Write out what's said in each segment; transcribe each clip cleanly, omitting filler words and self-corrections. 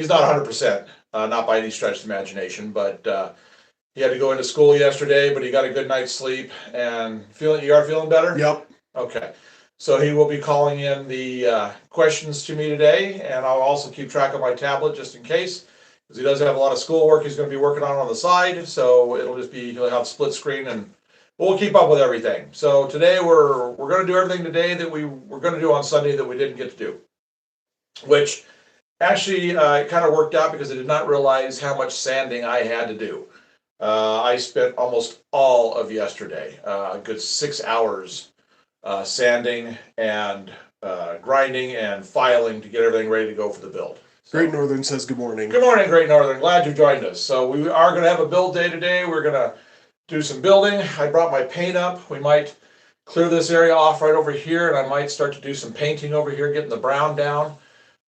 he's not 100%, not by any stretch of the imagination, but he had to go into school yesterday, but he got a good night's sleep and you are feeling better? Yep. Okay. So he will be calling in the questions to me today, and I'll also keep track of my tablet just in case, because he does have a lot of schoolwork he's going to be working on the side. So it'll just be, he'll have split screen, and we'll keep up with everything. So today we're going to do everything today that we were going to do on Sunday that we didn't get to do, which actually kind of worked out because I did not realize how much sanding I had to do. I spent almost all of yesterday, a good 6 hours sanding and grinding and filing to get everything ready to go for the build. So, Great Northern says good morning. Good morning, Great Northern. Glad you joined us. So we are going to have a build day today. We're going to do some building. I brought my paint up. We might clear this area off right over here, and I might start to do some painting over here, getting the brown down,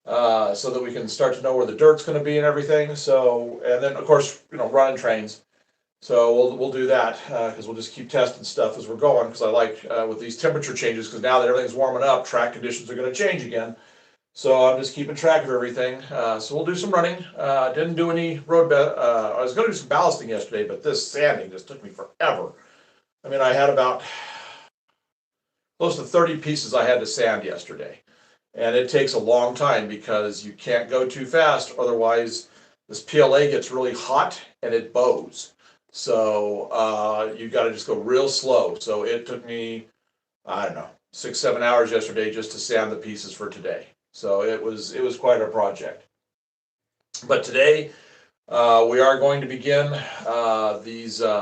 so that we can start to know where the dirt's going to be and everything. So, and then of course, running trains. So we'll do that because we'll just keep testing stuff as we're going, because I like with these temperature changes, because now that everything's warming up, track conditions are going to change again. So I'm just keeping track of everything. So we'll do some running. Didn't do any road bed. I was going to do some ballasting yesterday, but this sanding just took me forever. I mean, I had about close to 30 pieces I had to sand yesterday. And it takes a long time because you can't go too fast. Otherwise, this PLA gets really hot and it bows. So you got to just go real slow. So it took me, I don't know, 6-7 hours yesterday just to sand the pieces for today. So it was quite a project. But today we are going to begin the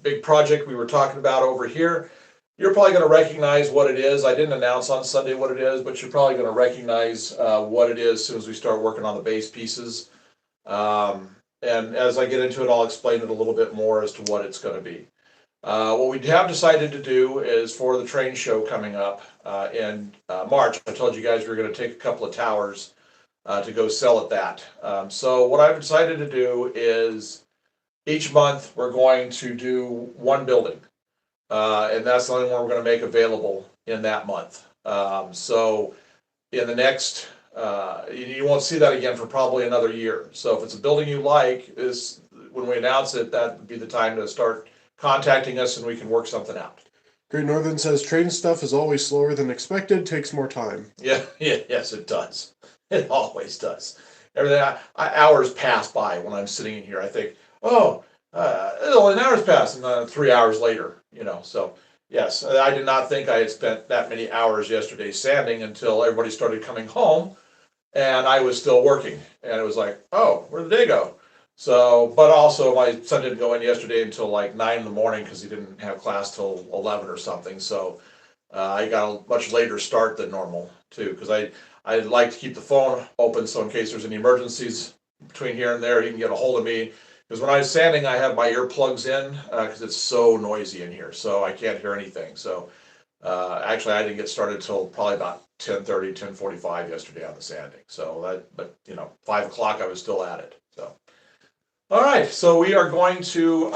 big project we were talking about over here. You're probably going to recognize what it is. I didn't announce on Sunday what it is, but you're probably going to recognize what it is as soon as we start working on the base pieces. And as I get into it, I'll explain it a little bit more as to what it's going to be. What we have decided to do is for the train show coming up in March, I told you guys we were going to take a couple of towers to go sell at that. So what I've decided to do is each month we're going to do one building. And that's the only one we're going to make available in that month. So in the next, you won't see that again for probably another year. So if it's a building you like, is when we announce it, that would be the time to start contacting us and we can work something out. Great Northern says train stuff is always slower than expected, takes more time. Yes, it does. It always does. Everything, hours pass by when I'm sitting in here. I think, it's only an hour's passed, and 3 hours later, So yes, I did not think I had spent that many hours yesterday sanding until everybody started coming home, and I was still working. And it was like, oh, where'd the day go? So, but also my son didn't go in yesterday until like 9 in the morning because he didn't have class till 11 or something. So I got a much later start than normal too, because I like to keep the phone open so in case there's any emergencies between here and there, he can get a hold of me. Because when I was sanding, I have my earplugs in because it's so noisy in here, so I can't hear anything. So actually, I didn't get started till probably about 10:30, 10:45 yesterday on the sanding. So but 5 o'clock I was still at it. So all right, so we are going to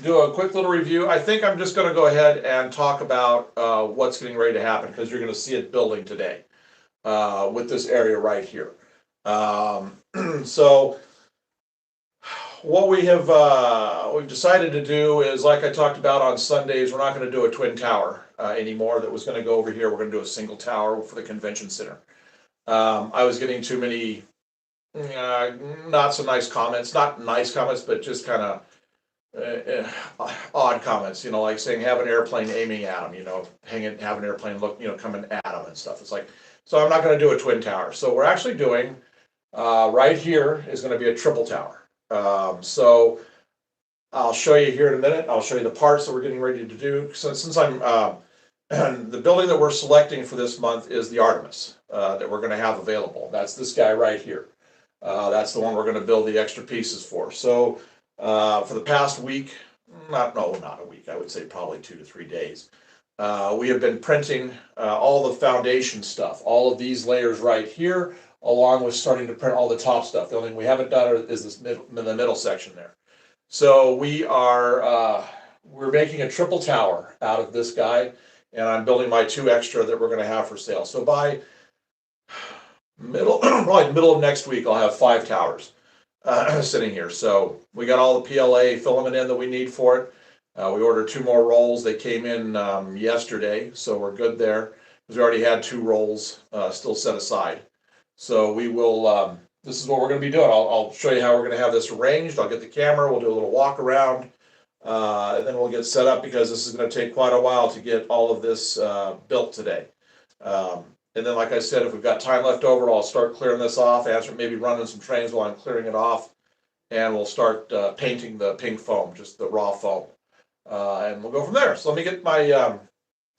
do a quick little review. I think I'm just going to go ahead and talk about what's getting ready to happen because you're going to see it building today with this area right here. So what we've decided to do is, like I talked about on Sundays, we're not going to do a twin tower anymore. That was going to go over here. We're going to do a single tower for the convention center. I was getting too many not so nice comments, not nice comments, but just kind of odd comments, like saying have an airplane aiming at them, have an airplane look, coming at them and stuff. It's like, so I'm not going to do a twin tower. So we're actually doing, right here is going to be a triple tower. So I'll show you here in a minute. I'll show you the parts that we're getting ready to do. So since I'm, the building that we're selecting for this month is the Artemis that we're going to have available. That's this guy right here. That's the one we're going to build the extra pieces for. So for the past week, not a week, I would say probably 2 to 3 days, we have been printing all the foundation stuff, all of these layers right here, along with starting to print all the top stuff. The only thing we haven't done is this the middle section there. So we're making a triple tower out of this guy, and I'm building my 2 extra that we're going to have for sale. So by probably middle of next week, I'll have 5 towers sitting here. So we got all the PLA filament in that we need for it. We ordered 2 more rolls. They came in yesterday, so we're good there. We already had 2 rolls still set aside. So we will, this is what we're going to be doing. I'll show you how we're going to have this arranged. I'll get the camera, we'll do a little walk around, and then we'll get set up because this is going to take quite a while to get all of this built today. And then, like I said, if we've got time left over, I'll start clearing this off, maybe running some trains while I'm clearing it off, and we'll start painting the pink foam, just the raw foam, and we'll go from there. So let me get my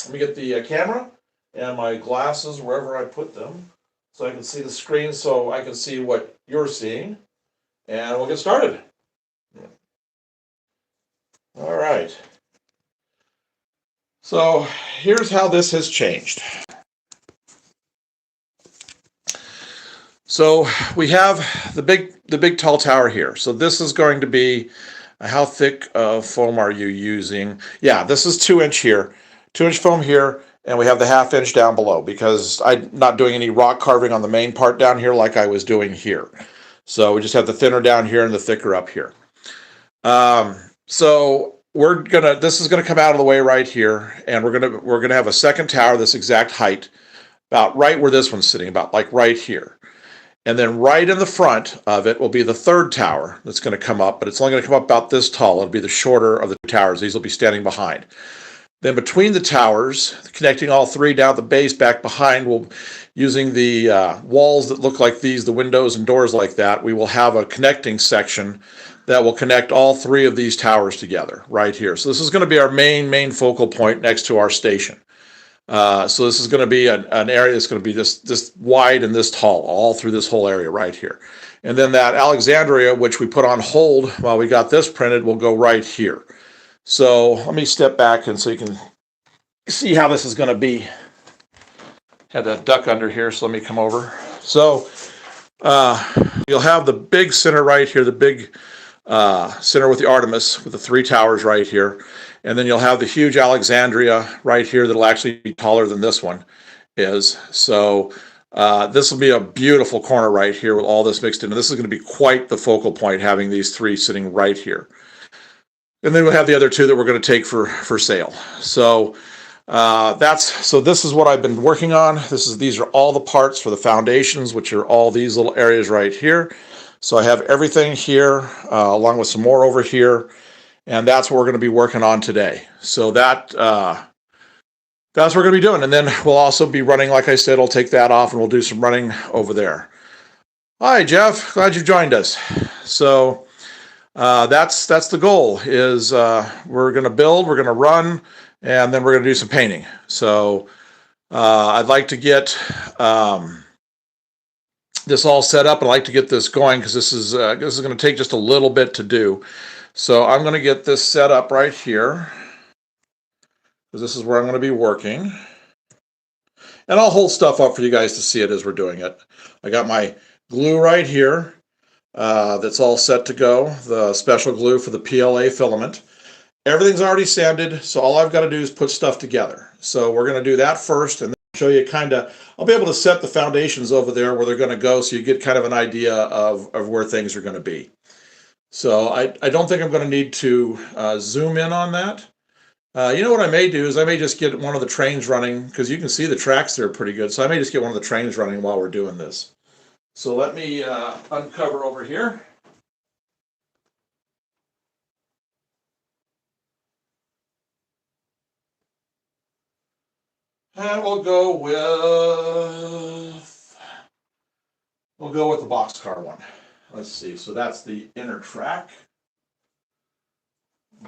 the camera and my glasses wherever I put them, so I can see the screen, so I can see what you're seeing, and we'll get started. All right. So here's how this has changed. So we have the big tall tower here. So this is going to be, how thick of foam are you using? Yeah, this is 2-inch here, 2-inch foam here, and we have the 1/2 inch down below because I'm not doing any rock carving on the main part down here like I was doing here. So we just have the thinner down here and the thicker up here. So this is gonna come out of the way right here, and we're gonna have a second tower this exact height, about right where this one's sitting, about like right here. And then right in the front of it will be the third tower that's going to come up, but it's only going to come up about this tall. It'll be the shorter of the towers. These will be standing behind. Then between the towers, connecting all 3 down the base back behind, using the walls that look like these, the windows and doors like that, we will have a connecting section that will connect all 3 of these towers together right here. So this is going to be our main focal point next to our station. So this is going to be an area that's going to be this wide and this tall, all through this whole area right here. And then that Alexandria, which we put on hold while we got this printed, will go right here. So let me step back and so you can see how this is going to be. Had that duck under here, so let me come over. So you'll have the big center right here, the big center with the Artemis with the 3 towers right here. And then you'll have the huge Alexandria right here that'll actually be taller than this one is. So this will be a beautiful corner right here with all this mixed in. And this is going to be quite the focal point, having these 3 sitting right here. And then we'll have the other 2 that we're going to take for sale. So this is what I've been working on. These are all the parts for the foundations, which are all these little areas right here. So I have everything here, along with some more over here. And that's what we're going to be working on today. So that's what we're going to be doing. And then we'll also be running, like I said, I'll take that off and we'll do some running over there. Hi, Jeff. Glad you joined us. So that's the goal is we're going to build, we're going to run, and then we're going to do some painting. So I'd like to get this all set up. I'd like to get this going because this is going to take just a little bit to do. So I'm going to get this set up right here because this is where I'm going to be working. And I'll hold stuff up for you guys to see it as we're doing it. I got my glue right here that's all set to go, the special glue for the PLA filament. Everything's already sanded, so all I've got to do is put stuff together. So we're going to do that first and then show you I'll be able to set the foundations over there where they're going to go so you get kind of an idea of where things are going to be. So I don't think I'm going to need to zoom in on that. You know what I may do is I may just get one of the trains running because you can see the tracks there pretty good. So I may just get one of the trains running while we're doing this. So let me uncover over here. And we'll go with the boxcar one. Let's see. So that's the inner track.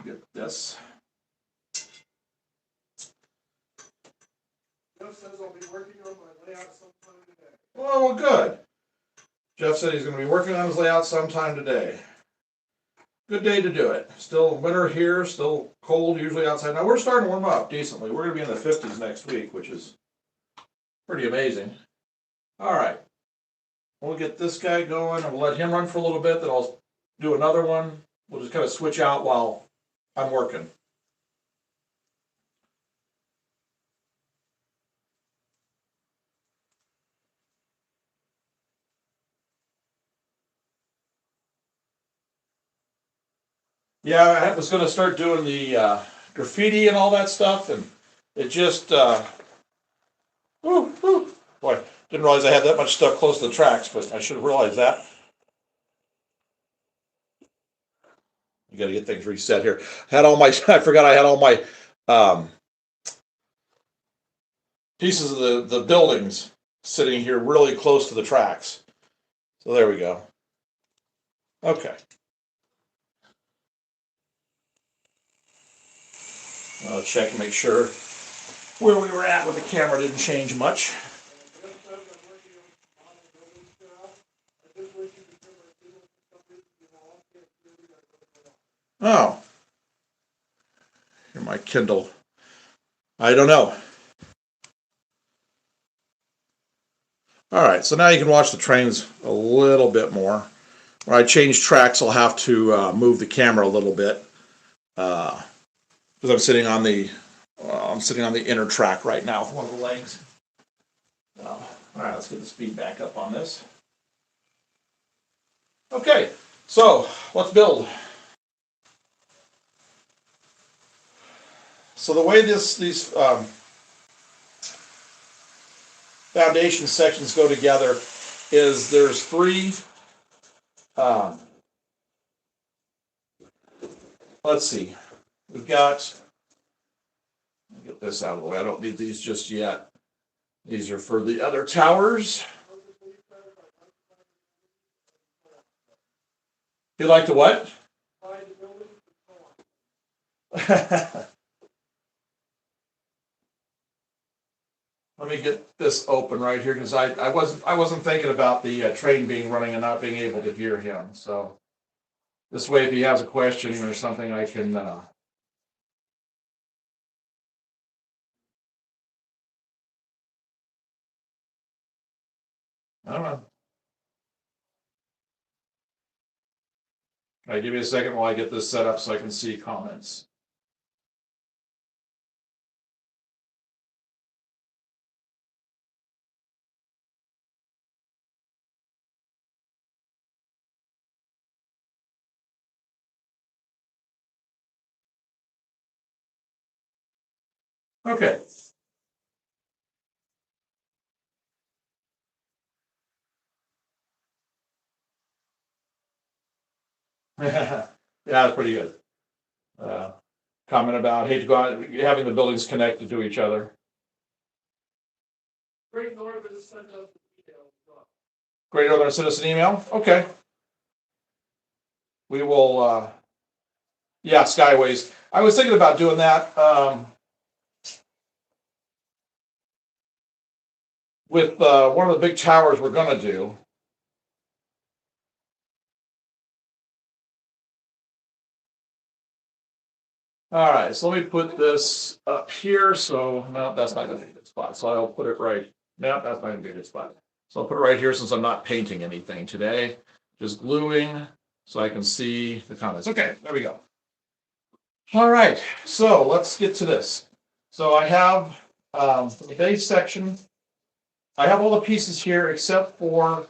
Get this. Jeff says I'll be working on my layout sometime today. Well, good. Jeff said he's going to be working on his layout sometime today. Good day to do it. Still winter here, still cold usually outside. Now we're starting to warm up decently. We're going to be in the 50s next week, which is pretty amazing. All right. We'll get this guy going and we'll let him run for a little bit. Then I'll do another one. We'll just kind of switch out while I'm working. Yeah, I was gonna start doing the graffiti and all that stuff, and it just, whew, whew, boy, didn't realize I had that much stuff close to the tracks, but I should have realized that. You gotta get things reset here. Had all my, I forgot I had all my, um, pieces of the buildings sitting here really close to the tracks. So there we go. Okay. I'll check and make sure where we were at with the camera didn't change much. Oh, here my Kindle. I don't know. All right, so now you can watch the trains a little bit more. When I change tracks, I'll have to move the camera a little bit because I'm sitting on the inner track right now with one of the legs. All right, let's get the speed back up on this. Okay, so let's build. So the way these foundation sections go together is there's three. Um, let's see, we've got. Let me get this out of the way. I don't need these just yet. These are for the other towers. You like to what? Let me get this open right here because I wasn't thinking about the train being running and not being able to hear him. So this way, if he has a question or something, I can. I don't know. All right, give me a second while I get this set up so I can see comments. Okay. Yeah, that's pretty good. Uh, Comment about hate to go out having the buildings connected to each other. Great Northern sent us an email. Great Northern sent us an email. Okay, we will. Yeah, Skyways. I was thinking about doing that with one of the big towers we're going to do. All right, so let me put this up here. So no, that's not going to be a good spot. So I'll put it right. No, that's not going to be a good spot. So I'll put it right here since I'm not painting anything today. Just gluing so I can see the comments. Okay, there we go. All right, so let's get to this. So I have the base section. I have all the pieces here except for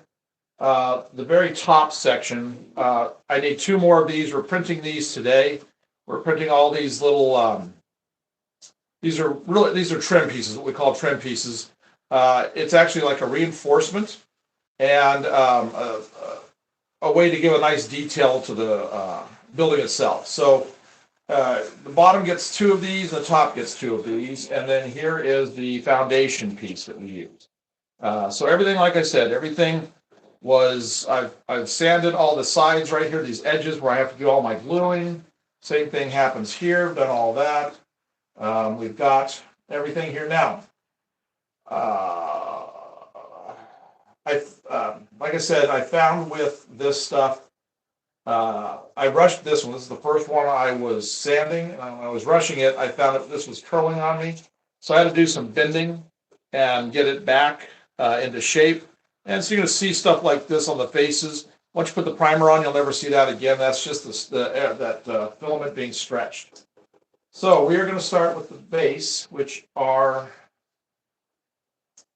the very top section. I need two more of these. We're printing these today. We're printing all these little. These are trim pieces, what we call trim pieces. It's actually like a reinforcement and a way to give a nice detail to the building itself. So the bottom gets two of these, the top gets two of these, and then here is the foundation piece that we use. So everything, like I said, everything was, I've sanded all the sides right here, these edges where I have to do all my gluing. Same thing happens here, done all that. We've got everything here now. Like I said, I found with this stuff, I rushed this one. This is the first one I was sanding. And when I was rushing it, I found that this was curling on me. So I had to do some bending and get it back into shape. And so you're going to see stuff like this on the faces. Once you put the primer on, you'll never see that again. That's just that filament being stretched. So we are going to start with the base, which are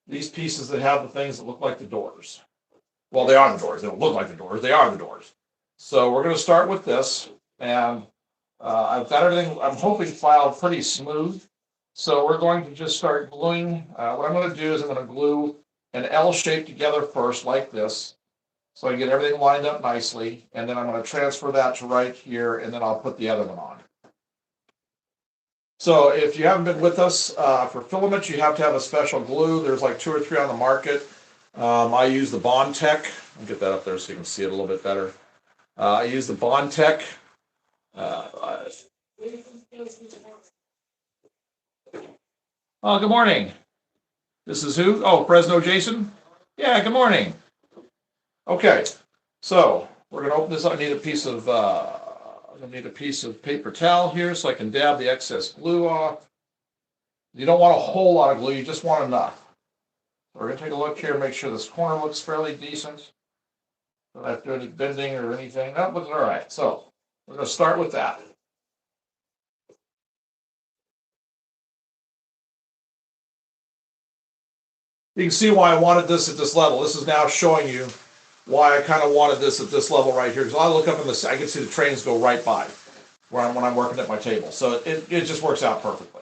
these pieces that have the things that look like the doors. Well, they are the doors. They don't look like the doors. They are the doors. So we're going to start with this. And I've got everything, I'm hoping, filed pretty smooth. So we're going to just start gluing. What I'm going to do is I'm going to glue an L shape together first, like this, so I can get everything lined up nicely. And then I'm going to transfer that to right here, and then I'll put the other one on. So if you haven't been with us, for filaments, you have to have a special glue. There's like 2 or 3 on the market. I use the Bondtech. I'll get that up there so you can see it a little bit better. I use the Bondtech. Uh, oh, good morning. This is who? Oh, Fresno Jason? Yeah, good morning. Okay, so we're gonna open this up. I need a piece of I'm gonna need a piece of paper towel here so I can dab the excess glue off. You don't want a whole lot of glue, you just want enough. So we're gonna take a look here, make sure this corner looks fairly decent. Don't have to do any bending or anything. That looks all right. So we're gonna start with that. You can see why I wanted this at this level. This is now showing you why I kind of wanted this at this level right here. Because I look up in the, I can see the trains go right by when I'm working at my table. So it just works out perfectly.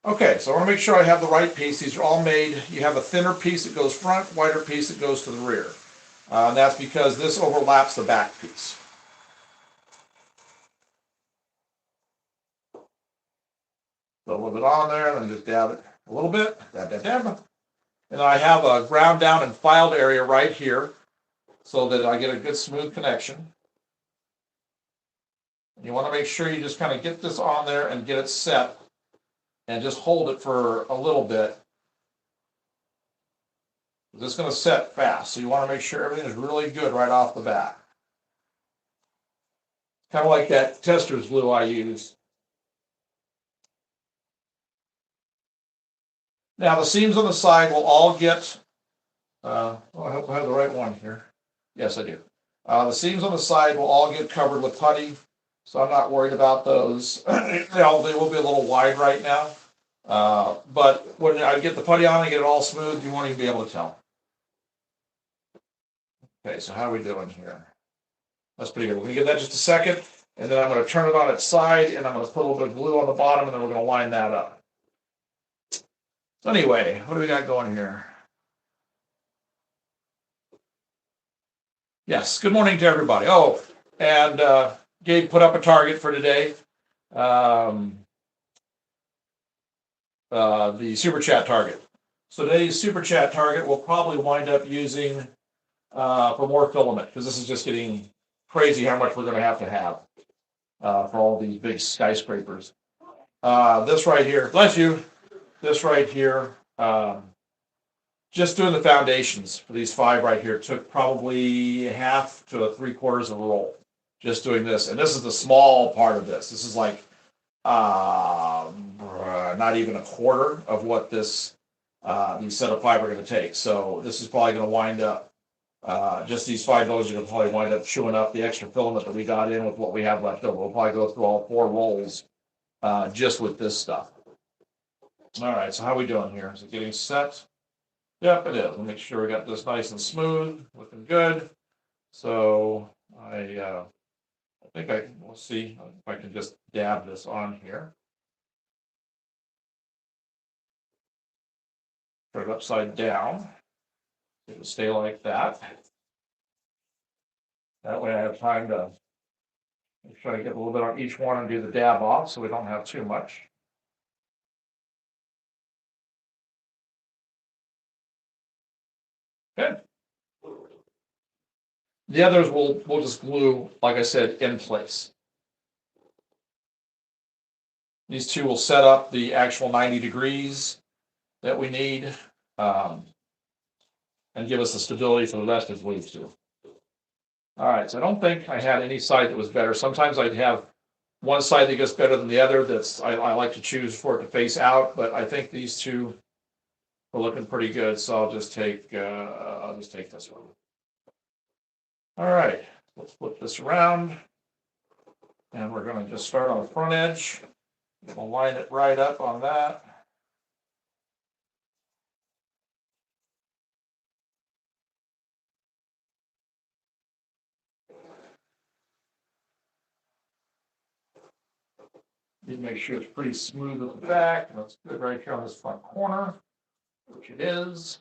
Okay, so I want to make sure I have the right piece. These are all made. You have a thinner piece that goes front, wider piece that goes to the rear. And that's because this overlaps the back piece. Put a little bit on there and then just dab it a little bit. Dab, dab, dab. And I have a ground down and filed area right here so that I get a good smooth connection. And you want to make sure you just kind of get this on there and get it set and just hold it for a little bit. This is going to set fast, so you want to make sure everything is really good right off the bat. Kind of like that tester's glue I use. Now the seams on the side will all get, I hope I have the right one here. Yes, I do. The seams on the side will all get covered with putty, so I'm not worried about those. They will be a little wide right now, but when I get the putty on and get it all smooth, you won't even be able to tell. Okay, so how are we doing here? That's pretty good. We're gonna give that just a second, and then I'm gonna turn it on its side, and I'm gonna put a little bit of glue on the bottom, and then we're gonna line that up. So anyway, what do we got going here? Yes, good morning to everybody. Oh, and Gabe put up a target for today. The super chat target. So today's super chat target will probably wind up using for more filament, because this is just getting crazy how much we're going to have for all these big skyscrapers. This right here, bless you. This right here, just doing the foundations for these 5 right here took probably half to 3/4 of a roll. Just doing this, and this is the small part of this. This is like not even a quarter of what this these set of 5 are going to take. So this is probably going to wind up just these 5 loads are going to probably wind up chewing up the extra filament that we got in with what we have left over. We'll probably go through all 4 rolls just with this stuff. All right, so how are we doing here? Is it getting set? Yep, it is. We'll make sure we got this nice and smooth, looking good. So I think we'll see if I can just dab this on here. Put it upside down. It'll stay like that. That way I have time to try to get a little bit on each one and do the dab off so we don't have too much. Good. The others we'll just glue, like I said, in place. These 2 will set up the actual 90 degrees that we need and give us the stability for the rest of the leaves too. All right, so I don't think I had any side that was better. Sometimes I'd have one side that gets better than the other. That's I like to choose for it to face out, but I think these 2 are looking pretty good. So I'll just take this one. All right, let's flip this around, and we're going to just start on the front edge. We'll line it right up on that. Need to make sure it's pretty smooth at the back, and that's good right here on this front corner, which it is.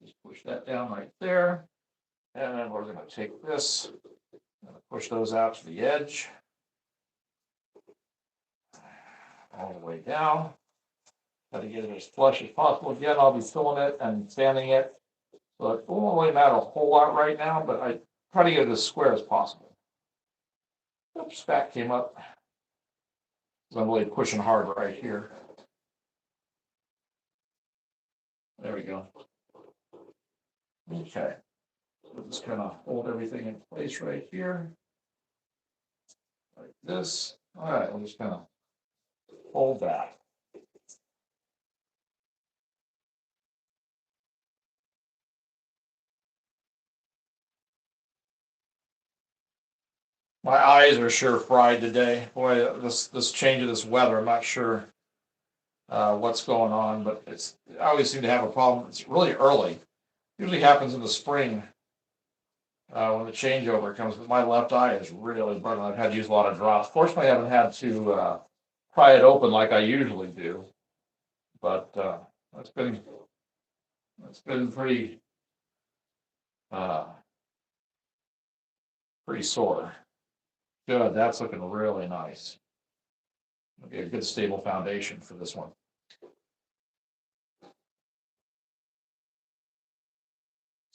Just push that down right there. And then we're gonna take this and push those out to the edge. All the way down. Got to get it as flush as possible. Again, I'll be filling it and sanding it. So it won't really matter a whole lot right now, but I try to get it as square as possible. Oops, back came up. I'm really pushing hard right here. There we go. Okay. We'll just kind of hold everything in place right here. Like this. All right, we'll just kind of hold that. My eyes are sure fried today. Boy, this change of this weather, I'm not sure what's going on, but I always seem to have a problem. It's really early. Usually happens in the spring when the changeover comes. But my left eye is really burning. I've had to use a lot of drops. Fortunately, I haven't had to pry it open like I usually do. But it's been pretty pretty sore. Good, that's looking really nice. It'll be a good stable foundation for this one.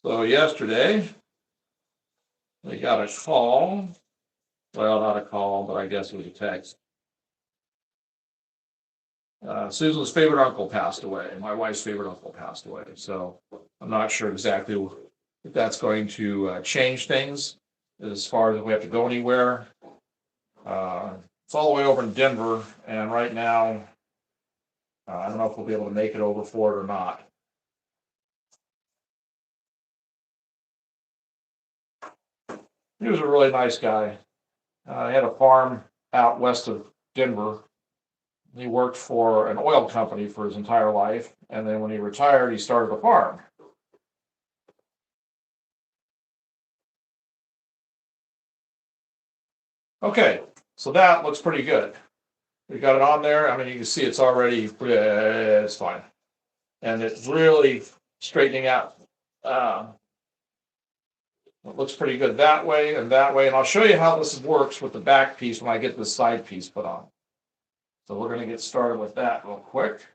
So yesterday, we got a call. Well, not a call, but I guess it was a text. Susan's favorite uncle passed away. My wife's favorite uncle passed away. So I'm not sure exactly if that's going to change things as far as if we have to go anywhere. It's all the way over in Denver, and right now, I don't know if we'll be able to make it over for it or not. He was a really nice guy. He had a farm out west of Denver. He worked for an oil company for his entire life, and then when he retired, he started a farm. Okay, so that looks pretty good. We got it on there. I mean, you can see it's already, it's fine. And it's really straightening out. It looks pretty good that way and that way. And I'll show you how this works with the back piece when I get this side piece put on. So we're going to get started with that real quick.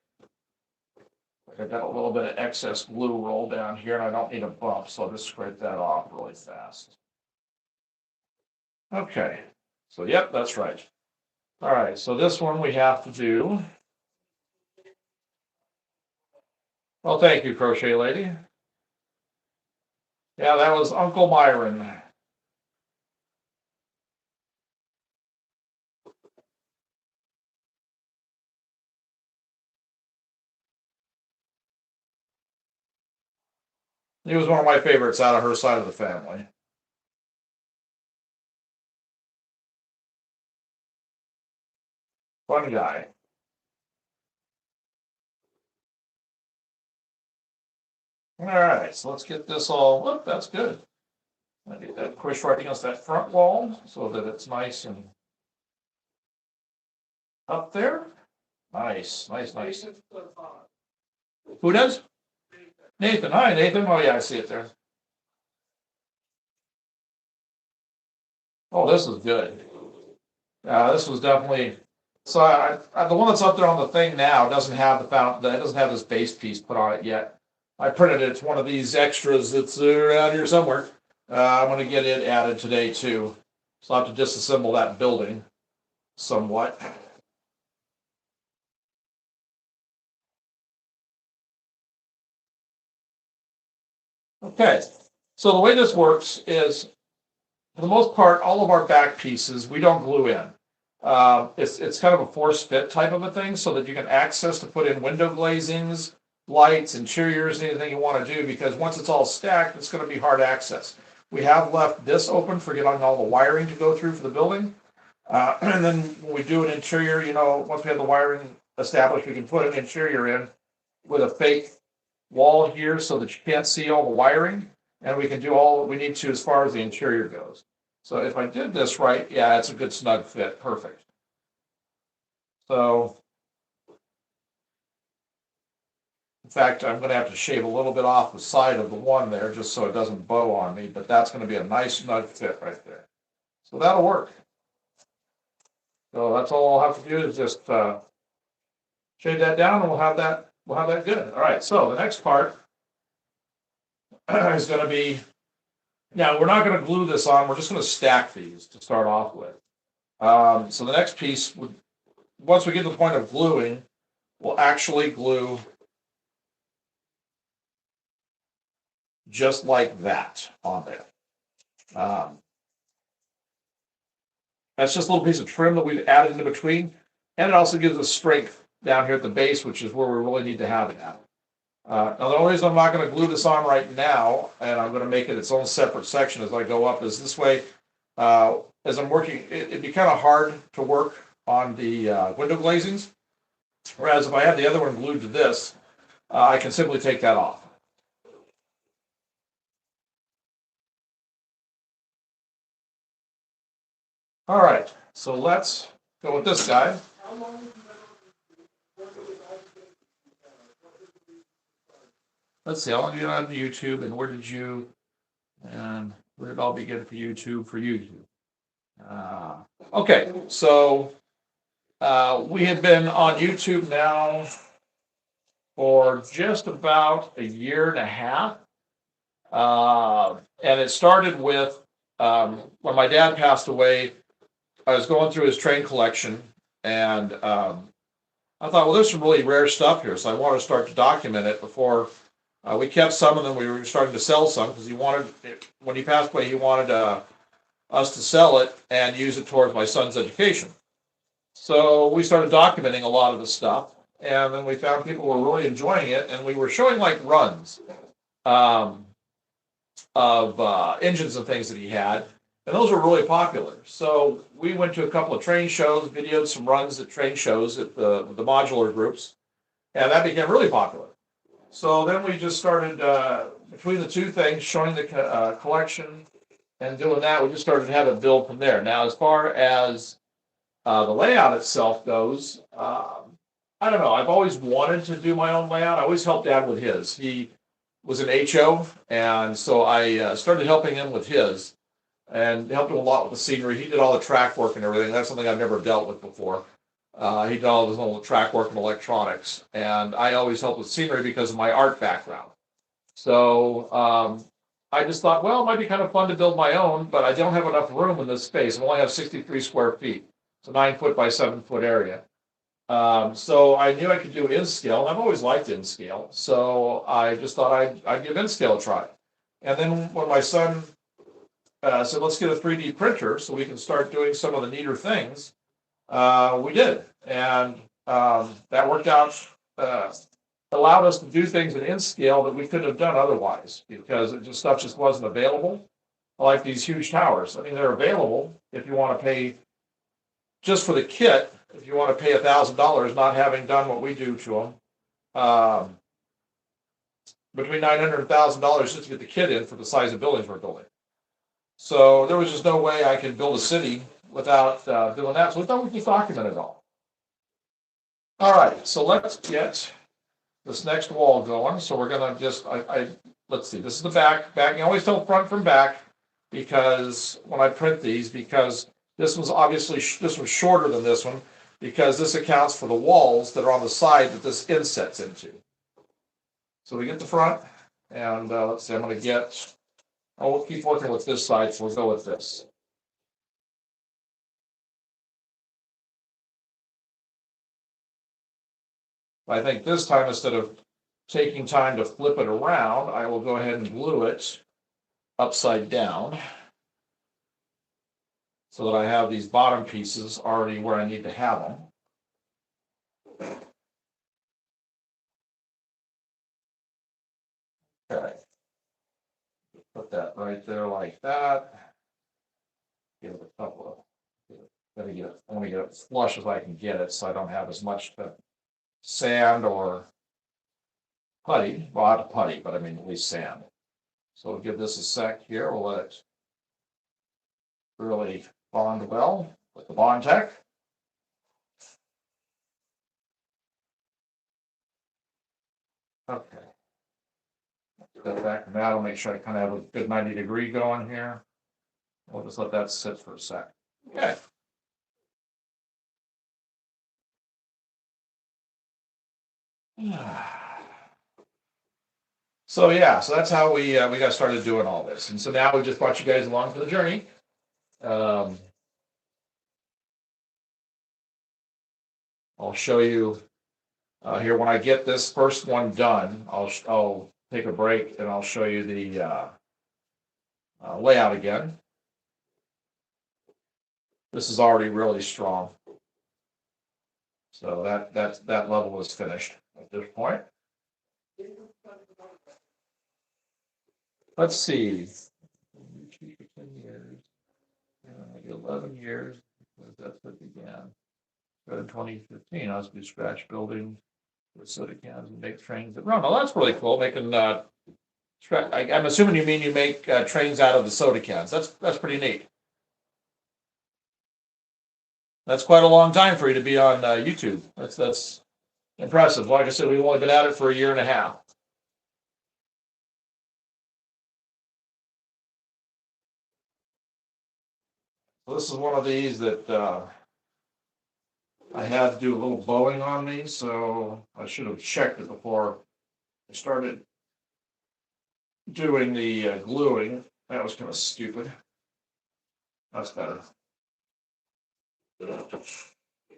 I've got a little bit of excess glue rolled down here, and I don't need a bump, so I'll just scrape that off really fast. Okay, so yep, that's right. All right, so this one we have to do. Well, thank you, Crochet Lady. Yeah, that was Uncle Myron. He was one of my favorites out of her side of the family. Fun guy. All right, so let's get this all, look, that's good. I get that pushed right against that front wall so that it's nice and up there. Nice, nice, nice. Who does? Nathan. Hi, Nathan. Oh, yeah, I see it there. Oh, this is good. This was definitely. So the one that's up there on the thing now doesn't have it doesn't have this base piece put on it yet. I printed it. It's one of these extras that's around here somewhere. I'm going to get it added today too. So I'll have to disassemble that building somewhat. Okay, so the way this works is, for the most part, all of our back pieces we don't glue in. It's kind of a force fit type of a thing, so that you can access to put in window glazings, lights, interiors, anything you want to do. Because once it's all stacked, it's going to be hard access. We have left this open for getting all the wiring to go through for the building, and then when we do an interior, once we have the wiring established, we can put an interior in with a fake wall here so that you can't see all the wiring, and we can do all we need to as far as the interior goes. So if I did this right, yeah, it's a good snug fit, perfect. So, in fact, I'm gonna have to shave a little bit off the side of the one there, just so it doesn't bow on me, but that's gonna be a nice snug fit right there. So that'll work. So that's all I'll have to do is just, shade that down and we'll have that good. All right, so the next part is gonna be, now, we're not gonna glue this on, we're just gonna stack these to start off with. So the next piece would, once we get to the point of gluing, we'll actually glue just like that on there. That's just a little piece of trim that we've added in between, and it also gives us strength down here at the base, which is where we really need to have it at. Now, the only reason I'm not going to glue this on right now, and I'm going to make it its own separate section as I go up, is this way, as I'm working, it'd be kind of hard to work on the window glazings. Whereas if I have the other one glued to this, I can simply take that off. All right, so let's go with this guy. Let's see, how long did you get on YouTube, and where did it all begin for YouTube? Okay, so we have been on YouTube now for just about a year and a half. And it started with when my dad passed away, I was going through his train collection, and I thought, well, there's some really rare stuff here, so I wanted to start to document it before we kept some of them. We were starting to sell some because when he passed away, he wanted us to sell it and use it towards my son's education. So we started documenting a lot of the stuff, and then we found people were really enjoying it, and we were showing like runs of engines and things that he had, and those were really popular. So we went to a couple of train shows, videoed some runs at train shows at the modular groups, and that became really popular. So then we just started, between the two things, showing the collection and doing that, we just started to have it build from there. Now, as far as the layout itself goes, I don't know. I've always wanted to do my own layout. I always helped Dad with his. He was an HO, and so I started helping him with his, and helped him a lot with the scenery. He did all the track work and everything. That's something I've never dealt with before. He did all his own track work and electronics, and I always helped with scenery because of my art background. So I just thought, well, it might be kind of fun to build my own, but I don't have enough room in this space. I only have 63 square feet. It's a 9 foot by 7 foot area. So I knew I could do in scale, and I've always liked in scale. So I just thought I'd give in scale a try. And then when my son said, let's get a 3D printer so we can start doing some of the neater things, we did. And that worked out, allowed us to do things in scale that we couldn't have done otherwise because stuff just wasn't available. Like these huge towers. I mean, they're available if you want to pay just for the kit. If you want to pay $1,000, not having done what we do to them, between $900 and $1,000 just to get the kit in for the size of buildings we're building. So there was just no way I could build a city without doing that. So we thought we'd just document it all. All right, so let's get this next wall going. So we're gonna just, let's see, this is the back. You always tell front from back because when I print these, because this was shorter than this one because this accounts for the walls that are on the side that this insets into. So we get the front, and let's see, we'll keep working with this side, so we'll go with this. I think this time, instead of taking time to flip it around, I will go ahead and glue it upside down so that I have these bottom pieces already where I need to have them. Okay. Put that right there like that. Give it a couple of, I want to get it as flush as I can get it so I don't have as much sand or putty. Well, not putty, but I mean at least sand. So we'll give this a sec here. We'll let it really bond well with the Bond Tech. Okay. Step back from that. I'll make sure I kind of have a good 90-degree going here. We'll just let that sit for a sec. Okay. So yeah, so that's how we got started doing all this, and so now we just brought you guys along for the journey. Um, I'll show you here when I get this first one done. I'll take a break and I'll show you the layout again. This is already really strong, so that level is finished at this point. Let's see. 10 years, 11 years, because that's what began. In 2015, I was doing scratch building with soda cans and make trains that run. Oh, that's really cool. Making I'm assuming you mean you make trains out of the soda cans. That's pretty neat. That's quite a long time for you to be on YouTube. That's impressive. Like I said, we've only been at it for a year and a half. So this is one of these that I had to do a little bowing on these, so I should have checked it before I started doing the gluing. That was kind of stupid. That's better.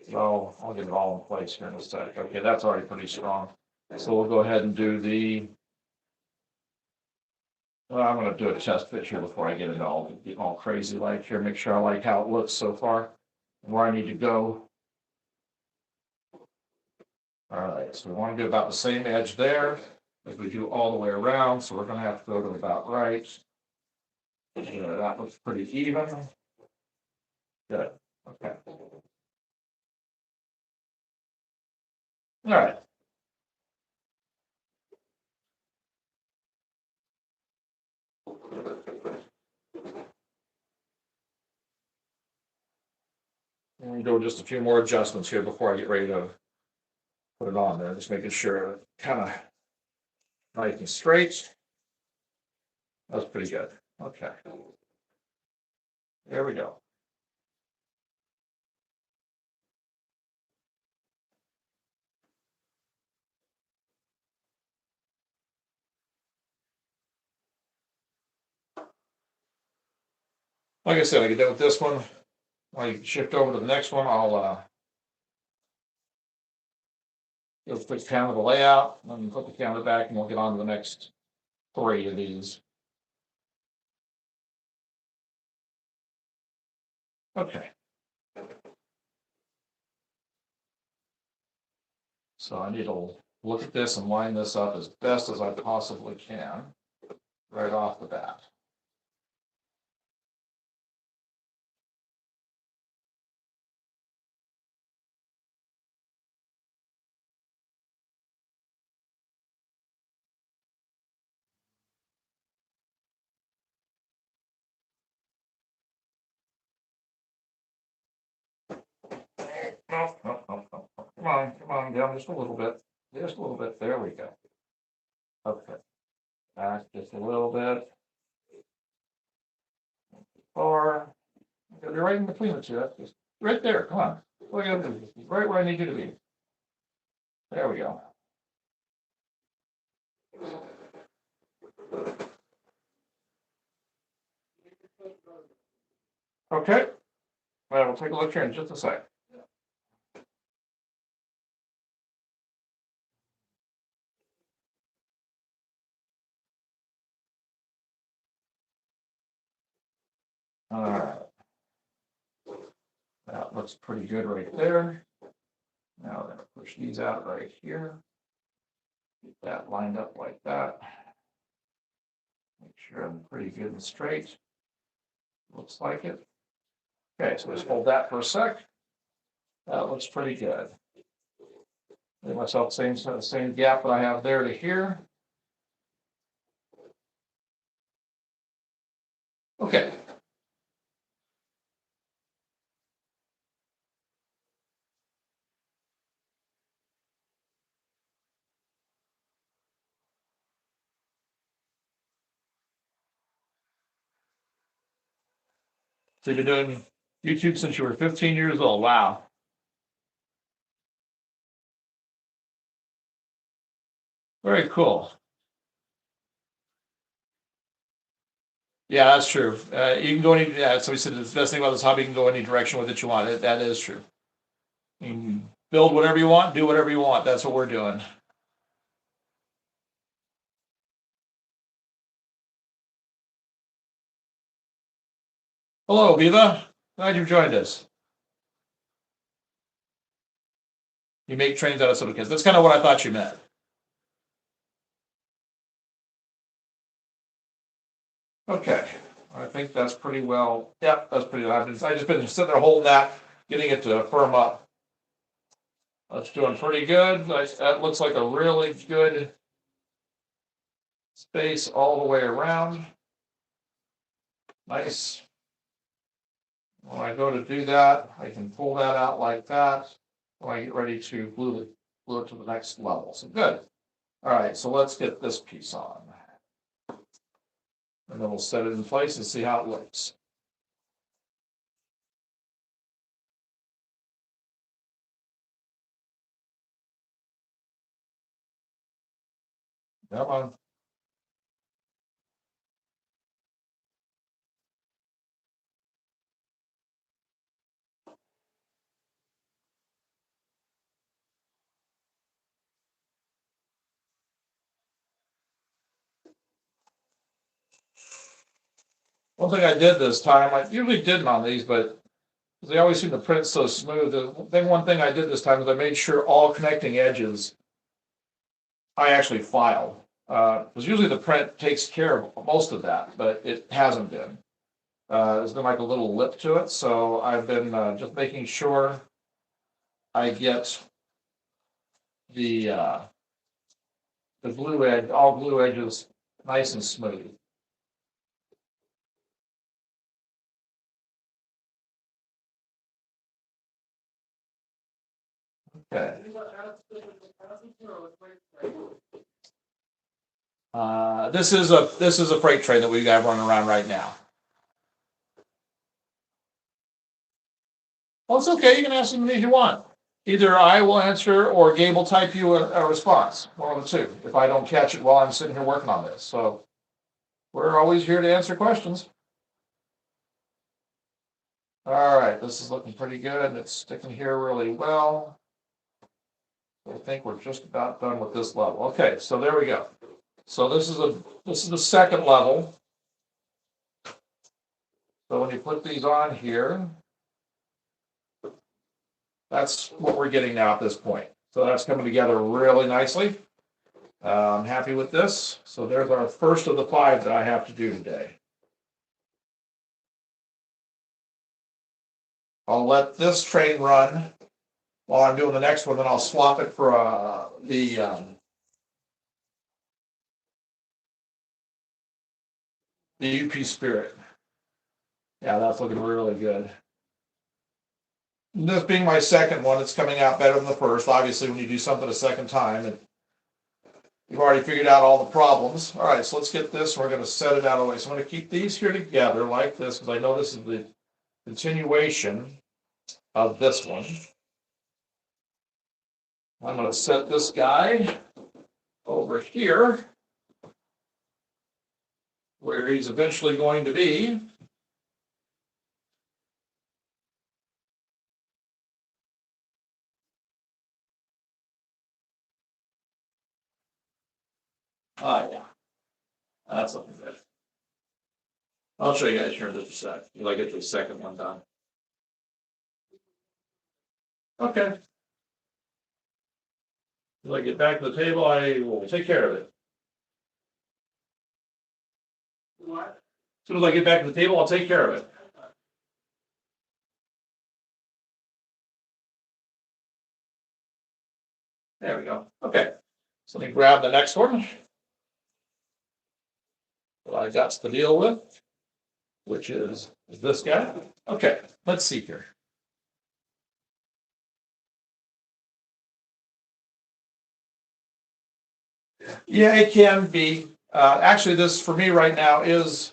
So I'll get it all in place here in a sec. Okay, that's already pretty strong. So we'll go ahead and do the. Well, I'm going to do a test fit here before I get it all crazy like here. Make sure I like how it looks so far and where I need to go. All right, so we want to do about the same edge there as we do all the way around. So we're going to have to go to about right. Yeah, that looks pretty even. Good. Okay. All right. And we do just a few more adjustments here before I get ready to put it on there. Just making sure kind of nice and straight. That's pretty good. Okay. There we go. Like I said, I get done with this one. When I shift over to the next one, I'll just put down the layout, and then put the camera back, and we'll get on to the next 3 of these. Okay. So I need to look at this and line this up as best as I possibly can right off the bat. No, no, no, no. Come on, down just a little bit. Just a little bit. There we go. Okay. Back just a little bit. Or you're right in between the two. That's just right there. Come on. Look at this. Right where I need you to be. There we go. Okay. Well, we'll take a look here in just a sec. All right. That looks pretty good right there. Now we're going to push these out right here. Get that lined up like that. Make sure I'm pretty good and straight. Looks like it. Okay, so just hold that for a sec. That looks pretty good. Give myself the same gap that I have there to here. Okay. So you've been doing YouTube since you were 15 years old. Wow. Very cool. Yeah, that's true. You can go any. Yeah, somebody said the best thing about this hobby, you can go any direction with it you want. That is true. You can build whatever you want, do whatever you want. That's what we're doing. Hello, Viva. Glad you've joined us. You make trains out of soda cans. That's kind of what I thought you meant. Okay. I think that's pretty well. Yep, that's pretty. I just been sitting there holding that, getting it to firm up. That's doing pretty good. That looks like a really good space all the way around. Nice. When I go to do that, I can pull that out like that. When I get ready to glue it to the next level. So good. All right, so let's get this piece on. And then we'll set it in place and see how it looks. Come on. One thing I did this time, I usually didn't on these, but they always seem to print so smooth. One thing I did this time is I made sure all connecting edges I actually filed. Because usually the print takes care of most of that, but it hasn't been. There's been like a little lip to it, so I've been just making sure I get the glue edge, all glue edges, nice and smooth. Okay. This is a freight train that we got running around right now. Well, it's okay. You can ask them if you want. Either I will answer or Gabe will type you a response. One of the two. If I don't catch it while I'm sitting here working on this, so we're always here to answer questions. All right, this is looking pretty good. It's sticking here really well. I think we're just about done with this level. Okay, so there we go. So this is the second level. So when you put these on here, that's what we're getting now at this point. So that's coming together really nicely. I'm happy with this. So there's our first of the 5 that I have to do today. I'll let this train run while I'm doing the next one, then I'll swap it for the UP Spirit. Yeah, that's looking really good. This being my second one, it's coming out better than the first. Obviously, when you do something a second time, you've already figured out all the problems. All right, so let's get this. We're going to set it out of the way. So I'm going to keep these here together like this because I know this is the continuation of this one. I'm going to set this guy over here where he's eventually going to be. Oh, yeah. That's looking good. I'll show you guys here in just a sec. Till I get the second one done. Okay. Till I get back to the table, I will take care of it. What? As soon as I get back to the table, I'll take care of it. There we go. Okay. So let me grab the next one. What I got to deal with, which is this guy. Okay, let's see here. Yeah, it can be. Actually, this for me right now is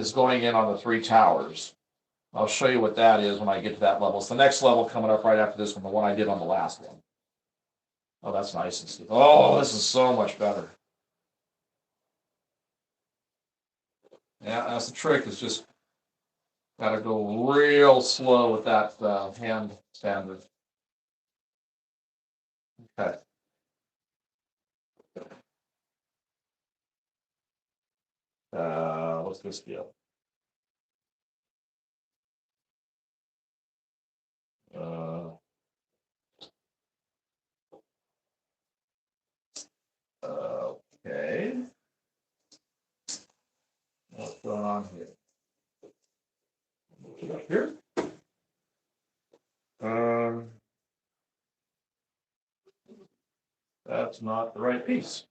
is going in on the 3 towers. I'll show you what that is when I get to that level. It's the next level coming up right after this one, the one I did on the last one. Oh, that's nice and smooth. Oh, this is so much better. Yeah, that's the trick, is just gotta go real slow with that hand standard. Okay. What's this deal? Okay. What's going on here? Up here. That's not the right piece.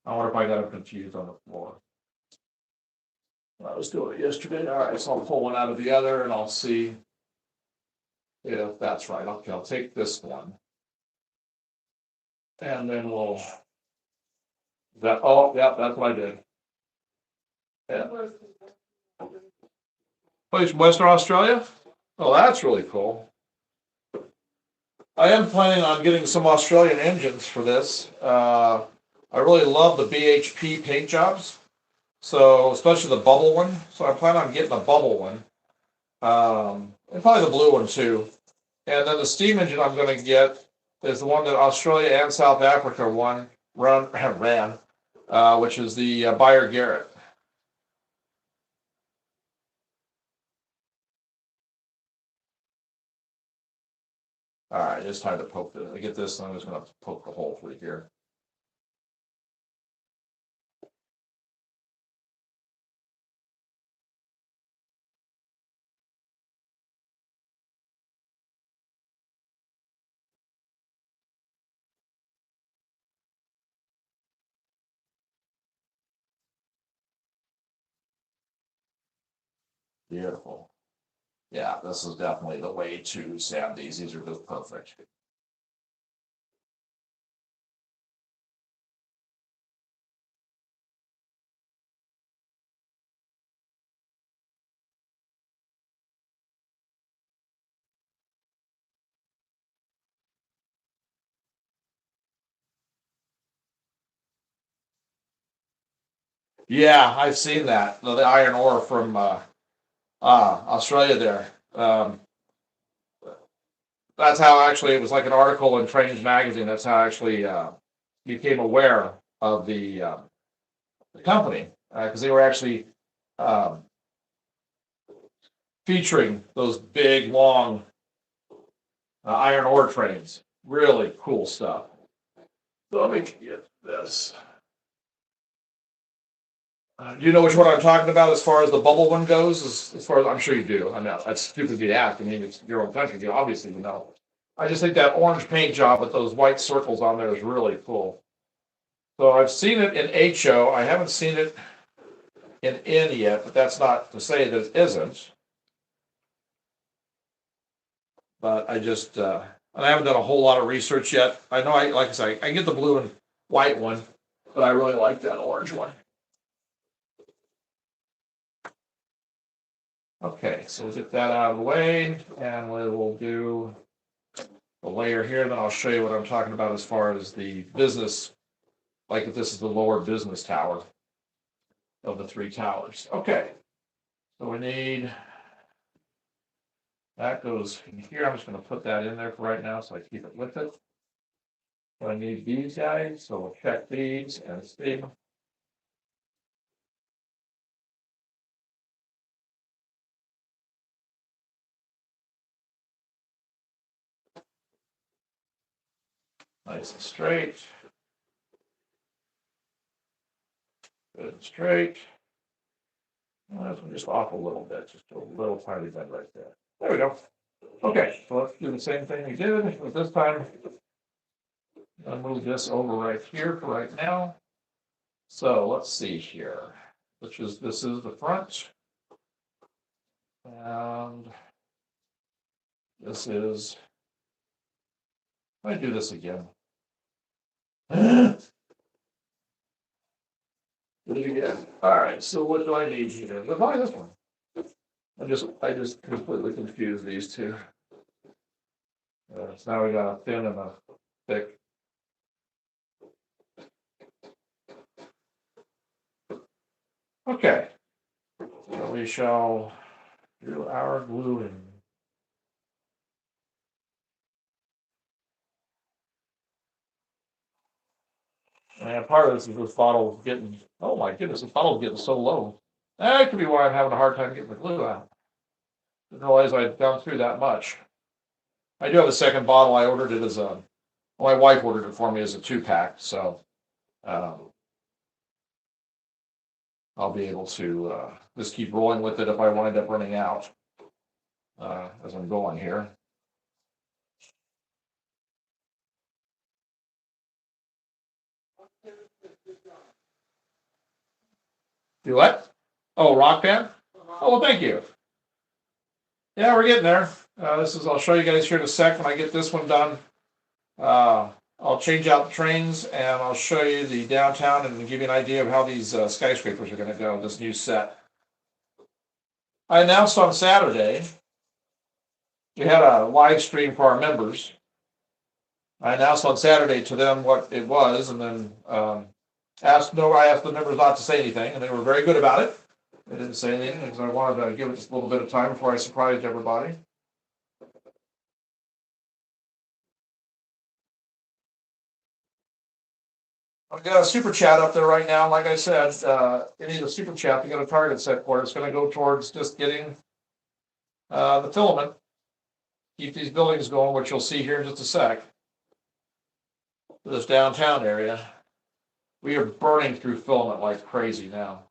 I wonder if I got them confused on the floor. I was doing it yesterday. All right, so I'll pull one out of the other and I'll see if that's right. Okay, I'll take this one. And then we'll, oh, yeah, that's what I did. Yeah. Place from Western Australia? Oh, that's really cool. I am planning on getting some Australian engines for this. I really love the BHP paint jobs. So, especially the bubble one. So I plan on getting a bubble one. And probably the blue one too. And then the steam engine I'm going to get is the one that Australia and South Africa ran, which is the Bayer Garrett. All right, it's time to poke this. I get this, and I'm just going to poke the hole through here. Beautiful. Yeah, this is definitely the way to sand these. These are just perfect. Yeah, I've seen that. The iron ore from Australia there. That's how actually it was like an article in Trains Magazine. That's how I actually became aware of the company because they were actually um, featuring those big, long iron ore trains. Really cool stuff. So let me get this. Do you know which one I'm talking about as far as the bubble one goes? As far as I'm sure you do. I know that's stupid to ask. I mean, it's your own country. You obviously know. I just think that orange paint job with those white circles on there is really cool. So I've seen it in HO. I haven't seen it in N yet, but that's not to say that it isn't. But I just I haven't done a whole lot of research yet. I know like I say, I get the blue and white one, but I really like that orange one. Okay, so we'll get that out of the way, and we will do the layer here. Then I'll show you what I'm talking about as far as the business, like if this is the lower business tower of the 3 towers. Okay, so we need, that goes in here. I'm just going to put that in there for right now so I keep it with it. So I need these guys, so we'll check these and see. Nice and straight. Good and straight. Well, just off a little bit, just a little tiny bit right there. There we go. Okay, so let's do the same thing we did, but this time I'll move this over right here for right now. So let's see here, this is the front. And this is, let me do this again. Did it again. All right, so what do I need here? Let's buy this one. I just completely confused these two. So now we got a thin and a thick. Okay. So we shall do our gluing. And part of this is this bottle getting, oh my goodness, this bottle's getting so low. That could be why I'm having a hard time getting the glue out. Didn't realize I'd gone through that much. I do have a second bottle. I ordered it as a, my wife ordered it for me as a 2-pack, so I'll be able to just keep rolling with it if I wind up running out as I'm going here. Do what? Oh, Rock Band? Oh, well, thank you. Yeah, we're getting there. I'll show you guys here in a sec when I get this one done. I'll change out the trains and I'll show you the downtown and give you an idea of how these skyscrapers are going to go, this new set. I announced on Saturday, we had a live stream for our members. I announced on Saturday to them what it was and then I asked the members not to say anything and they were very good about it. They didn't say anything because I wanted to give it just a little bit of time before I surprised everybody. I've got a super chat up there right now. Like I said, any of the super chat, you got a target set for it. It's going to go towards just getting the filament, keep these buildings going, which you'll see here in just a sec. This downtown area, we are burning through filament like crazy now.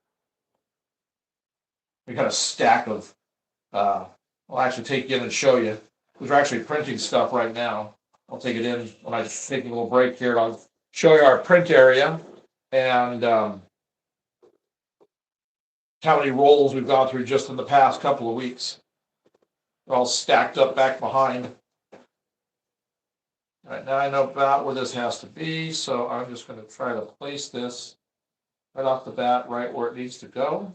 We got a stack of, I'll actually take you in and show you. We're actually printing stuff right now. I'll take it in when I take a little break here. I'll show you our print area and how many rolls we've gone through just in the past couple of weeks. They're all stacked up back behind. All right, now I know about where this has to be, so I'm just going to try to place this right off the bat, right where it needs to go.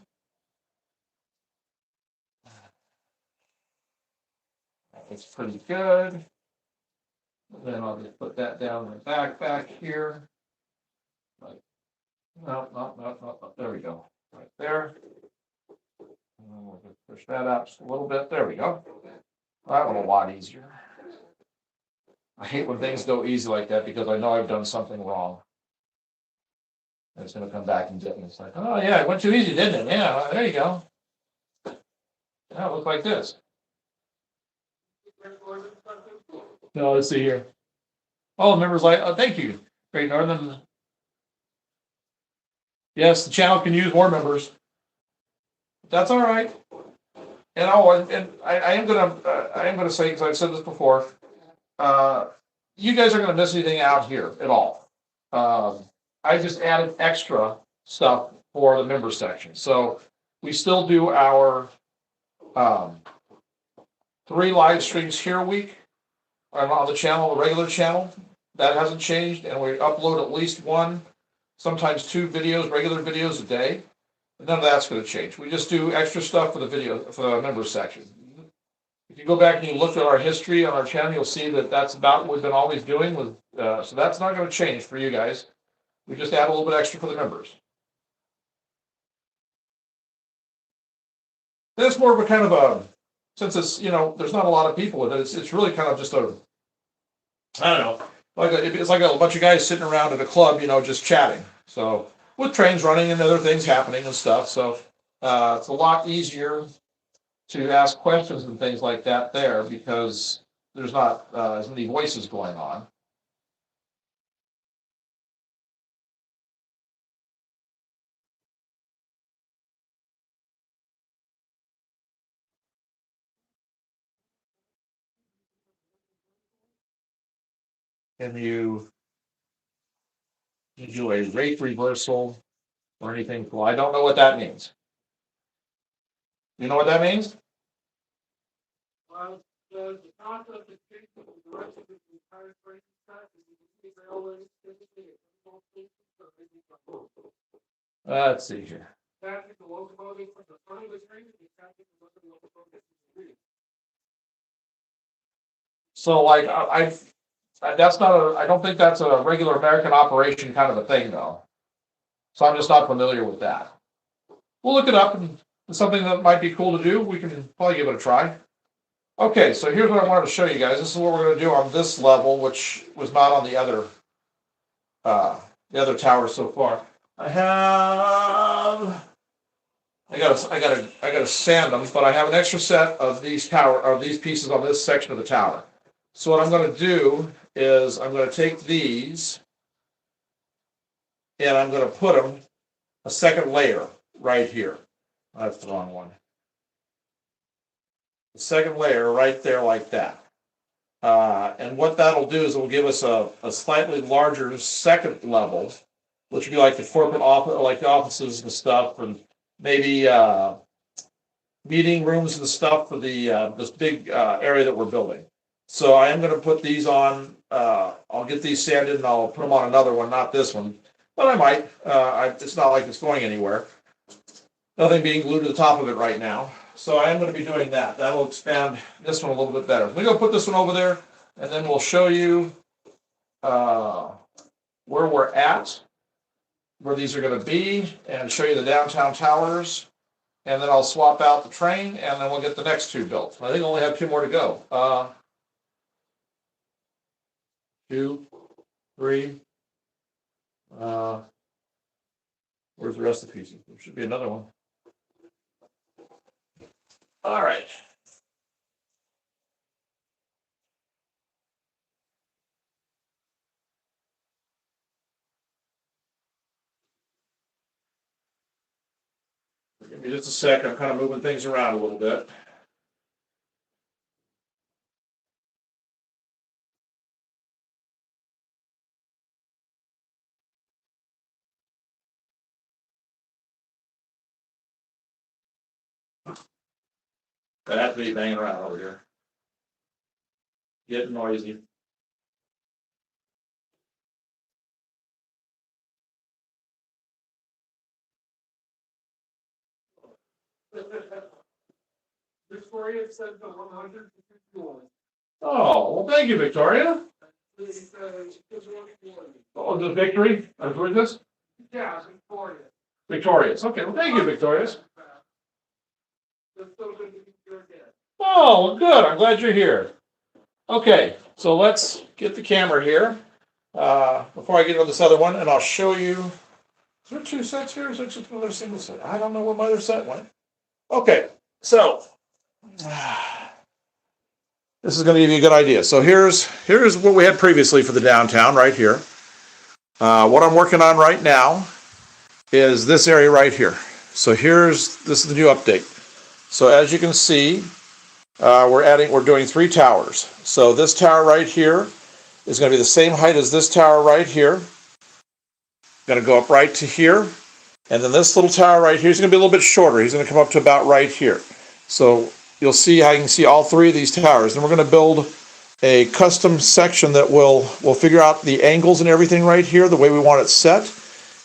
It's pretty good. And then I'll just put that down in the back here. Right. No. There we go. Right there. And we'll just push that out just a little bit. There we go. That one a lot easier. I hate when things go easy like that because I know I've done something wrong. And it's going to come back and get me. It's like, oh yeah, it went too easy, didn't it? Yeah, there you go. Yeah, it looks like this. No, let's see here. Oh, members like, oh, thank you. Great Northern. Yes, the channel can use more members. That's all right. And I am gonna say, because I've said this before, you guys aren't gonna miss anything out here at all. I just added extra stuff for the member section. So we still do our 3 live streams here a week on the channel, the regular channel. That hasn't changed, and we upload at least 1, sometimes 2 videos, regular videos a day. None of that's going to change. We just do extra stuff for the video, for the members section. If you go back and you look at our history on our channel, you'll see that that's about what we've been always doing. So that's not going to change for you guys. We just add a little bit extra for the members. And it's more of a kind of a, since it's, there's not a lot of people with it, it's really kind of just a, I don't know, it's like a bunch of guys sitting around at a club, just chatting. So with trains running and other things happening and stuff. So it's a lot easier to ask questions and things like that there because there's not as many voices going on. Can you do a rate reversal or anything? Well, I don't know what that means. You know what that means? Well, the concept is changed from the rest of the entire training staff, and you can see railways, physically, at all stations, so they need to. Let's see here. Attaching the locomotive from the front of the train and attaching the locomotive from the rear. So like, that's not a, I don't think that's a regular American operation kind of a thing though. So I'm just not familiar with that. We'll look it up, and it's something that might be cool to do. We can probably give it a try. Okay, so here's what I wanted to show you guys. This is what we're gonna do on this level, which was not on the other tower so far. I gotta sand them, but I have an extra set of these pieces on this section of the tower. So what I'm gonna do is I'm gonna take these and I'm gonna put them a second layer right here. That's the wrong one. The second layer right there like that. And what that'll do is it'll give us a slightly larger second level, which would be like the corporate office, like the offices and stuff, and maybe meeting rooms and stuff for the this big area that we're building. So I am going to put these on. I'll get these sanded and I'll put them on another one, not this one, but I might. It's not like it's going anywhere. Nothing being glued to the top of it right now. So I am going to be doing that. That'll expand this one a little bit better. We're going to put this one over there, and then we'll show you where we're at, where these are going to be, and show you the downtown towers. And then I'll swap out the train, and then we'll get the next two built. I think I only have two more to go. 2, 3. Where's the rest of the pieces? There should be another one. All right. Give me just a sec. I'm kind of moving things around a little bit. That has to be banging around over here. Getting noisy. Victoria said the 151. Oh, well, thank you, Victoria. It's 140. Oh, the victory? Who is this? Yeah, Victoria. Victorious. Okay, well, thank you, Victorious. It's so good to be here again. Oh, well, good. I'm glad you're here. Okay, so let's get the camera here before I get on this other one, and I'll show you. Is there two sets here? Is there just another single set? I don't know where my other set went. Okay, so this is going to give you a good idea. So here's what we had previously for the downtown right here. What I'm working on right now is this area right here. So this is the new update. So as you can see, we're doing 3 towers. So this tower right here is going to be the same height as this tower right here. Going to go up right to here. And then this little tower right here is going to be a little bit shorter. He's going to come up to about right here. So you'll see how you can see all 3 of these towers. And we're going to build a custom section that we'll figure out the angles and everything right here, the way we want it set.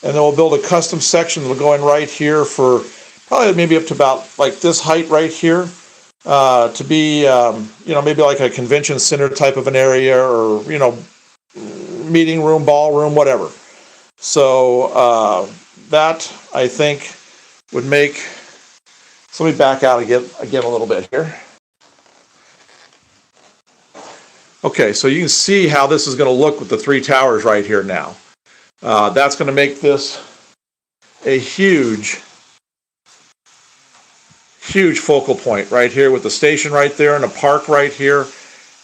And then we'll build a custom section that will go in right here for probably maybe up to about like this height right here. To be, maybe like a convention center type of an area, or, meeting room, ballroom, whatever. So that, I think, would make, so let me back out again a little bit here. Okay, so you can see how this is going to look with the 3 towers right here now. That's going to make this a huge focal point right here with the station right there and a park right here.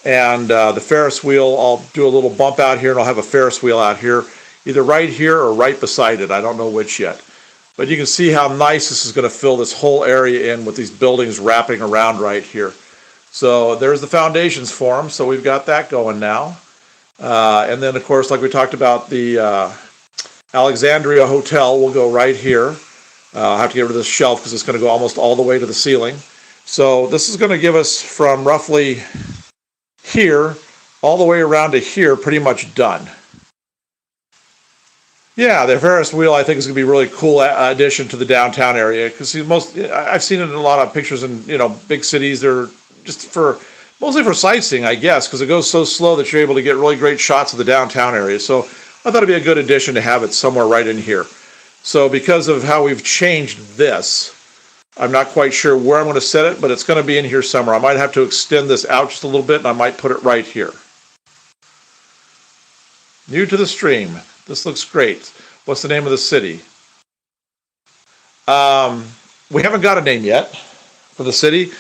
And the Ferris wheel, I'll do a little bump out here and I'll have a Ferris wheel out here, either right here or right beside it. I don't know which yet. But you can see how nice this is going to fill this whole area in with these buildings wrapping around right here. So there's the foundations for them. So we've got that going now. And then, of course, like we talked about, the Alexandria Hotel will go right here. I'll have to get rid of this shelf because it's going to go almost all the way to the ceiling. So this is going to give us from roughly here all the way around to here pretty much done. Yeah, the Ferris wheel I think is going to be a really cool addition to the downtown area because I've seen it in a lot of pictures in big cities. They're just mostly for sightseeing, I guess, because it goes so slow that you're able to get really great shots of the downtown area. So I thought it'd be a good addition to have it somewhere right in here. So because of how we've changed this, I'm not quite sure where I'm going to set it, but it's going to be in here somewhere. I might have to extend this out just a little bit, and I might put it right here. New to the stream. This looks great. What's the name of the city? We haven't got a name yet for the city.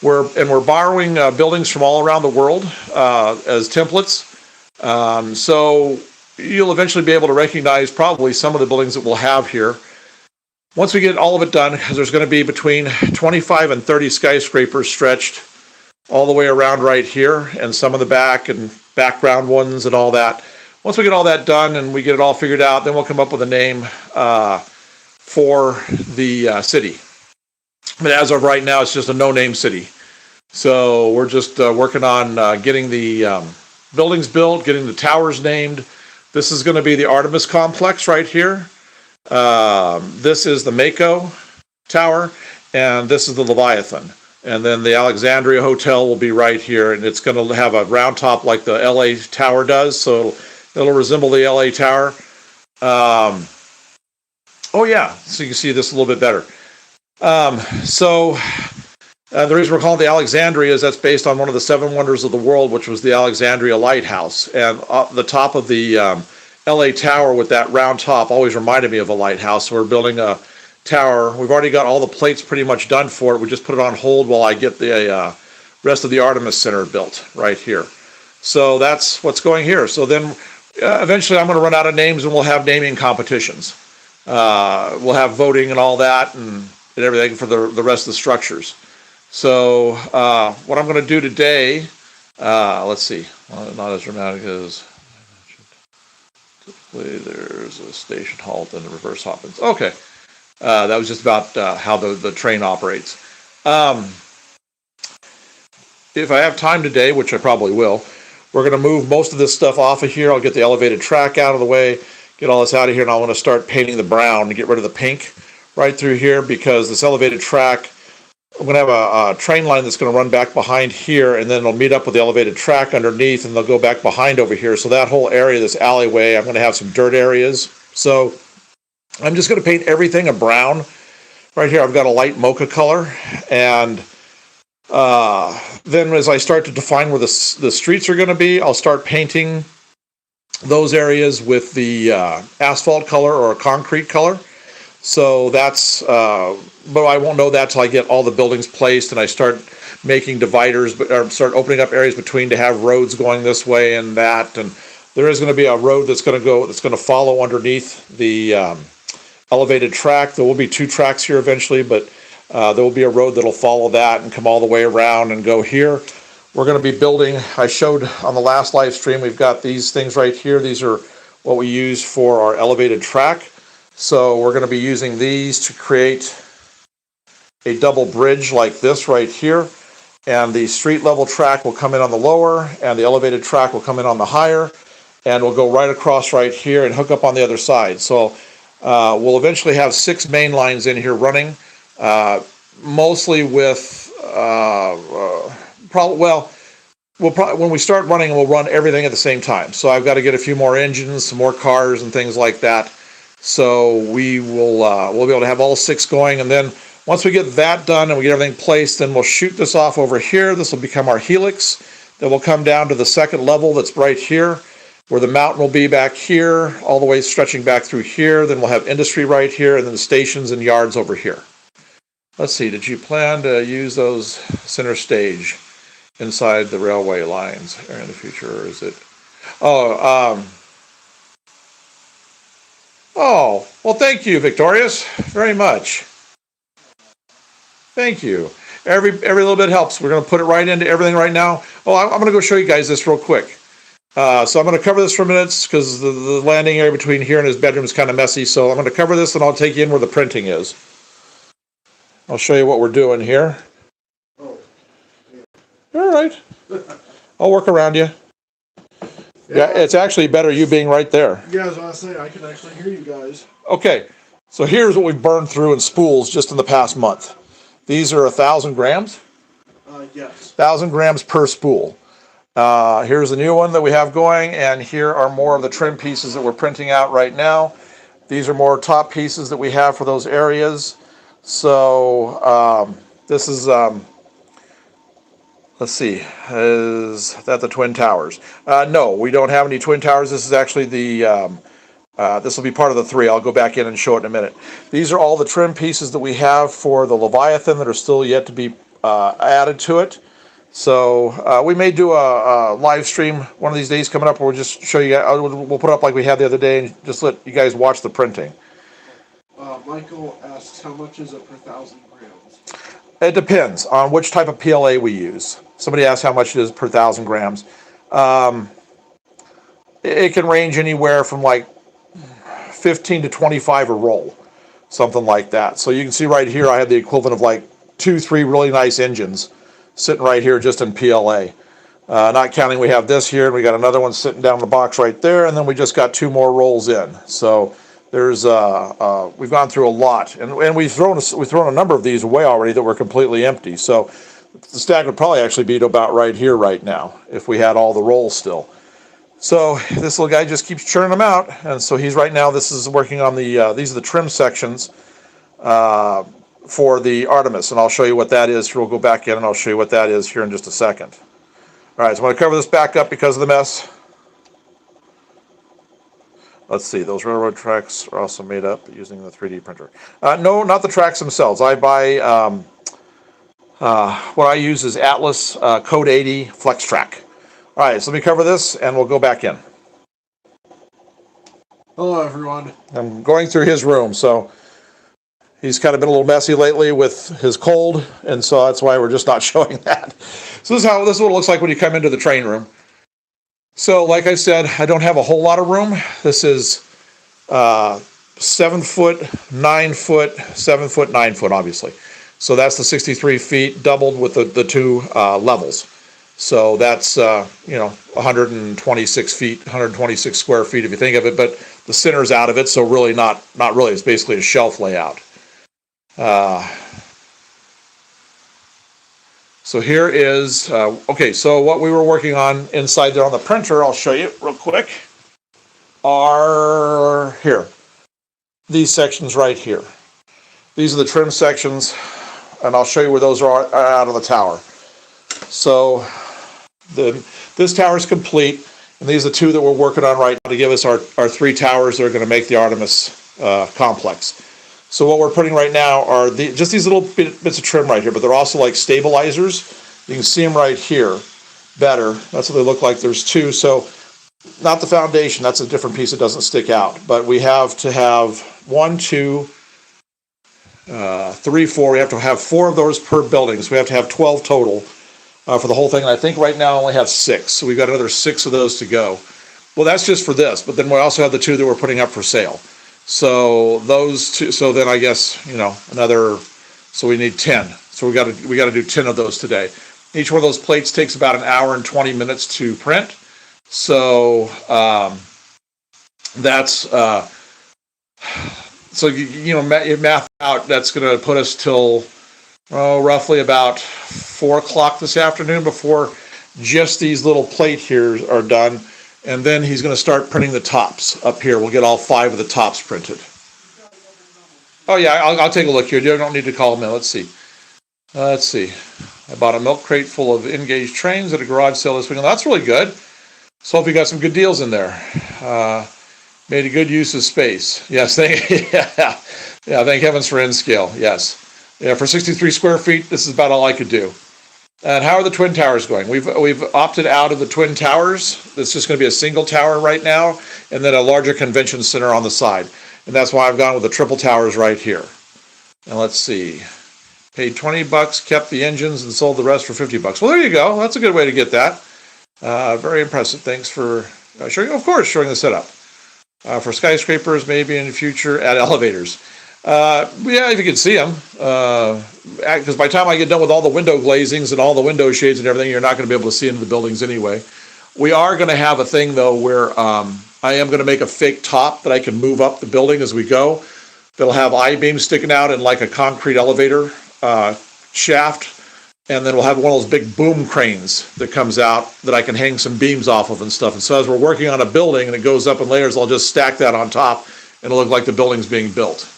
We're borrowing buildings from all around the world as templates. So you'll eventually be able to recognize probably some of the buildings that we'll have here. Once we get all of it done, because there's going to be between 25 and 30 skyscrapers stretched all the way around right here, and some of the back and background ones and all that. Once we get all that done and we get it all figured out, then we'll come up with a name for the city. But as of right now, it's just a no-name city. So we're just working on getting the buildings built, getting the towers named. This is going to be the Artemis complex right here. This is the Mako Tower, and this is the Leviathan. And then the Alexandria Hotel will be right here, and it's going to have a round top like the LA Tower does, so it'll resemble the LA Tower. Oh yeah, so you can see this a little bit better. The reason we're calling it the Alexandria is that's based on one of the 7 wonders of the world, which was the Alexandria Lighthouse. And the top of the LA Tower with that round top always reminded me of a lighthouse. So we're building a tower. We've already got all the plates pretty much done for it. We just put it on hold while I get the rest of the Artemis Center built right here. So that's what's going here. So then eventually I'm going to run out of names and we'll have naming competitions. We'll have voting and all that and everything for the rest of the structures. So what I'm going to do today, let's see, not as dramatic as typically there's a station halt and a reverse happens. Okay, that was just about how the train operates. If I have time today, which I probably will, we're going to move most of this stuff off of here. I'll get the elevated track out of the way, get all this out of here, and I want to start painting the brown to get rid of the pink right through here because this elevated track, I'm going to have a train line that's going to run back behind here, and then it'll meet up with the elevated track underneath, and they'll go back behind over here. So that whole area, this alleyway, I'm going to have some dirt areas. So I'm just going to paint everything a brown. Right here, I've got a light mocha color, and then as I start to define where the streets are going to be, I'll start painting those areas with the asphalt color or a concrete color. So that's, but I won't know that till I get all the buildings placed and I start making dividers, or start opening up areas between to have roads going this way and that. And there is going to be a road that's going to follow underneath the elevated track. There will be 2 tracks here eventually, but there will be a road that'll follow that and come all the way around and go here. We're going to be building, I showed on the last live stream, we've got these things right here. These are what we use for our elevated track. So we're going to be using these to create a double bridge like this right here. And the street level track will come in on the lower, and the elevated track will come in on the higher. And we'll go right across right here and hook up on the other side. So we'll eventually have 6 main lines in here running, mostly with, when we start running, we'll run everything at the same time. So I've got to get a few more engines, some more cars and things like that. So we'll be able to have all 6 going, and then once we get that done and we get everything placed, then we'll shoot this off over here. This will become our helix. Then we'll come down to the 2nd level that's right here, where the mountain will be back here, all the way stretching back through here. Then we'll have industry right here, and then the stations and yards over here. Let's see, did you plan to use those center stage inside the railway lines in the future, or is it? Oh, well, thank you, Victorious, very much. Thank you. Every little bit helps. We're going to put it right into everything right now. Oh, I'm going to go show you guys this real quick. So I'm going to cover this for minutes because the landing area between here and his bedroom is kind of messy. So I'm going to cover this and I'll take you in where the printing is. I'll show you what we're doing here. All right. I'll work around you. Yeah, it's actually better you being right there. Yeah, as I was saying, I can actually hear you guys. Okay, so here's what we've burned through in spools just in the past month. These are 1,000 grams, Yes. 1,000 grams per spool. Here's the new one that we have going, and here are more of the trim pieces that we're printing out right now. These are more top pieces that we have for those areas. So this is, let's see, is that the Twin Towers? No, we don't have any Twin Towers. This is actually the, this will be part of the 3. I'll go back in and show it in a minute. These are all the trim pieces that we have for the Leviathan that are still yet to be added to it. So we may do a live stream one of these days coming up where we'll just show you, we'll put it up like we had the other day and just let you guys watch the printing. Michael asks, how much is it per 1,000 grams? It depends on which type of PLA we use. Somebody asked how much it is per 1,000 grams. It can range anywhere from like 15 to 25 a roll, something like that. So you can see right here I have the equivalent of like 2-3 really nice engines sitting right here just in PLA. Not counting we have this here, and we got another one sitting down in the box right there, and then we just got 2 more rolls in. So there's we've gone through a lot, and we've thrown a number of these away already that were completely empty. So the stack would probably actually be to about right here right now if we had all the rolls still. So this little guy just keeps churning them out, and so he's right now. This is working on the these are the trim sections for the Artemis, and I'll show you what that is. We'll go back in and I'll show you what that is here in just a second. All right, so I'm going to cover this back up because of the mess. Let's see, those railroad tracks are also made up using the 3D printer. No, not the tracks themselves. I buy, what I use is Atlas Code 80 Flex Track. All right, so let me cover this and we'll go back in. Hello, everyone. I'm going through his room, so he's kind of been a little messy lately with his cold, and so that's why we're just not showing that. So this is what it looks like when you come into the train room. So like I said, I don't have a whole lot of room. This is 7 foot, 9 foot, 7 foot, 9 foot, obviously. So that's the 63 feet doubled with the 2 levels. So that's, 126 feet, 126 square feet if you think of it, but the center's out of it, so really not really. It's basically a shelf layout. So here is, okay, so what we were working on inside there on the printer, I'll show you real quick, are here. These sections right here. These are the trim sections, and I'll show you where those are out of the tower. So this tower is complete, and these are the 2 that we're working on right now to give us our 3 towers that are going to make the Artemis complex. So what we're putting right now are just these little bits of trim right here, but they're also like stabilizers. You can see them right here better. That's what they look like. There's 2. So not the foundation. That's a different piece that doesn't stick out. But we have to have 1, 2, 3, 4. We have to have 4 of those per building. So we have to have 12 total for the whole thing. And I think right now I only have 6. So we've got another 6 of those to go. Well, that's just for this. But then we also have the 2 that we're putting up for sale. So those 2, so then I guess, another, so we need 10. So we got to do 10 of those today. Each one of those plates takes about 1 hour and 20 minutes to print. So that's, so you math out, that's going to put us till roughly about 4 o'clock this afternoon before just these little plate here are done. And then he's going to start printing the tops up here. We'll get all 5 of the tops printed. Oh yeah, I'll take a look here. You don't need to call him in. Let's see. I bought a milk crate full of engaged trains at a garage sale this weekend. That's really good. So hope you got some good deals in there. Made a good use of space. Yes, thank heavens for N-Scale. Yes. Yeah, for 63 square feet, this is about all I could do. And how are the Twin Towers going? We've opted out of the Twin Towers. It's just going to be a single tower right now, and then a larger convention center on the side. And that's why I've gone with the triple towers right here. And let's see. Paid $20, kept the engines, and sold the rest for $50. Well, there you go. That's a good way to get that. Very impressive. Thanks for showing the setup. For skyscrapers, maybe in the future, at elevators. Yeah, if you can see them, because by the time I get done with all the window glazings and all the window shades and everything, you're not going to be able to see into the buildings anyway. We are going to have a thing though where I am going to make a fake top that I can move up the building as we go. That'll have I-beams sticking out in like a concrete elevator shaft. And then we'll have one of those big boom cranes that comes out that I can hang some beams off of and stuff. And so as we're working on a building and it goes up in layers, I'll just stack that on top and it'll look like the building's being built.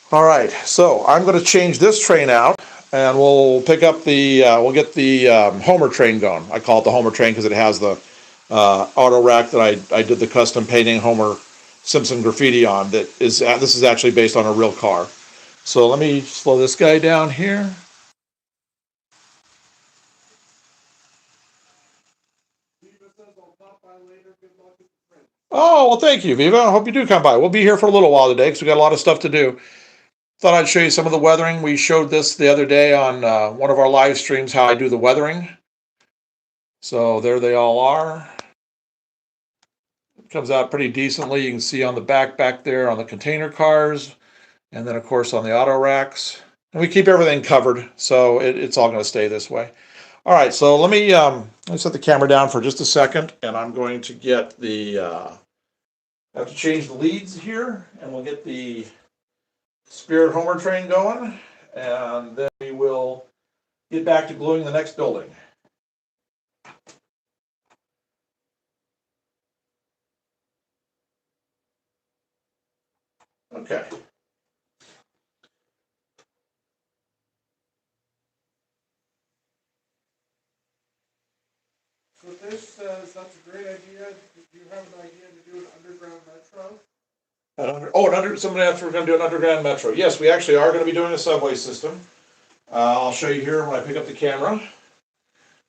All right, so I'm going to change this train out and we'll pick up the, we'll get the Homer train going. I call it the Homer train because it has the auto rack that I did the custom painting Homer Simpson graffiti on. That is, this is actually based on a real car. So let me slow this guy down here. Oh, well, thank you, Viva. I hope you do come by. We'll be here for a little while today because we got a lot of stuff to do. Thought I'd show you some of the weathering. We showed this the other day on one of our live streams, how I do the weathering. So there they all are. It comes out pretty decently. You can see on the back there on the container cars. And then, of course, on the auto racks. And we keep everything covered, so it's all going to stay this way. All right, so let me set the camera down for just a second, and I'm going to get the, I have to change the leads here, and we'll get the Spirit Homer train going, and then we will get back to gluing the next building. Okay. So this says that's a great idea. Do you have an idea to do an underground metro? Somebody asked if we're going to do an underground metro. Yes, we actually are going to be doing a subway system. I'll show you here when I pick up the camera.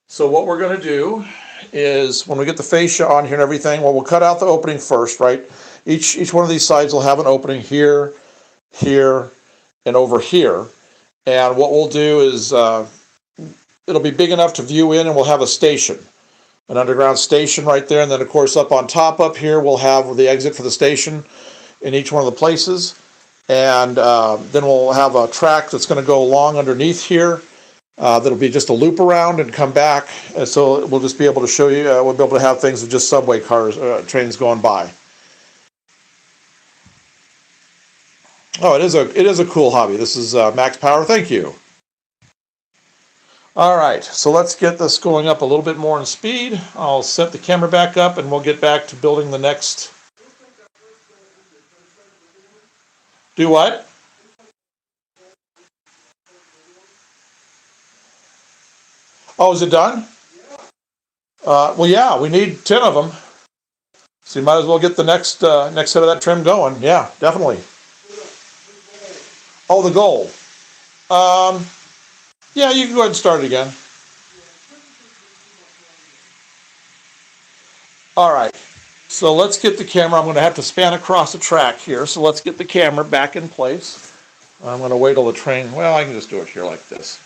So what we're going to do is when we get the fascia on here and everything, well, we'll cut out the opening first, right? Each one of these sides will have an opening here, here, and over here. And what we'll do is it'll be big enough to view in, and we'll have a station. An underground station right there, and then of course up on top up here we'll have the exit for the station in each one of the places, and then we'll have a track that's going to go along underneath here that'll be just a loop around and come back, and so we'll just be able to show you, we'll be able to have things with just subway cars, trains going by. Oh, it is a cool hobby. This is Max Power, thank you. All right, so let's get this going up a little bit more in speed. I'll set the camera back up and we'll get back to building the next. Do what? Oh, is it done? Well, yeah, we need 10 of them. So you might as well get the next set of that trim going. Yeah, definitely. Oh, the goal. Yeah, you can go ahead and start it again. All right, so let's get the camera. I'm going to have to span across the track here, so let's get the camera back in place. I'm going to wait till the train, well, I can just do it here like this.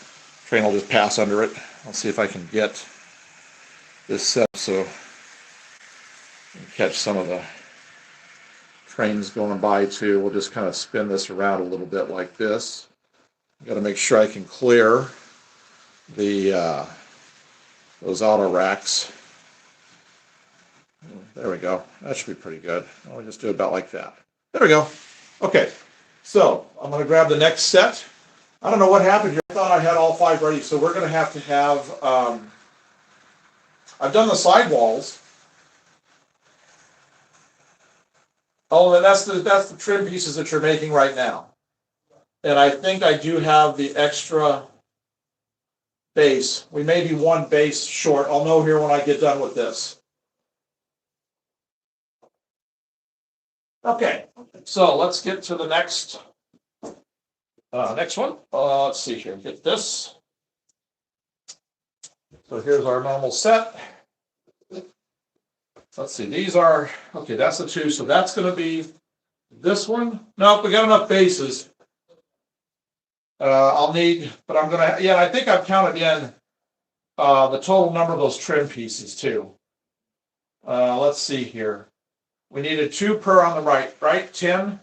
Train will just pass under it. I'll see if I can get this set so I can catch some of the trains going by too. We'll just kind of spin this around a little bit like this. Got to make sure I can clear the those auto racks. There we go. That should be pretty good. I'll just do it about like that. There we go. Okay, so I'm going to grab the next set. I don't know what happened here. I thought I had all 5 ready, so we're going to have I've done the sidewalls. Oh, and that's the trim pieces that you're making right now. And I think I do have the extra base. We may be one base short. I'll know here when I get done with this. Okay, so let's get to the next one. Let's see here. Get this. So here's our normal set. Let's see. These are okay. That's the 2. So that's going to be this one. Nope, we got enough bases. I'll need, but I'm gonna, yeah, I think I've counted in the total number of those trim pieces too. Let's see here. We needed 2 per on the right? 10?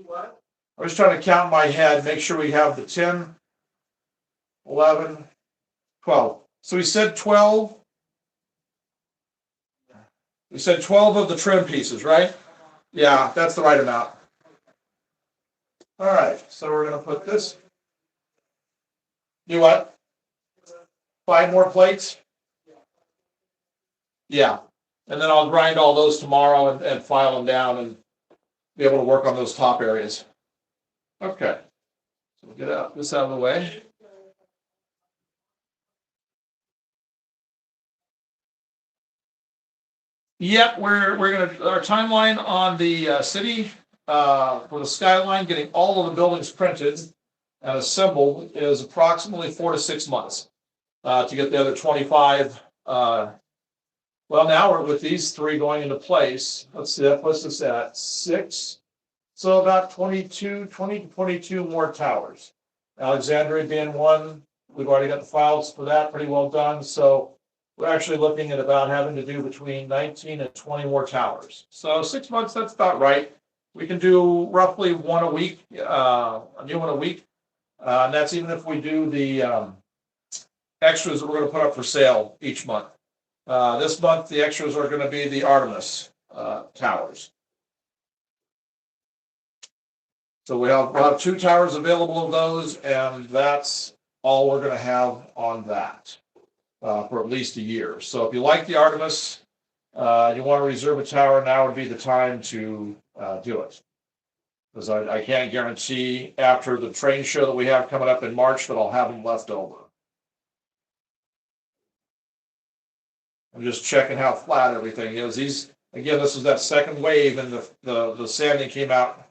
What? I was trying to count in my head, make sure we have the 10, 11, 12. So we said 12. We said 12 of the trim pieces, right? Yeah, that's the right amount. All right, so we're gonna put this. Do what? 5 more plates? Yeah. And then I'll grind all those tomorrow and file them down and be able to work on those top areas. Okay. So we'll get this out of the way. Yep, we're gonna, our timeline on the city for the skyline, getting all of the buildings printed and assembled is approximately 4 to 6 months to get the other 25. Well, now we're with these 3 going into place. Let's see, that puts us at 6. So about 20 to 22 more towers. Alexandria being one, we've already got the files for that pretty well done. So we're actually looking at about having to do between 19 and 20 more towers. So 6 months, that's about right. We can do roughly one a week, a new one a week. And that's even if we do the extras that we're going to put up for sale each month. This month, the extras are going to be the Artemis towers. So we'll have 2 towers available of those, and that's all we're going to have on that for at least a year. So if you like the Artemis, you want to reserve a tower, now would be the time to do it. Because I can't guarantee after the train show that we have coming up in March that I'll have them left over. I'm just checking how flat everything is. Again, this is that second wave, and the sanding came out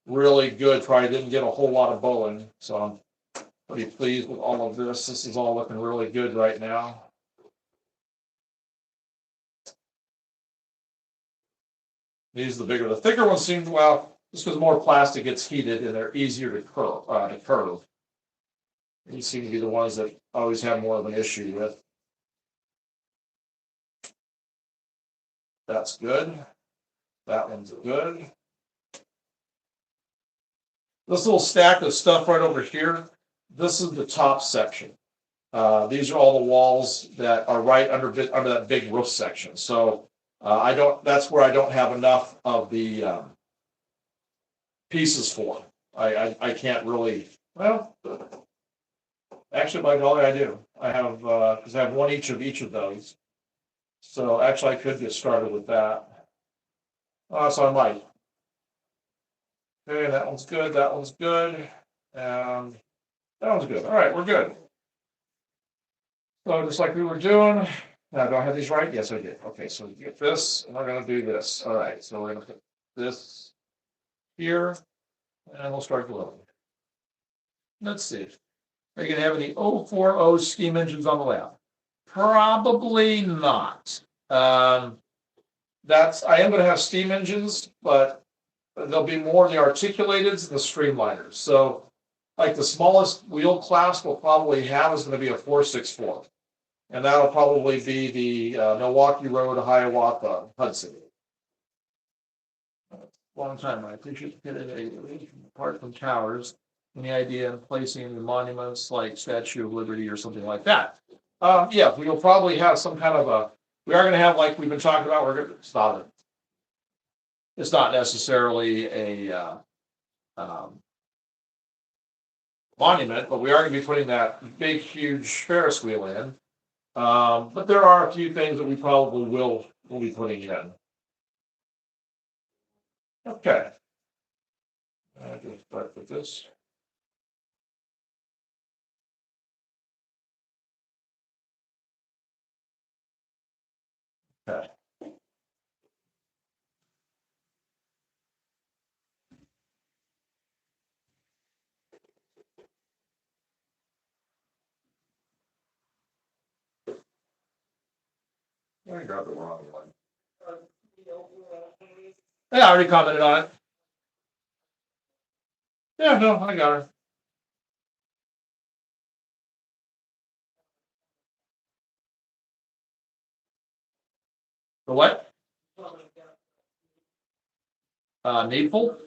really good. Probably didn't get a whole lot of bowing, so I'm pretty pleased with all of this. This is all looking really good right now. These are the bigger. The thicker ones seem, well, just because more plastic gets heated and they're easier to curve. These seem to be the ones that always have more of an issue with. That's good. That one's good. This little stack of stuff right over here, this is the top section. These are all the walls that are right under that big roof section. So that's where I don't have enough of the pieces for. I can't really, well, actually by golly I do. I have, because I have one each of those. So actually I could get started with that. So I might. Okay, that one's good, that one's good, and that one's good. All right, we're good. So just like we were doing, now do I have these right? Yes, I did. Okay, so you get this, and we're gonna do this. All right, so we're gonna put this here, and we'll start gluing. Let's see. Are you gonna have any 040 steam engines on the lab? Probably not. I am gonna have steam engines, but there'll be more of the articulateds and the streamliners. So like the smallest wheel class we'll probably have is going to be a 464. And that'll probably be the Milwaukee Road, Hiawatha, Hudson. Long time. I appreciate getting a apart from towers. Any idea of placing the monuments like Statue of Liberty or something like that? Yeah, we'll probably have some kind of we are going to have, like we've been talking about, it's not necessarily a monument, but we are going to be putting that big, huge Ferris wheel in. But there are a few things that we probably will be putting in. Okay. I just start with this. Okay. I grabbed the wrong one. Yeah, I already commented on it. Yeah, no, I got her. The what? Needful?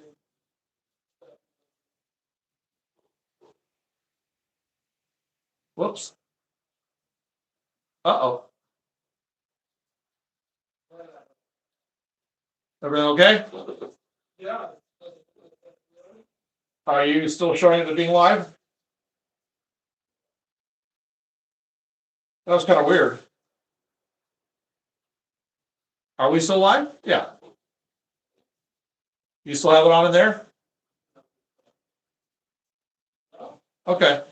Whoops. Uh-oh. Everything okay? Yeah. Are you still showing it as being live? That was kind of weird. Are we still live? Yeah. You still have it on in there? Okay.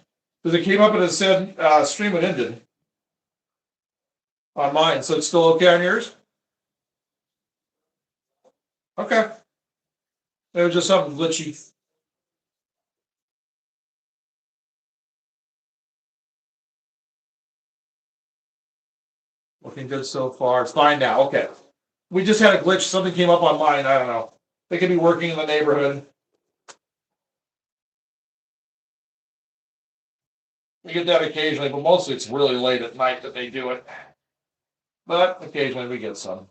Because it came up and it said stream had ended on mine, so it's still okay on yours? Okay. It was just something glitchy. Looking good so far. It's fine now. Okay. We just had a glitch. Something came up on mine. I don't know. They could be working in the neighborhood. We get that occasionally, but mostly it's really late at night that they do it. But occasionally we get some.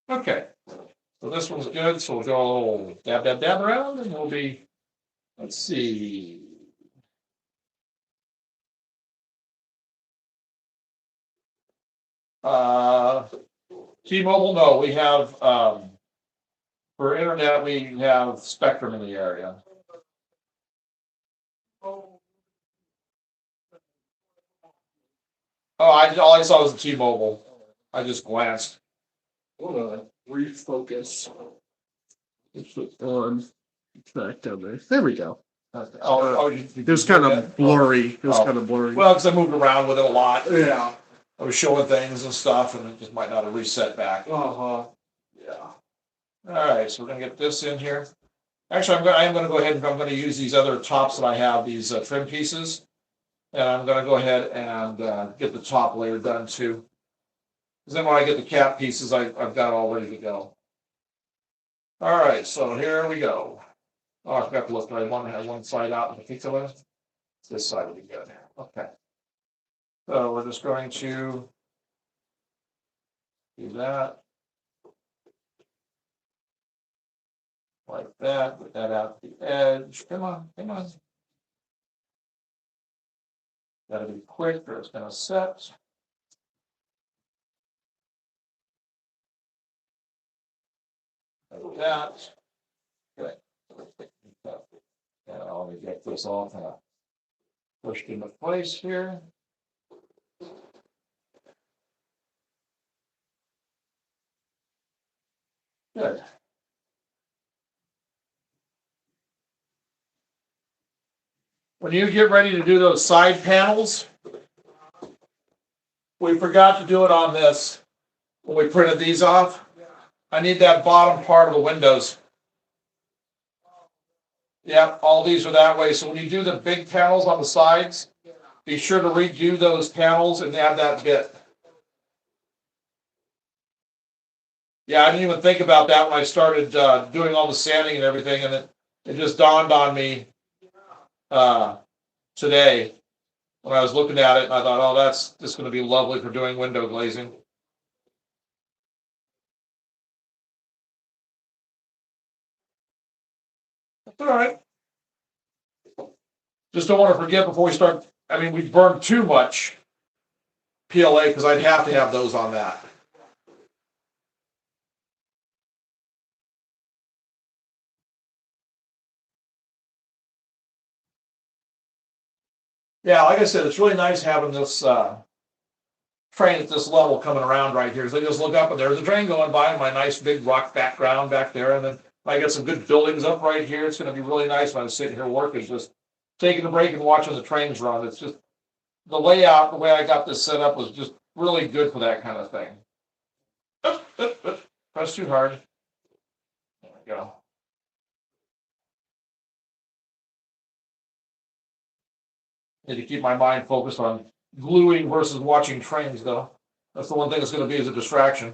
Okay. So this one's good. So we'll go a little dab, dab, dab around and we'll be, let's see. Uh, T-Mobile, no, we have, for internet, we have Spectrum in the area. Oh, all I saw was the T-Mobile. I just glanced. Hold on. Refocus. It's on. Back down there. There we go. It was kind of blurry. It was Oh. kind of blurry. Well, because I moved around with it a lot. Yeah. I was showing things and stuff, and it just might not have reset back. Uh-huh. Yeah. All right, so we're gonna get this in here. Actually, I am gonna go ahead and I'm gonna use these other tops that I have, these trim pieces. And I'm gonna go ahead and get the top layer done too. Because then when I get the cap pieces, I've got all ready to go. All right, so here we go. Oh, I forgot to look. I want to have one side out in particular. This side will be good. Okay. So we're just going to do that. Like that. Put that out to the edge. Come on, come on. Gotta be quick or it's gonna set. Like that. Good. And let me get this all kind of pushed into place here. Good. When you get ready to do those side panels, we forgot to do it on this when we printed these off. I need that bottom part of the windows. Yep, all these are that way. So when you do the big panels on the sides, be sure to redo those panels and add that bit. Yeah, I didn't even think about that when I started doing all the sanding and everything, and it just dawned on me today when I was looking at it, and I thought, oh, that's just going to be lovely for doing window glazing. That's all right. Just don't want to forget before we start. I mean, we burned too much PLA because I'd have to have those on that. Yeah, like I said, it's really nice having this train at this level coming around right here. So they just look up and there's a train going by and my nice big rock background back there. And then I got some good buildings up right here. It's going to be really nice when I'm sitting here working, just taking a break and watching the trains run. It's just the layout, the way I got this set up was just really good for that kind of thing. Press too hard. There we go. Need to keep my mind focused on gluing versus watching trains, though. That's the one thing that's going to be as a distraction.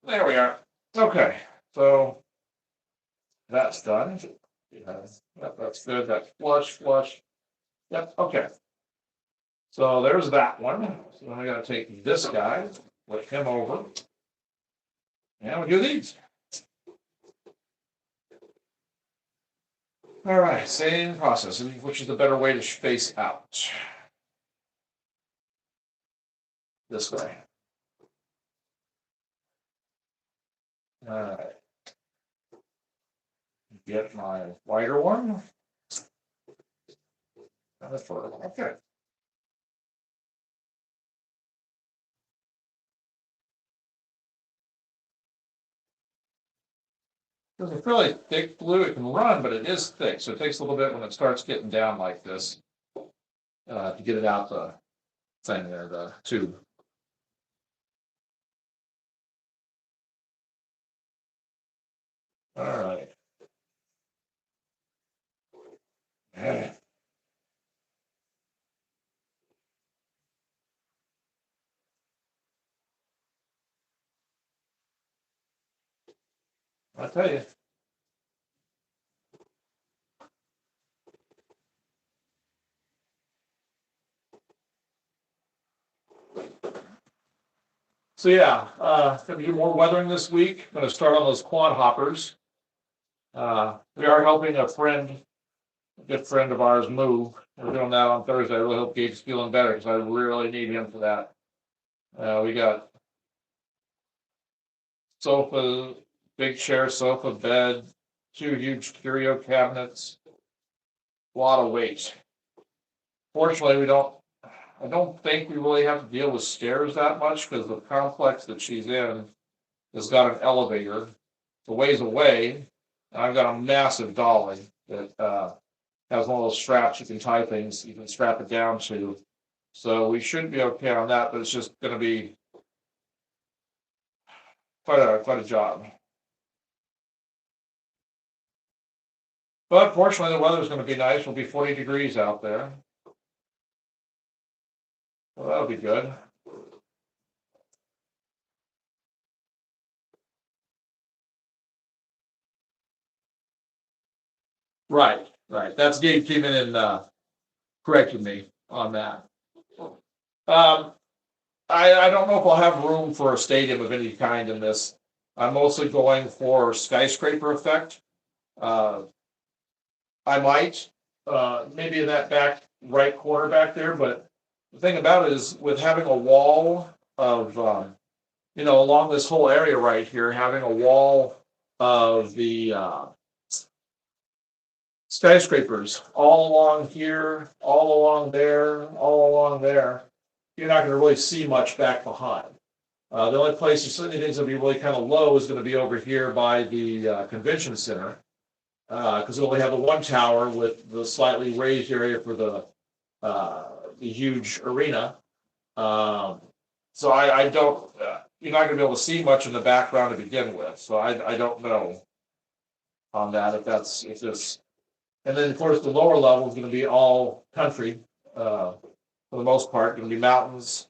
There we are. Okay, so that's done. Yep, that's good. That's flush, flush. Yep, okay. So there's that one. So I got to take this guy, flip him over, and we do these. All right, same process. Which is the better way to space out? this way. All right. Get my wider one. Okay. It's a fairly thick glue. It can run, but it is thick, so it takes a little bit when it starts getting down like this to get it out the thing there, the tube. All right. Yeah. I tell you. So yeah, gonna do more weathering this week. Gonna start on those quad hoppers. We are helping a good friend of ours move. We're doing that on Thursday. I really hope Gabe's feeling better because I really need him for that. We got sofa, big chair, sofa, bed, 2 huge curio cabinets, a lot of weight. Fortunately, I don't think we really have to deal with stairs that much because the complex that she's in has got an elevator a ways away. And I've got a massive dolly that has one of those straps you can tie things, you can strap it down to. So we should be okay on that, but it's just going to be quite a job. But fortunately, the weather's going to be nice. It'll be 40 degrees out there. Well, that'll be good. Right. That's Gabe came in and corrected me on that. I don't know if I'll have room for a stadium of any kind in this. I'm mostly going for skyscraper effect. I might, maybe in that back right corner back there, but the thing about it is with having a wall of, along this whole area right here, having a wall of the skyscrapers all along here, all along there, all along there, you're not going to really see much back behind. The only place you see anything's going to be really kind of low is going to be over here by the convention center, because we only have the one tower with the slightly raised area for the huge arena. So I don't, you're not going to be able to see much in the background to begin with. So I don't know on that if this, and then of course the lower level is going to be all country for the most part, going to be mountains,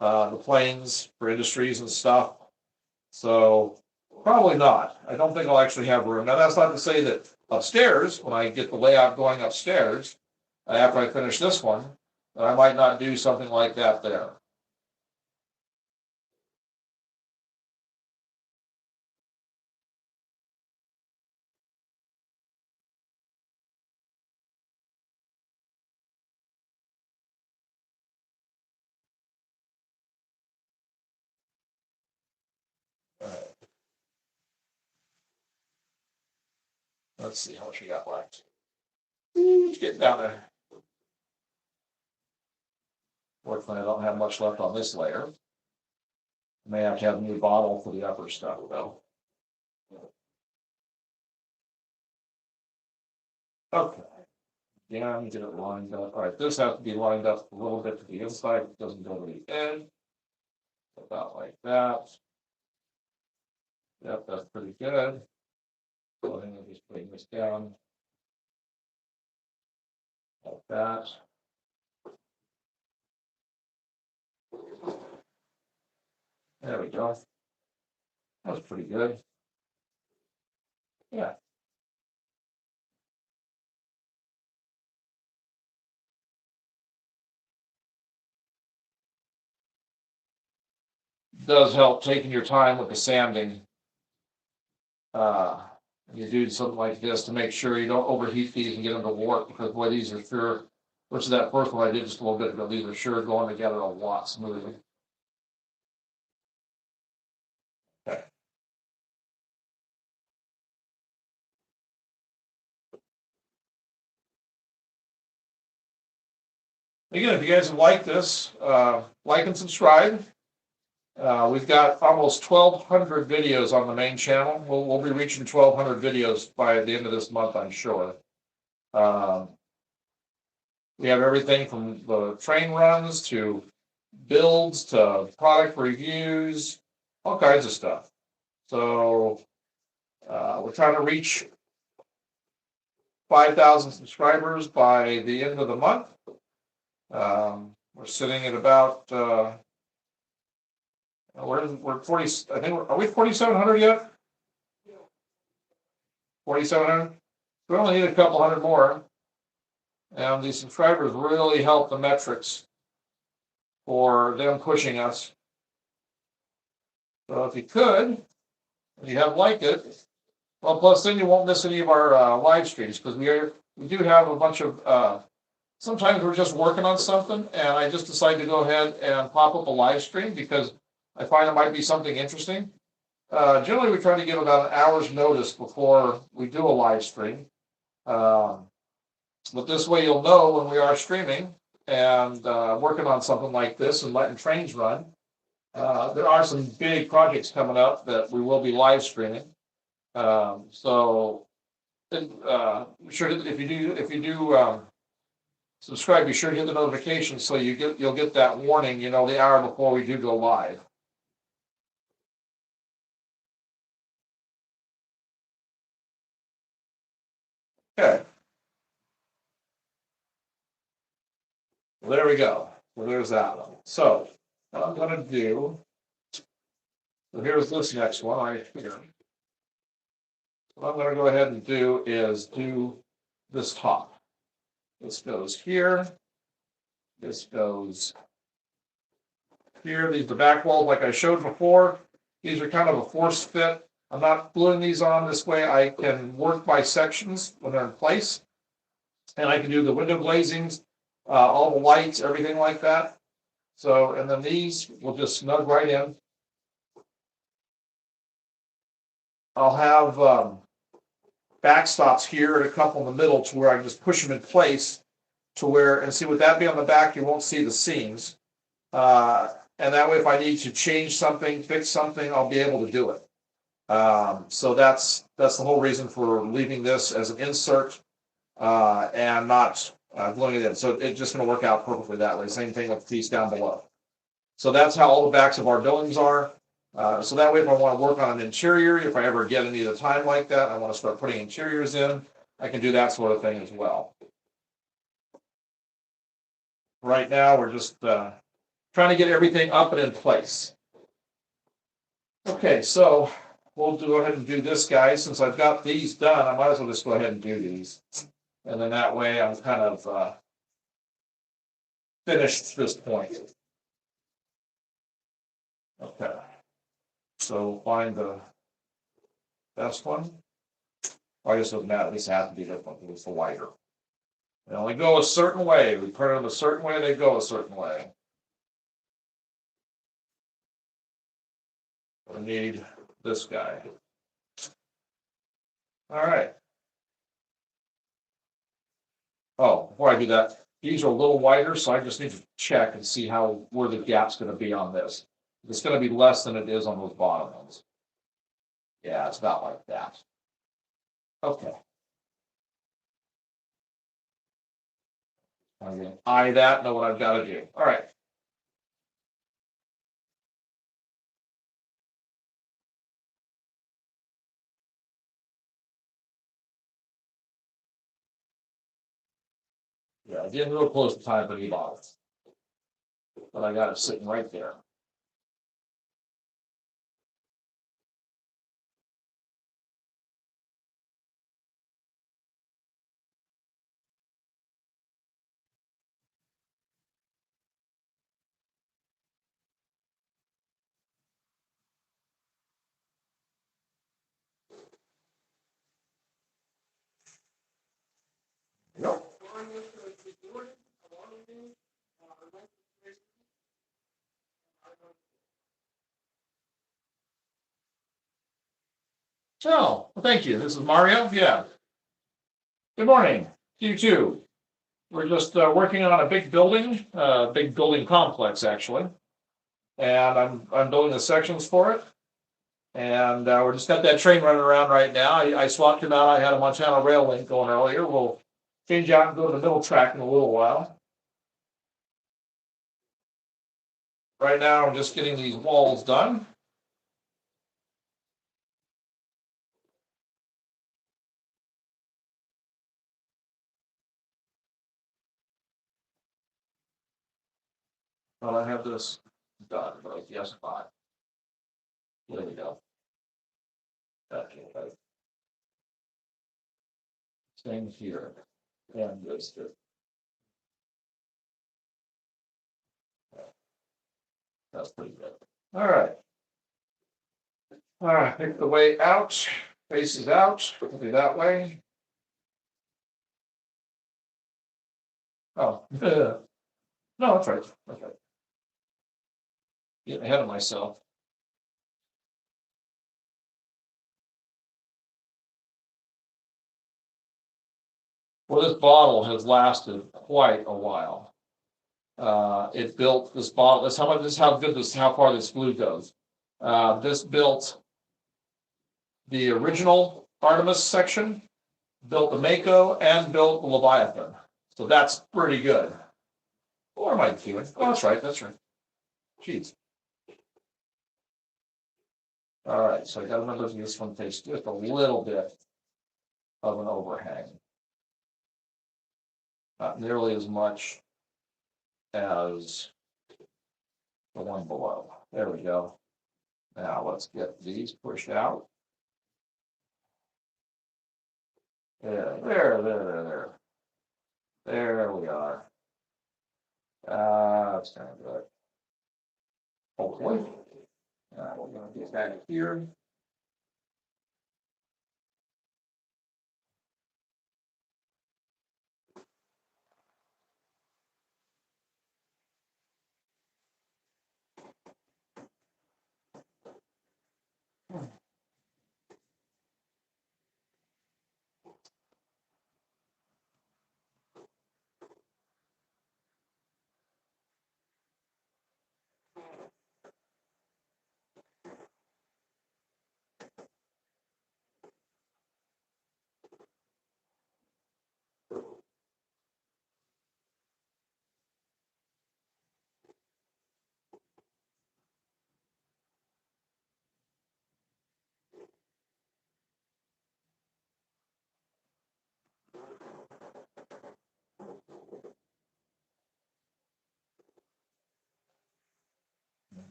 the plains for industries and stuff. So probably not. I don't think I'll actually have room. Now that's not to say that upstairs, when I get the layout going upstairs, after I finish this one, that I might not do something like that there. Let's see how much we got left. Let's get down there. Fortunately, I don't have much left on this layer. I may have to have a new bottle for the upper stuff, though. Okay. Yeah, let me get it lined up. All right, this has to be lined up a little bit to the inside. It doesn't go to the end. About like that. Yep, that's pretty good. So I'm just putting this down. Like that. There we go. That's pretty good. Yeah. Does help taking your time with the sanding. You do something like this to make sure you don't overheat these and get them to warp, because boy, these are sure, which is that first one I did just a little bit ago, these are sure going together a lot smoother. Again, if you guys like this, like and subscribe. We've got almost 1,200 videos on the main channel. We'll be reaching 1,200 videos by the end of this month, I'm sure. We have everything from the train runs to builds to product reviews, all kinds of stuff. So we're trying to reach 5,000 subscribers by the end of the month. We're sitting at about we're 40. I think are we 4,700 yet? 4,700. We only need a couple hundred more, and these subscribers really help the metrics for them pushing us. So if you could, if you have liked it, well, plus then you won't miss any of our live streams because we do have a bunch of. Sometimes we're just working on something, and I just decide to go ahead and pop up a live stream because I find it might be something interesting. Generally, we try to give about an hour's notice before we do a live stream. But this way you'll know when we are streaming and working on something like this and letting trains run. There are some big projects coming up that we will be live streaming. So sure if you do subscribe, be sure to hit the notification so you'll get that warning, the hour before we do go live. Okay. Well, there we go. Well, there's that one. So what I'm going to do. So here's this next one right here. What I'm going to go ahead and do is do this top. This goes here. This goes here. These are the back walls like I showed before. These are kind of a force fit. I'm not gluing these on this way. I can work by sections when they're in place. And I can do the window glazings, all the lights, everything like that. So, and then these will just snug right in. I'll have backstops here and a couple in the middle to where I can just push them in place to where, and see, with that being on the back, you won't see the seams. And that way, if I need to change something, fix something, I'll be able to do it. So that's the whole reason for leaving this as an insert and not gluing it in. So it's just going to work out perfectly that way. Same thing with the piece down below. So that's how all the backs of our buildings are. So that way, if I want to work on an interior, if I ever get any of the time like that, I want to start putting interiors in, I can do that sort of thing as well. Right now, we're just trying to get everything up and in place. Okay, so we'll go ahead and do this, guys. Since I've got these done, I might as well just go ahead and do these. And then that way I'm kind of finished at this point. Okay. So find the best one. I guess it doesn't matter. At least it has to be different. It's the wider. They only go a certain way. We print them a certain way, they go a certain way. We need this guy. All right. Oh, before I do that, these are a little wider, so I just need to check and see where the gap's going to be on this. It's going to be less than it is on those bottom ones. Yeah, it's about like that. Okay. I'm going to eye that, know what I've got to do. All right. Yeah, getting real close to time for the bottle. But I got it sitting right there. Nope. So, well, thank you. This is Mario. Yeah. Good morning. You too. We're just working on a big building complex, actually. And I'm building the sections for it. And we're just got that train running around right now. I swapped him out. I had a Montana Rail Link going earlier. We'll change out and go to the middle track in a little while. Right now, I'm just getting these walls done. Well, I have this done, but yes, fine. There we go. Okay. Same here. And this too. That's pretty good. All right. All right, pick the way out, faces out, it'll be that way. Oh, no, that's right. Okay. Getting ahead of myself. Well, this bottle has lasted quite a while. It built this bottle. That's how far this glue goes. This built the original Artemis section, built the Mako, and built the Leviathan. So that's pretty good. What am I doing? Oh, that's right. That's right. Jeez. All right. So I got to remember this one takes just a little bit of an overhang. Not nearly as much as the one below. There we go. Now let's get these pushed out. There. There we are. That's kind of good. Hopefully. We're going to get back here.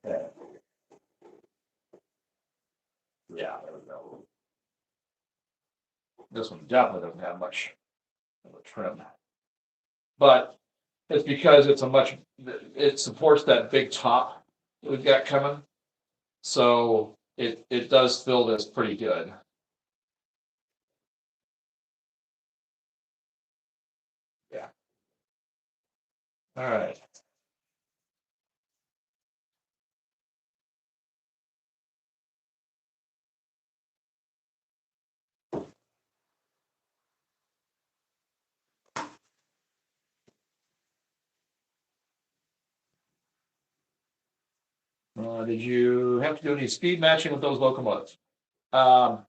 Okay. Yeah, there we go. This one definitely doesn't have much of a trim. But it's because it supports that big top that we've got coming. So it does fill this pretty good. Yeah. All right. Did you have to do any speed matching with those locomotives? Um,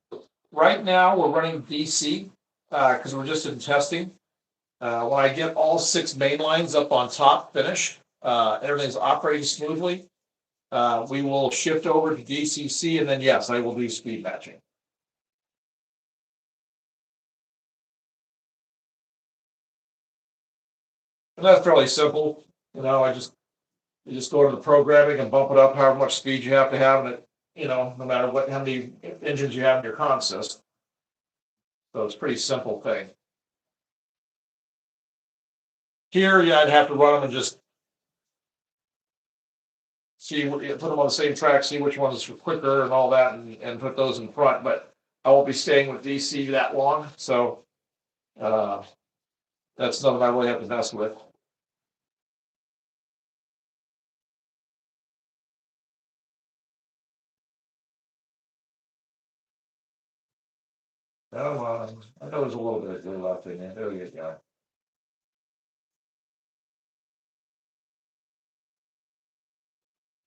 right now, we're running DC because we're just in testing. When I get all 6 main lines up on top finished, everything's operating smoothly, we will shift over to DCC, and then yes, I will do speed matching. And that's fairly simple. You just go to the programming and bump it up however much speed you have to have, and it, no matter how many engines you have in your consist. So it's a pretty simple thing. Here, yeah, I'd have to run them and just put them on the same track, see which ones are quicker and all that, and put those in front. But I won't be staying with DC that long, so that's nothing I really have to mess with. Come on, I know there's a little bit of glue left in there. There you go.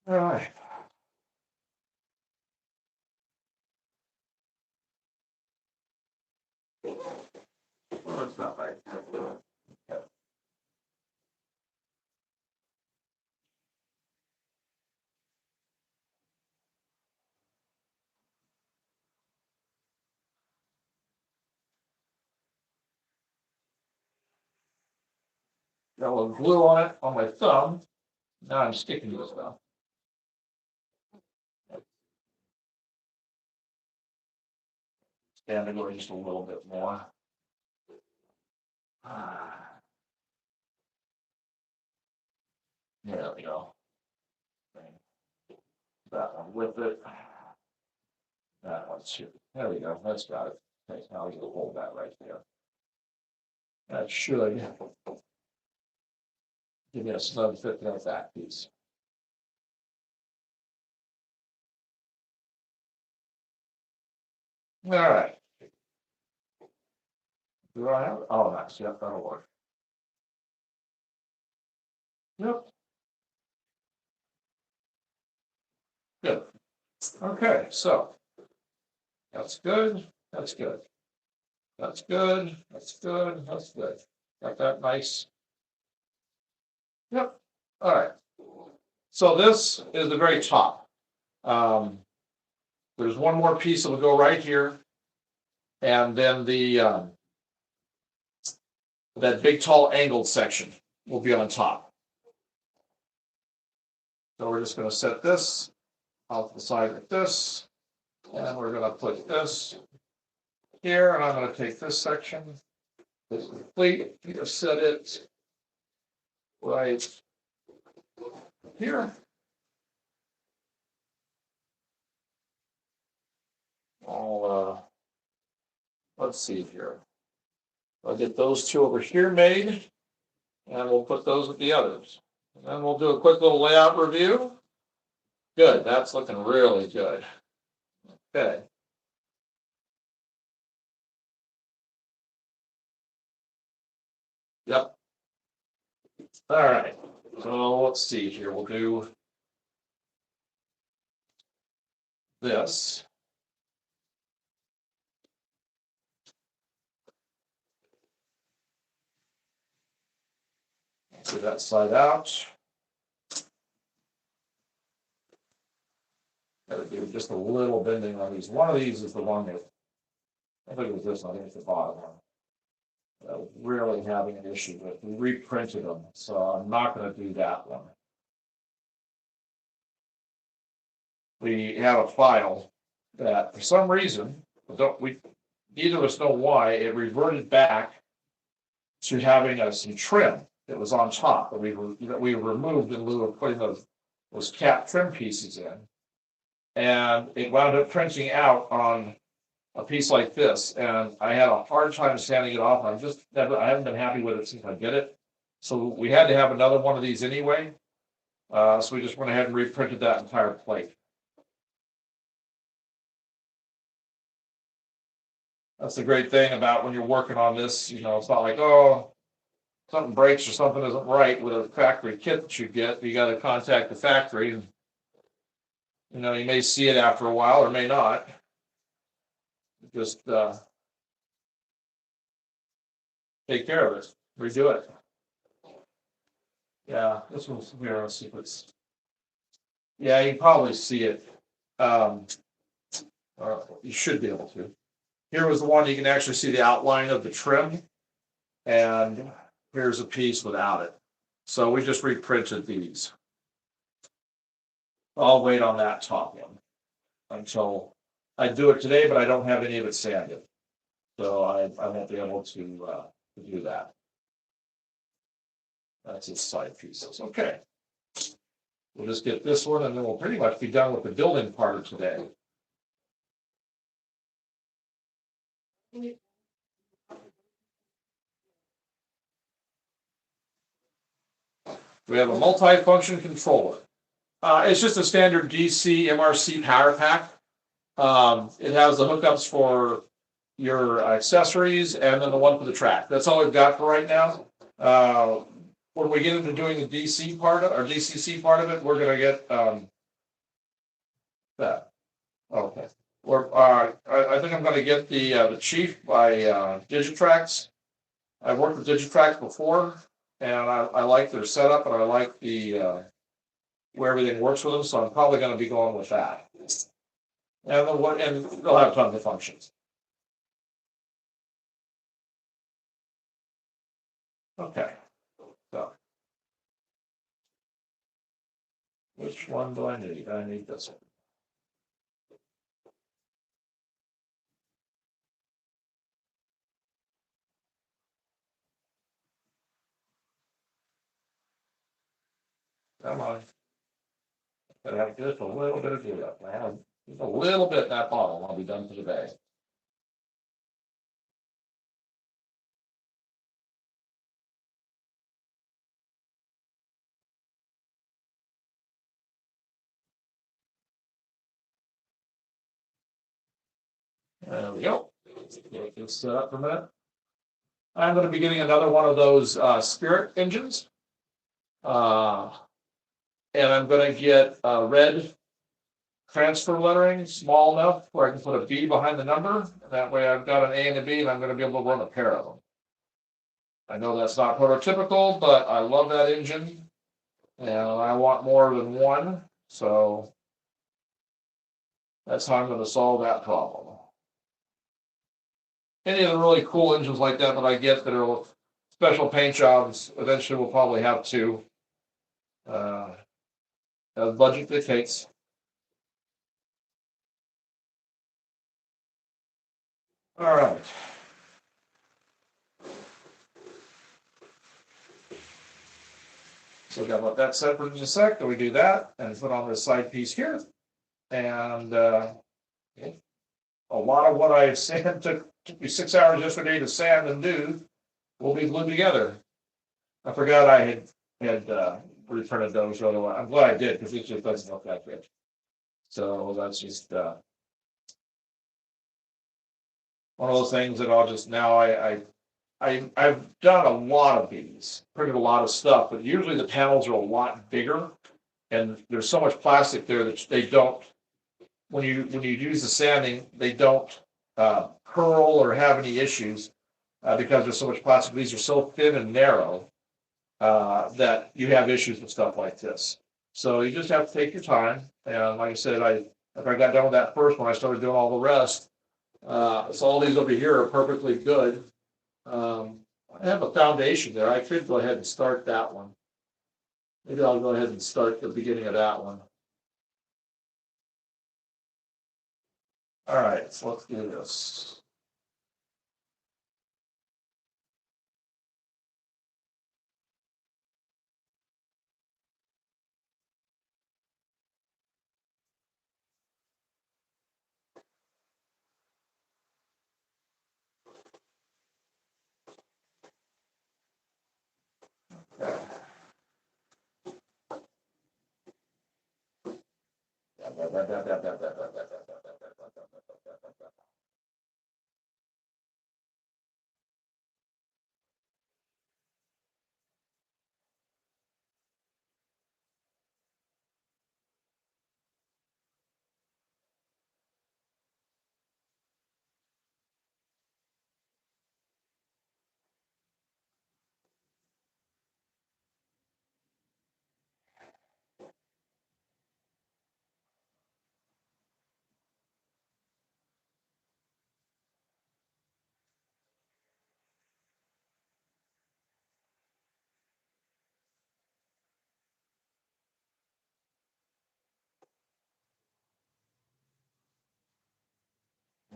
All right. Well, that's not right. Got a little glue on it on my thumb. Now I'm sticking to this stuff. Stand it over just a little bit more. There we go. That one with it. That one's here. There we go. That's got it. Okay, now we'll hold that right there. That should give me a snug fit of that piece. All right. Do I have? Oh, nice. Yep, that'll work. Yep. Good. Okay, so that's good. That's good. That's good. That's good. That's good. Got that nice. Yep. All right. So this is the very top. There's one more piece that will go right here, and then the that big tall angled section will be on top. So we're just going to set this off the side like this, and we're going to put this here, and I'm going to take this section, this complete, just set it right here. Let's see here. I'll get those two over here made, and we'll put those with the others. And then we'll do a quick little layout review. Good, that's looking really good. Okay. Yep. All right. So let's see here. We'll do this. See that slide out. Gotta do just a little bending on these. One of these is the one that, I think it was this one, I think it's the bottom one. I was really having an issue with. We reprinted them, so I'm not gonna do that one. We have a file that for some reason, neither of us know why, it reverted back to having some trim that was on top that we removed in lieu of putting those cap trim pieces in. And it wound up printing out on a piece like this, and I had a hard time sanding it off. I haven't been happy with it since I did it. So we had to have another one of these anyway. So we just went ahead and reprinted that entire plate. That's the great thing about when you're working on this, it's not like, oh, something breaks or something isn't right with a factory kit that you get. You got to contact the factory, and you may see it after a while or may not. Just take care of it, redo it. Yeah, this one's here. Let's see if it's. Yeah, you can probably see it. You should be able to. Here was the one you can actually see the outline of the trim, and here's a piece without it. So we just reprinted these. I'll wait on that top one until I do it today, but I don't have any of it sanded, so I won't be able to do that. That's its side pieces. Okay, we'll just get this one, and then we'll pretty much be done with the building part of today. We have a multi-function controller. It's just a standard DC MRC power pack. It has the hookups for your accessories and then the one for the track. That's all we've got for right now. When we get into doing the DC part of or DCC part of it, we're going to get That, okay. I think I'm gonna get the Chief by, Digitrax. I've worked with Digitrax before, and I like their setup, and I like where everything works with them, so I'm probably gonna be going with that. And they'll have tons of functions. Okay, so. Which one do I need? I need this one. Come on. Gotta have just a little bit of do up. I have just a little bit in that bottle. I'll be done for the day. There we go. Get this set up for a minute. I'm gonna be getting another one of those Spirit engines. Uh, and I'm gonna get red transfer lettering, small enough where I can put a B behind the number. That way I've got an A and a B, and I'm gonna be able to run a pair of them. I know that's not prototypical, but I love that engine. And I want more than one, so that's how I'm gonna solve that problem. Any of the really cool engines like that I get that are special paint jobs, eventually we'll probably have two. As budget dictates. All right. So we got to let that set for just a sec. Then we do that and put on this side piece here. And a lot of what I sand took me 6 hours yesterday to sand and do will be glued together. I forgot I had reprinted those. Otherwise, I'm glad I did because it just doesn't look that good. So that's just one of those things that I'll just now I've done a lot of these, printed a lot of stuff, but usually the panels are a lot bigger, and there's so much plastic there that they don't. When you use the sanding, they don't curl or have any issues because there's so much plastic. These are so thin and narrow that you have issues with stuff like this. So you just have to take your time. And like I said, after I got done with that first one, I started doing all the rest. So all these over here are perfectly good. I have a foundation there. I could go ahead and start that one. Maybe I'll go ahead and start the beginning of that one. All right, so let's do this.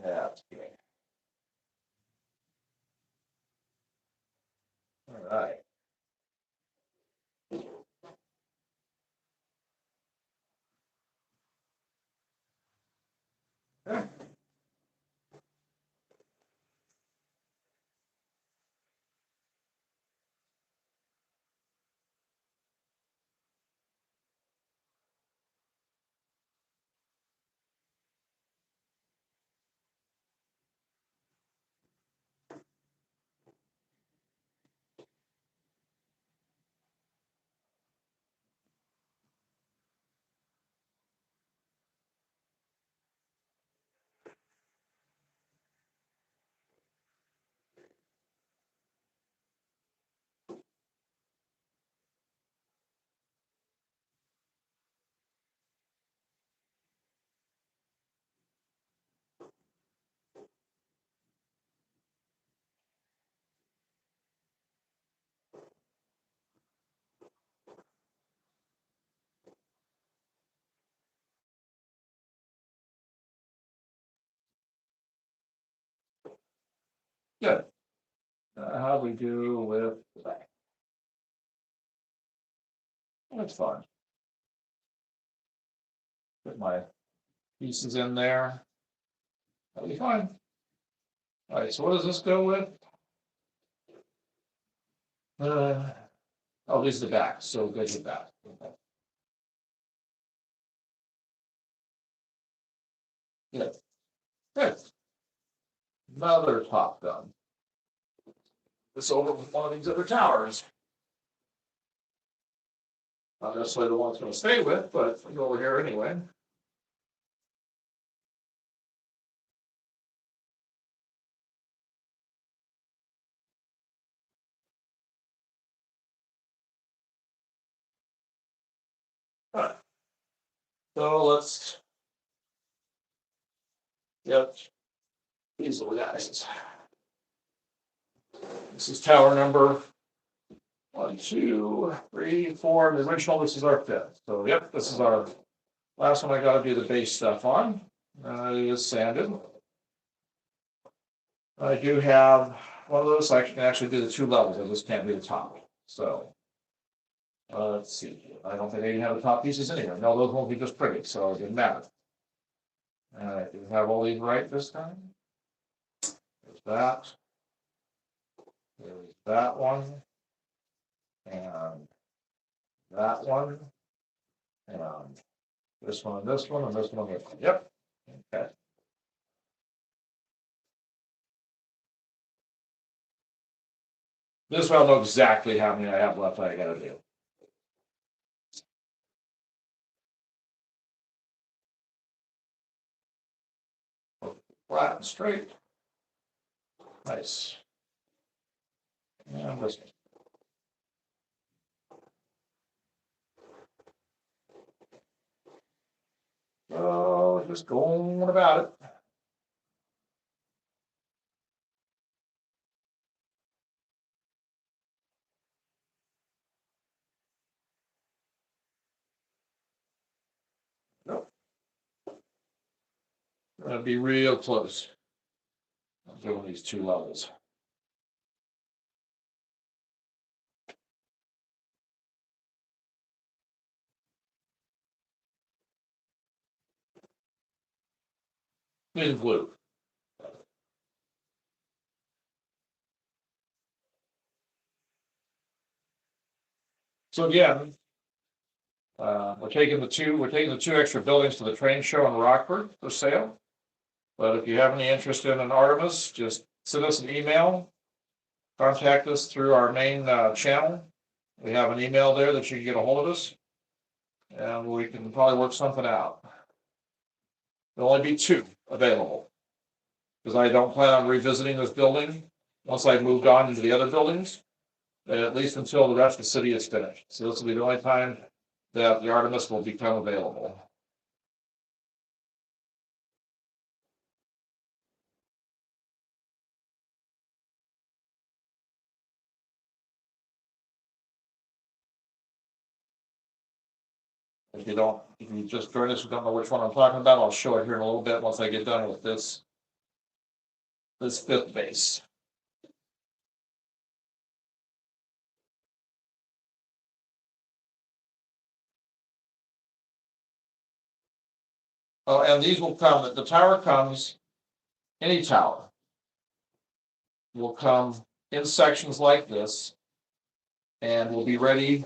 Yeah, that's good. All right. Good. How do we do with the back? That's fine. Put my pieces in there. That'll be fine. All right, so what does this go with? Oh, this is the back, so good with that. Good. Good. Another top done. This over with one of these other towers. Not necessarily the one it's gonna stay with, but go over here anyway. Alright. So let's get these little guys. This is tower number 1, 2, 3, 4. The original, this is our 5th. So yep, this is our last one. I gotta do the base stuff on. It is sanded. I do have one of those. I can actually do the 2 levels. I just can't do the top. So let's see. I don't think they even have the top pieces in here. No, those won't be just pretty, so it didn't matter. Do we have all these right this time? There's that. There's that one. And that one. And this one, and this one, and this one, and this one. Yep. Okay. This one, I'll know exactly how many I have left I gotta do. Flat and straight. Nice. And this one. So just going about it. Nope. Gonna be real close. I'm doing these 2 levels. In blue. So again, we're taking the two extra buildings to the train show in Rockford for sale. But if you have any interest in an Artemis, just send us an email. Contact us through our main channel. We have an email there that you can get a hold of us, and we can probably work something out. There'll only be 2 available because I don't plan on revisiting this building once I've moved on into the other buildings, at least until the rest of the city is finished. So this will be the only time that the Artemis will become available. If you just join us, you don't know which one I'm talking about, I'll show it here in a little bit once I get done with this 5th base. Oh, and these will come, the tower comes, any tower will come in sections like this and will be ready.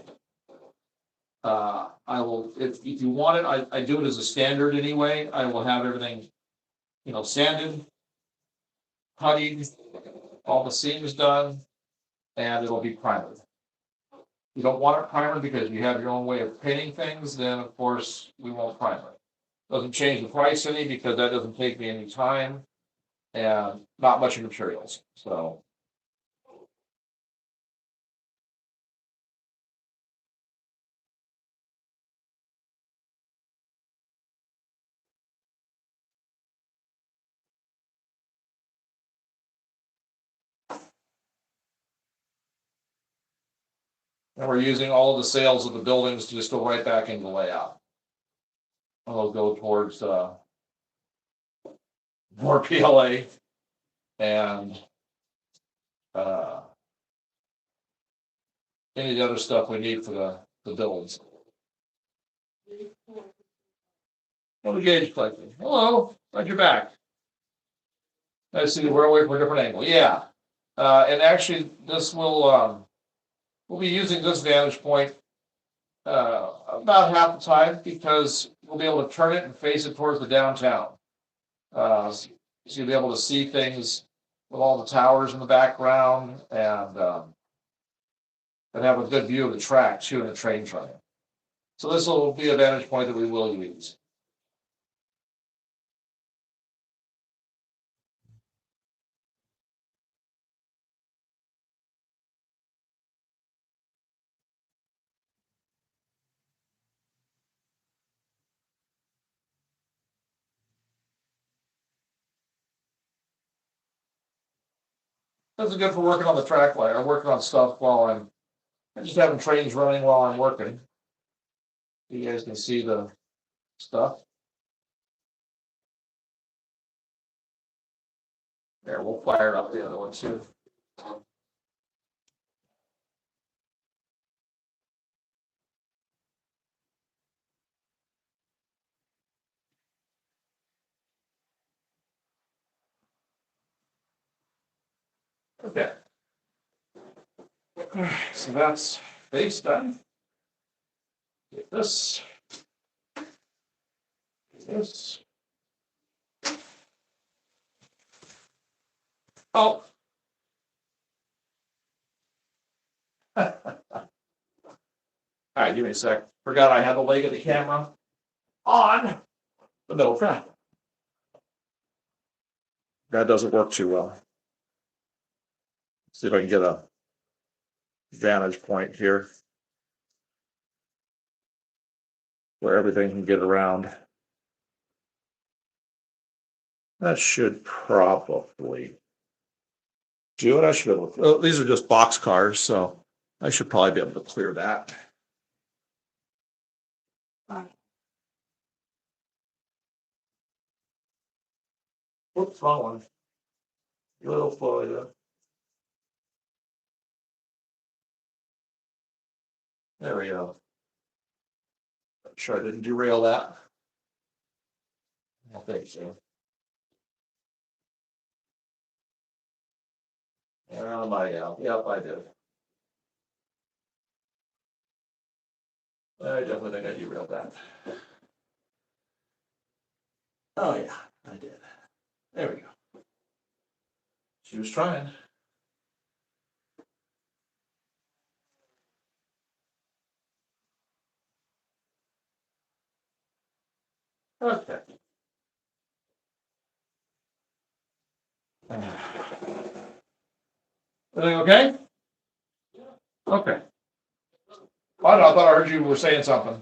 I will, if you want it, I do it as a standard anyway. I will have everything, sanded, puttied, all the seams done, and it'll be primered. You don't want it primered because you have your own way of painting things, then of course we won't prime it. Doesn't change the price any because that doesn't take me any time and not much materials. So and we're using all of the sales of the buildings to just go right back into the layout. And they'll go towards more PLA and Any of the other stuff we need for the builds. Well, the gauge collecting. Hello, glad you're back. I see we're away from a different angle. Yeah. And actually, this will, we'll be using this vantage point about half the time because we'll be able to turn it and face it towards the downtown. So you'll be able to see things with all the towers in the background and have a good view of the track too and the trains running. So this will be a vantage point that we will use. This is good for working on the track light or working on stuff while I'm just having trains running while I'm working. You guys can see the stuff. There, we'll fire up the other one too. Okay. So that's base done. Get this. This. Oh. All right, give me a sec. Forgot I had the leg of the camera on the middle track. That doesn't work too well. See if I can get a vantage point here where everything can get around. That should probably do it. I should be able to, well, these are just box cars, so I should probably be able to clear that. Whoops, wrong one. Little Florida. There we go. Make sure I didn't derail that. I don't think so. Oh my God. Yep, I did. I definitely think I derailed that. Oh yeah, I did. There we go. She was trying. Okay. Everything okay? Okay. I don't know, I thought I heard you were saying something.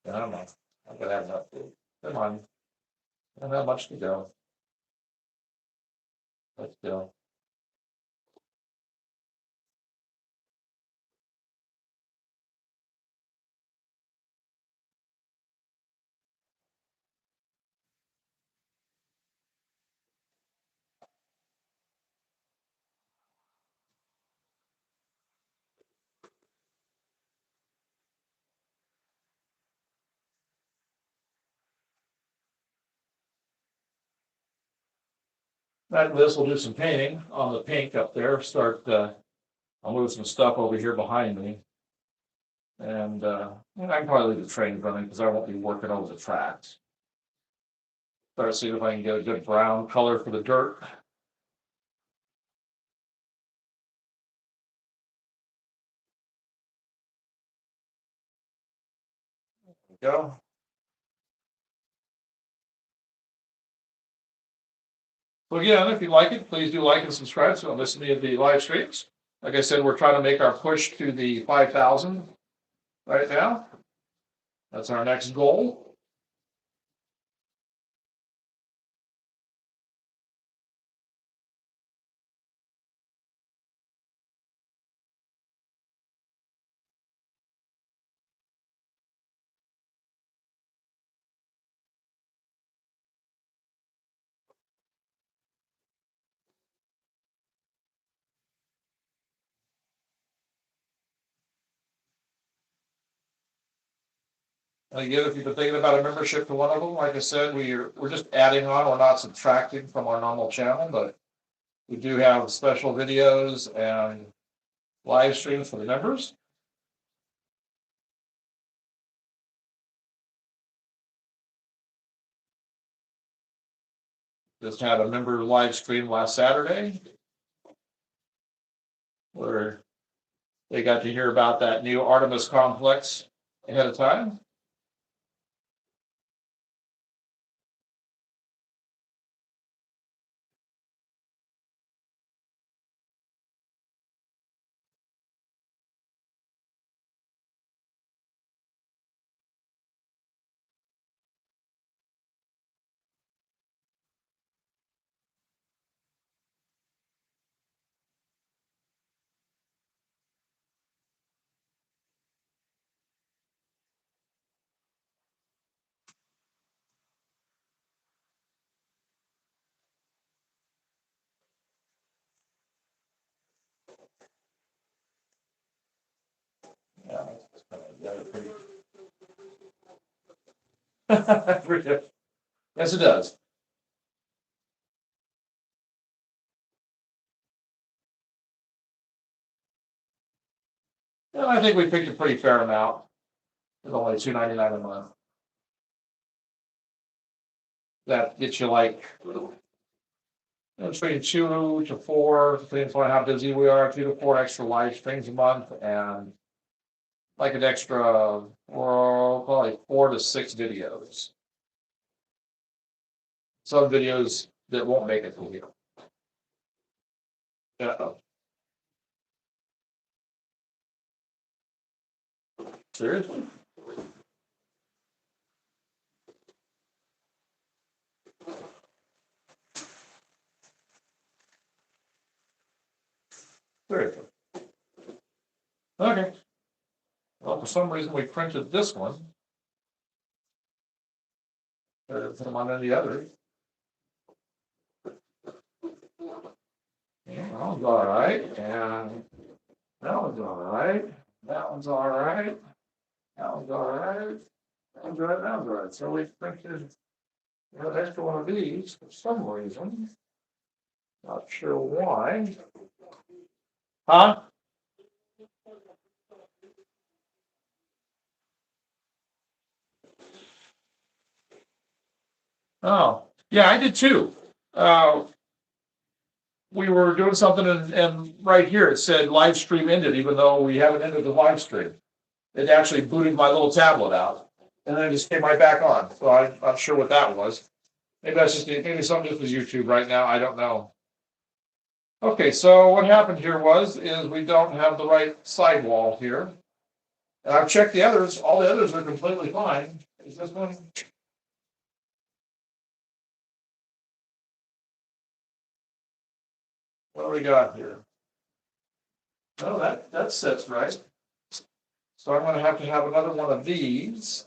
I don't know. I'm gonna have enough food. Come on. I don't have much to go. Let's go. After this, we'll do some painting on the pink up there. I'll move some stuff over here behind me. And I can probably leave the train running because I won't be working over the tracks. Start seeing if I can get a good brown color for the dirt. There we go. So again, if you like it, please do like and subscribe so you don't miss any of the live streams. Like I said, we're trying to make our push to the 5,000 right now. That's our next goal. And again, if you've been thinking about a membership to one of them, like I said, we're just adding on, we're not subtracting from our normal channel, but we do have special videos and live streams for the members. Just had a member live stream last Saturday where they got to hear about that new Artemis complex ahead of time. Yes, it does. And I think we picked a pretty fair amount. It's only $2.99 a month. That gets you like between 2 to 4, depending on how busy we are, 2 to 4 extra live streams a month, and like an extra, well, probably 4 to 6 videos. Some videos that won't make it to here. Yeah. Seriously? Seriously. Okay. Well, for some reason we printed this one. Put them on any others. Yeah, that one's all right, and that one's all right. That one's all right. That one's all right. That one's all right. That one's all right. So we printed an extra one of these for some reason. Not sure why. Huh? Oh, yeah, I did too. We were doing something and right here it said live stream ended, even though we haven't ended the live stream. It actually booted my little tablet out and then it just came right back on. So I'm not sure what that was. Maybe that's just, maybe something just was YouTube right now. I don't know. Okay, so what happened here is we don't have the right sidewall here. And I've checked the others, all the others are completely fine. Is this one? What do we got here? Oh, that sits right. So I'm gonna have to have another one of these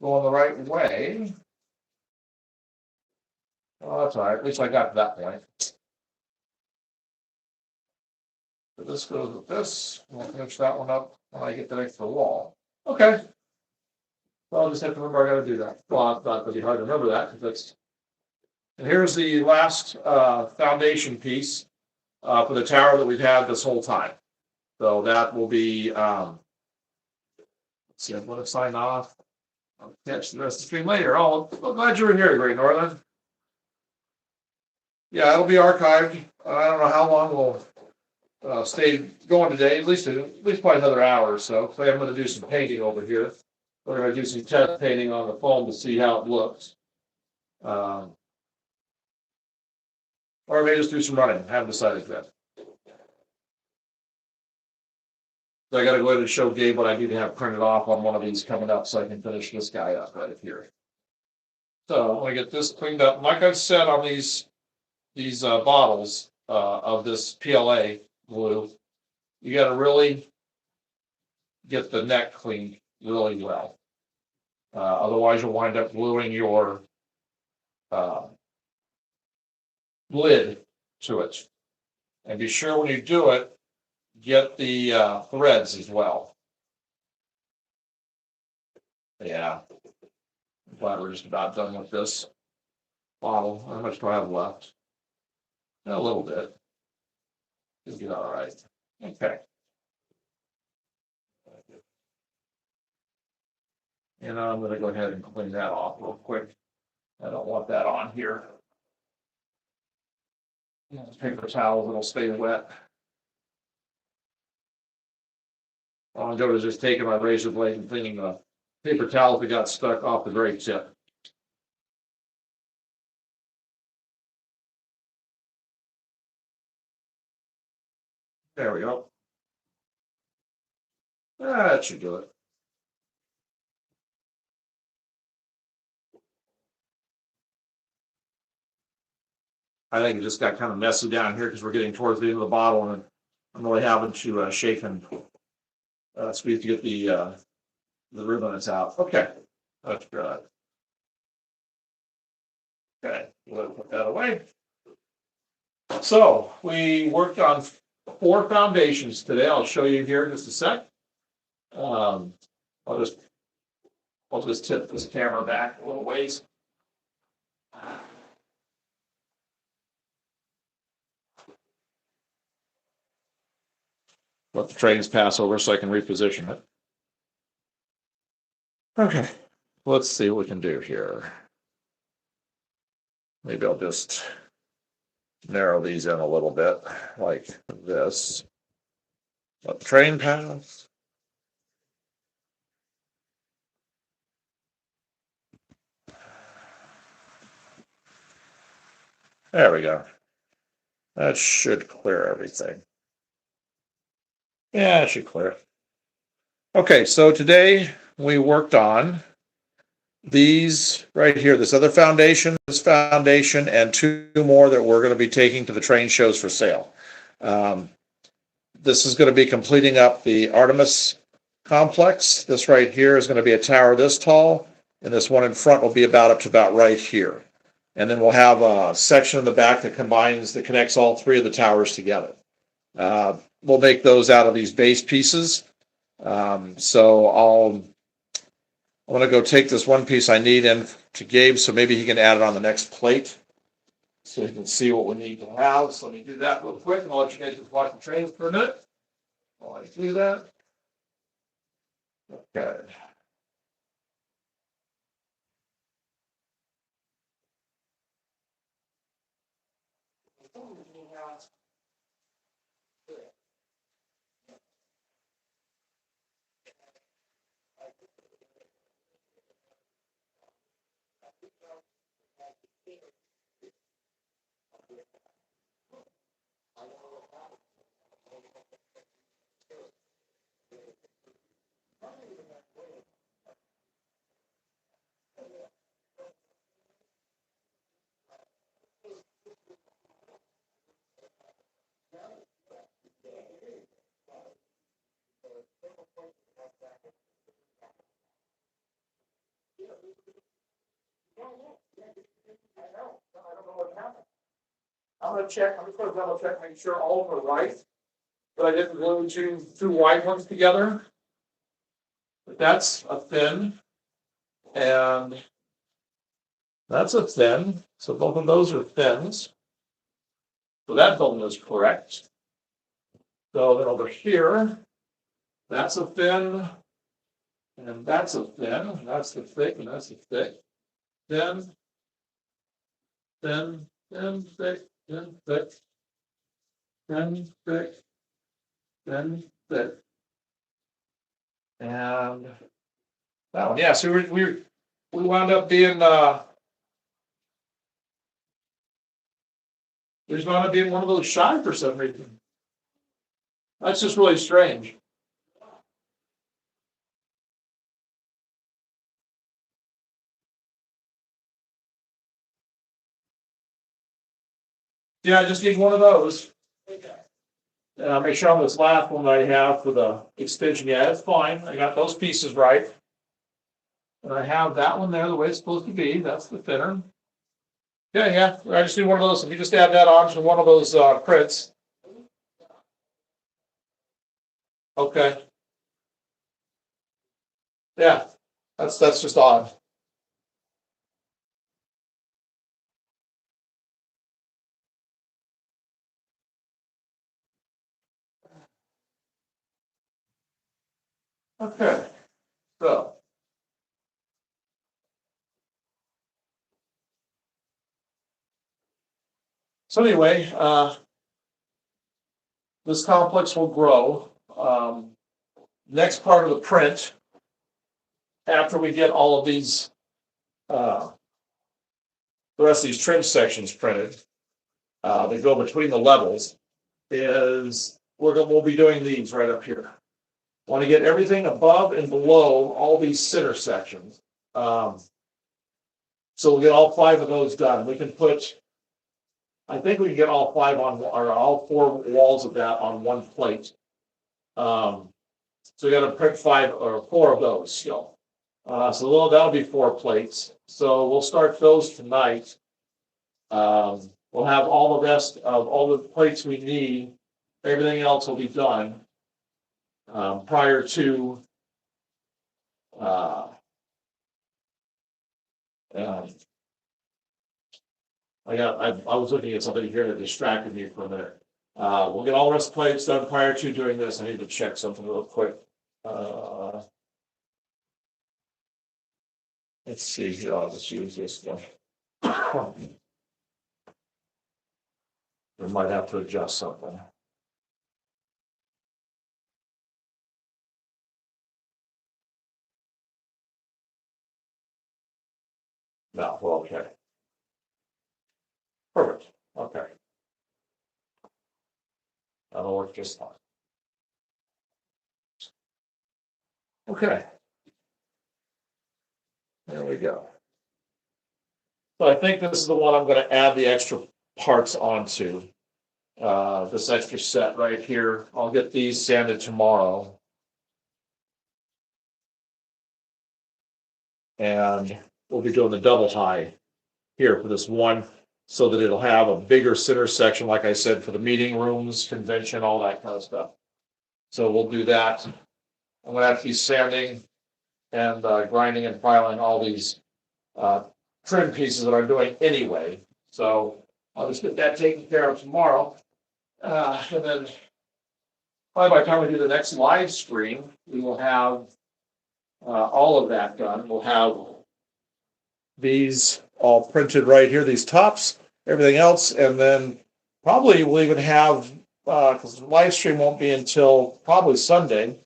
going the right way. Oh, that's all right. At least I got to that point. So this goes with this. We'll finish that one up when I get the next to the wall. Okay. So I'll just have to remember I gotta do that. Well, it's not gonna be hard to remember that because that's. And here's the last foundation piece for the tower that we've had this whole time. So that will be. Let's see, I'm gonna sign off. I'll catch the rest of the stream later. Oh, well, glad you were here, Great Northern. Yeah, it'll be archived. I don't know how long we'll stay going today. At least probably another hour or so. So I'm going to do some painting over here. We're going to do some test painting on the foam to see how it looks. Or I may just do some running. I haven't decided yet. So I got to go ahead and show Gabe what I need to have printed off on one of these coming up so I can finish this guy up right here. So I'm going to get this cleaned up. Like I've said on these bottles of this PLA glue, you got to really get the neck cleaned really well. Otherwise, you'll wind up gluing your lid to it. And be sure when you do it, get the threads as well. Yeah. I'm glad we're just about done with this bottle. How much do I have left? A little bit. It'll be all right. Okay. And I'm gonna go ahead and clean that off real quick. I don't want that on here. Paper towels, it'll stay wet. All I'm doing is just taking my razor blade and cleaning the paper towels that got stuck off the brake tip. There we go. That should do it. I think it just got kind of messy down here because we're getting towards the end of the bottle and I'm really having to shake and squeeze to get the ribbons out. Okay, that's good. Okay, we'll put that away. So we worked on 4 foundations today. I'll show you here in just a sec. I'll just tip this camera back a little ways. Let the trains pass over so I can reposition it. Okay, let's see what we can do here. Maybe I'll just narrow these in a little bit like this. Let the train pass. There we go. That should clear everything. Yeah, it should clear. Okay, so today we worked on these right here, this other foundation, this foundation, and 2 more that we're going to be taking to the train shows for sale. This is going to be completing up the Artemis complex. This right here is going to be a tower this tall, and this one in front will be up to about right here. And then we'll have a section in the back that connects all 3 of the towers together. We'll make those out of these base pieces. So I'm going to go take this one piece I need in to Gabe, so maybe he can add it on the next plate so you can see what we need to have. So let me do that real quick, and I'll let you guys just watch the trains for a minute while I do that. Okay. I'm going to check. I'm just going to double check, make sure all of them are right. But I didn't glue 2 wide ones together. But that's a thin, and that's a thin. So both of those are thins. So that building is correct. So then over here, that's a thin, and that's a thin. And that's the thick, and that's the thick. Thin, thin, thin, thick, thin, thick, thin, thick, thin, thick. And that one, yeah. So we wound up being there's wound up being one of those shy for some reason. That's just really strange. Yeah, I just need one of those. Make sure on this last one that I have for the extension. Yeah, it's fine. I got those pieces right. And I have that one there the way it's supposed to be. That's the thinner. Yeah. I just need one of those. If you just add that on to one of those crits. Okay. Yeah. That's just odd. Okay, so. So anyway, this complex will grow. Next part of the print, after we get all of these, the rest of these trim sections printed, that go between the levels, is we'll be doing these right up here. Want to get everything above and below all these center sections. So we'll get all 5 of those done. We can put, I think we can get all 5 on, or all 4 walls of that on one plate. So we got to print 5 or 4 of those still. So that'll be 4 plates. So we'll start those tonight. We'll have all the rest of all the plates we need. Everything else will be done prior to I was looking at something here that distracted me for a minute. We'll get all the rest of the plates done prior to doing this. I need to check something real quick. Let's see here. I'll just use this one. We might have to adjust something. No, we're okay. Perfect. Okay. That'll work just fine. Okay. There we go. So I think this is the one I'm going to add the extra parts onto. This extra set right here. I'll get these sanded tomorrow. And we'll be doing the double high here for this one so that it'll have a bigger center section, like I said, for the meeting rooms, convention, all that kind of stuff. So we'll do that. I'm gonna have to be sanding and grinding and filing all these trim pieces that I'm doing anyway. So I'll just get that taken care of tomorrow. And then probably by the time we do the next live stream, we will have all of that done. We'll have these all printed right here, these tops, everything else, and then probably we'll even have, because the live stream won't be until probably Sunday.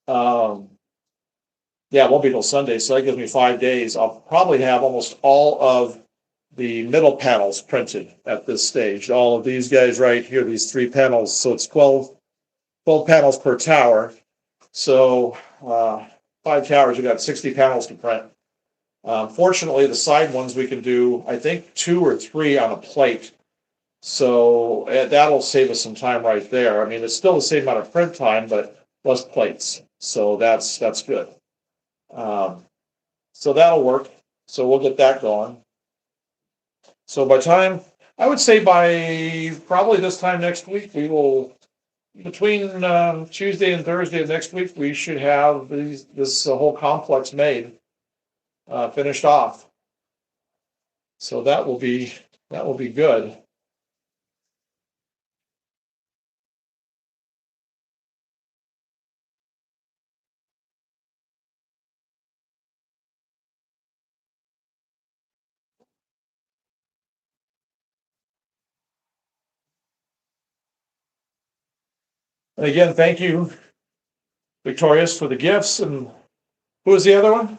Yeah, it won't be until Sunday, so that gives me 5 days. I'll probably have almost all of the middle panels printed at this stage. All of these guys right here, these 3 panels, so it's 12 panels per tower. So 5 towers, we've got 60 panels to print. Fortunately, the side ones we can do, I think, 2 or 3 on a plate. So that'll save us some time right there. I mean, it's still the same amount of print time, but less plates. So that's good. So that'll work. So we'll get that going. So by time, I would say by probably this time next week, we will, between Tuesday and Thursday of next week, we should have this whole complex made, finished off. So that will be good. And again, thank you, Victorious, for the gifts. And who was the other one?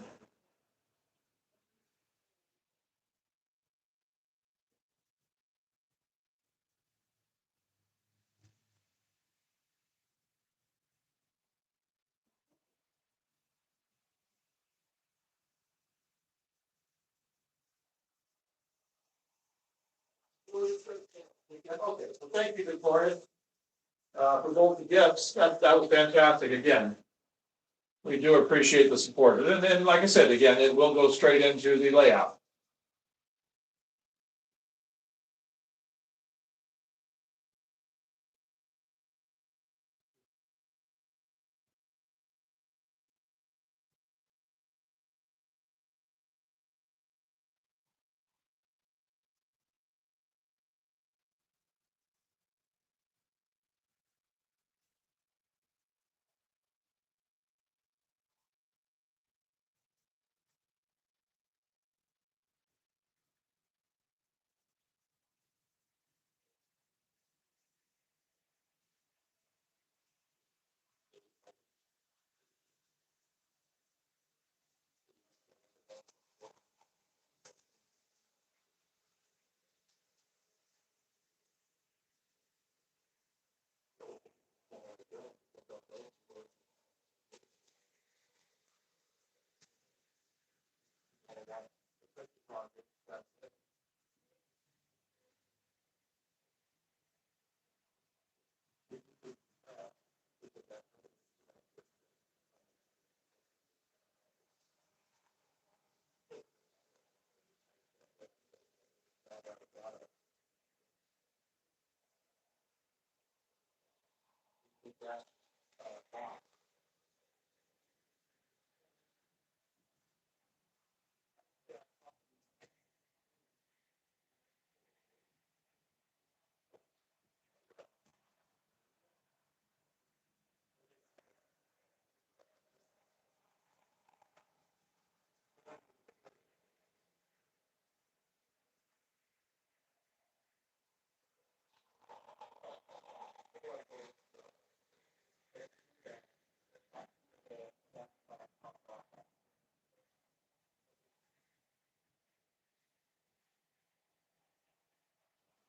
Okay, so thank you, Victoria, for both the gifts. That was fantastic. Again, we do appreciate the support. And then, like I said, again, it will go straight into the layout.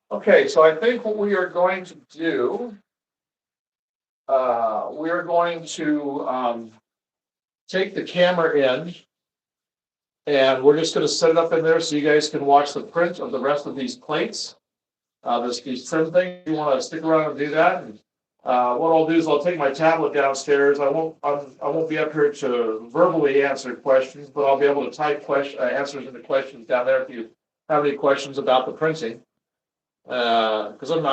Okay, so I think what we are going to do, we are going to, take the camera in. And we're just gonna set it up in there so you guys can watch the print of the rest of these plates. These trim things, you wanna stick around and do that. And, what I'll do is I'll take my tablet downstairs. I won't be up here to verbally answer questions, but I'll be able to type answers into questions down there if you have any questions about the printing. Cause I'm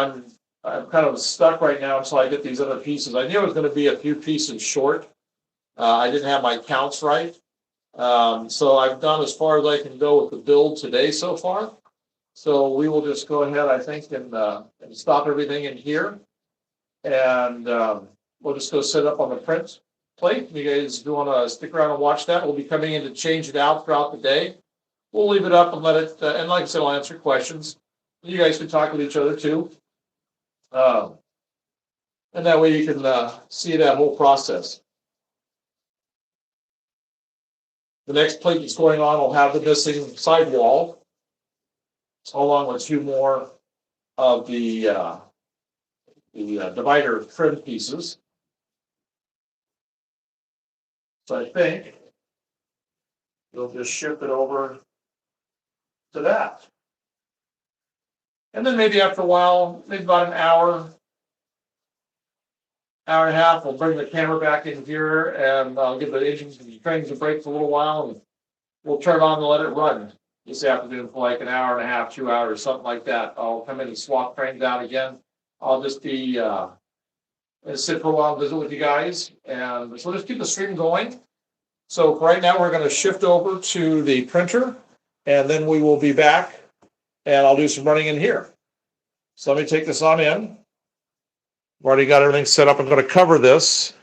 kind of stuck right now until I get these other pieces. I knew it was gonna be a few pieces short. I didn't have my counts right. So I've done as far as I can go with the build today so far. So we will just go ahead, I think, and stop everything in here. And, we'll just go set up on the print plate. You guys do wanna stick around and watch that? We'll be coming in to change it out throughout the day. We'll leave it up and let it, and like I said, I'll answer questions. You guys can talk with each other too. And that way you can, see that whole process. The next plate that's going on will have the missing sidewall, along with two more of the divider trim pieces. So I think we'll just shift it over to that. And then maybe after a while, maybe about an hour and a half, we'll bring the camera back in here and I'll give the engines and the trains a break for a little while and we'll turn it on and let it run this afternoon for like an hour and a half, 2 hours, something like that. I'll come in and swap trains out again. I'll just be sit for a while and visit with you guys. And so just keep the stream going. So right now we're going to shift over to the printer and then we will be back and I'll do some running in here. So let me take this on in. I've already got everything set up. I'm going to cover this.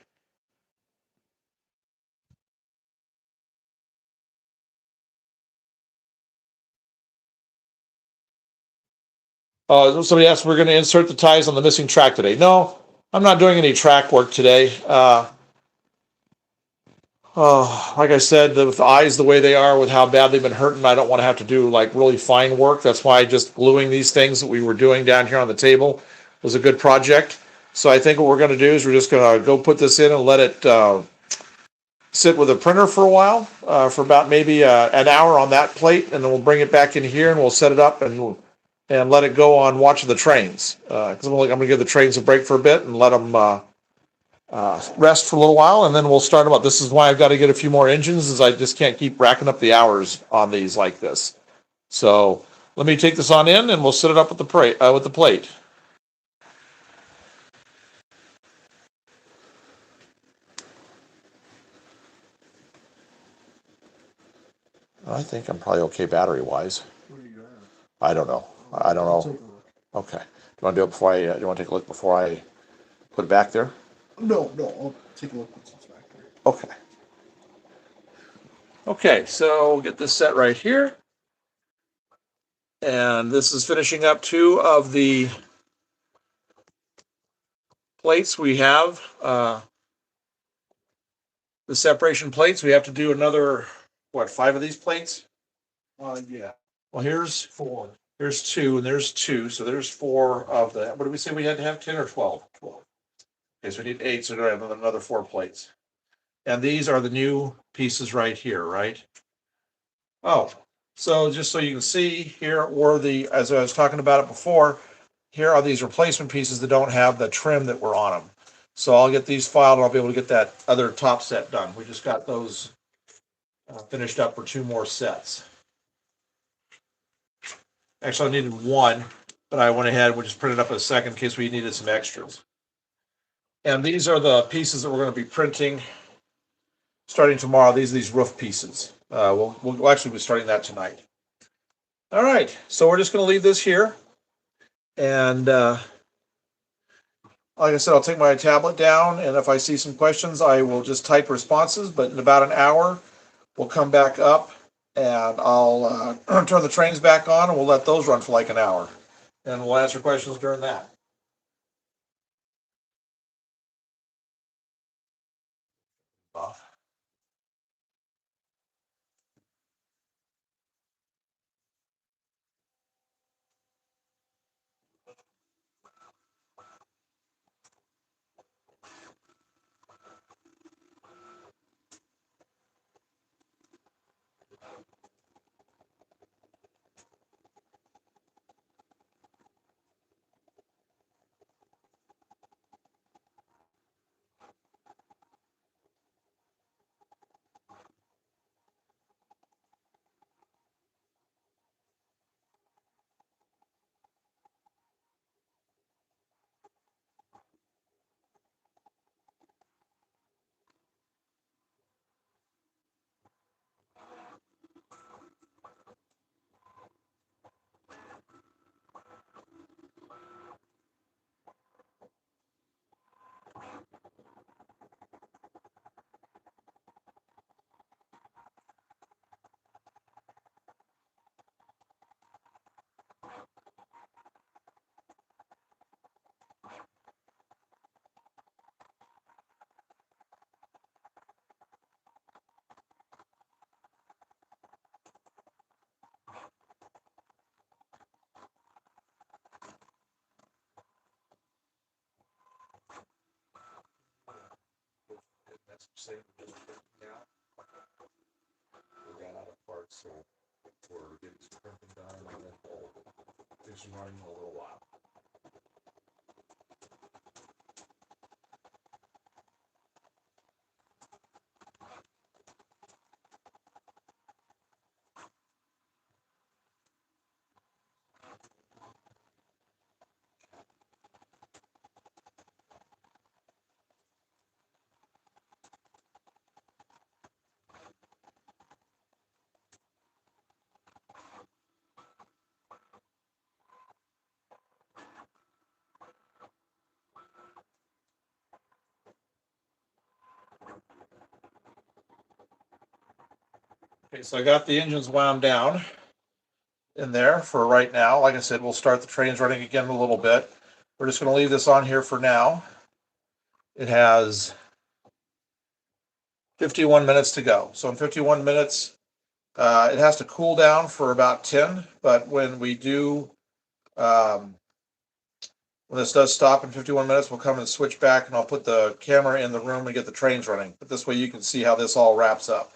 Somebody asked, we're going to insert the ties on the missing track today. No, I'm not doing any track work today. Like I said, with the eyes the way they are, with how bad they've been hurting, I don't want to have to do like really fine work. That's why just gluing these things that we were doing down here on the table was a good project. So I think what we're going to do is we're just going to go put this in and let it sit with a printer for a while, for about maybe an hour on that plate, and then we'll bring it back in here and we'll set it up and let it go on watching the trains. Because I'm going to give the trains a break for a bit and let them rest for a little while, and then we'll start them up. This is why I've got to get a few more engines, is I just can't keep racking up the hours on these like this. So let me take this on in, and we'll set it up with the plate. I think I'm probably okay battery wise. Where are you at? I don't know. I don't I'll know. take a look. Okay. Do you want to do it before do you want to take a look before I put it back there? No, I'll take a look once it's back there. Okay. Okay, so we'll get this set right here. And this is finishing up two of the plates we have. The separation plates, we have to do another, 5 of these plates? Yeah. Well, here's 4. 2, and there's 2, so there's 4 of the, what did we say we had to have, 10 or 12? 12. Okay, so we need 8, so we have another 4 plates. And these are the new pieces right here, right? Oh, so just so you can see, here were as I was talking about it before, here are these replacement pieces that don't have the trim that were on them. So I'll get these filed and I'll be able to get that other top set done. We just got those finished up for 2 more sets. Actually, I needed 1, but I went ahead and we just printed up a second in case we needed some extras. And these are the pieces that we're going to be printing starting tomorrow. These roof pieces. We'll actually be starting that tonight. All right, so we're just going to leave this here. And like I said, I'll take my tablet down, and if I see some questions, I will just type responses. But in about an hour, we'll come back up, and I'll turn the trains back on, and we'll let those run for like an hour. And we'll answer questions during that. Off. We ran out of parts, so we're getting some printing done, and then we'll do some running in a little while. Okay, so I got the engines wound down in there for right now. Like I said, we'll start the trains running again in a little bit. We're just going to leave this on here for now. It has 51 minutes to go. So in 51 minutes, it has to cool down for about 10. But when we do, when this does stop in 51 minutes, we'll come and switch back, and I'll put the camera in the room and get the trains running. But this way you can see how this all wraps up.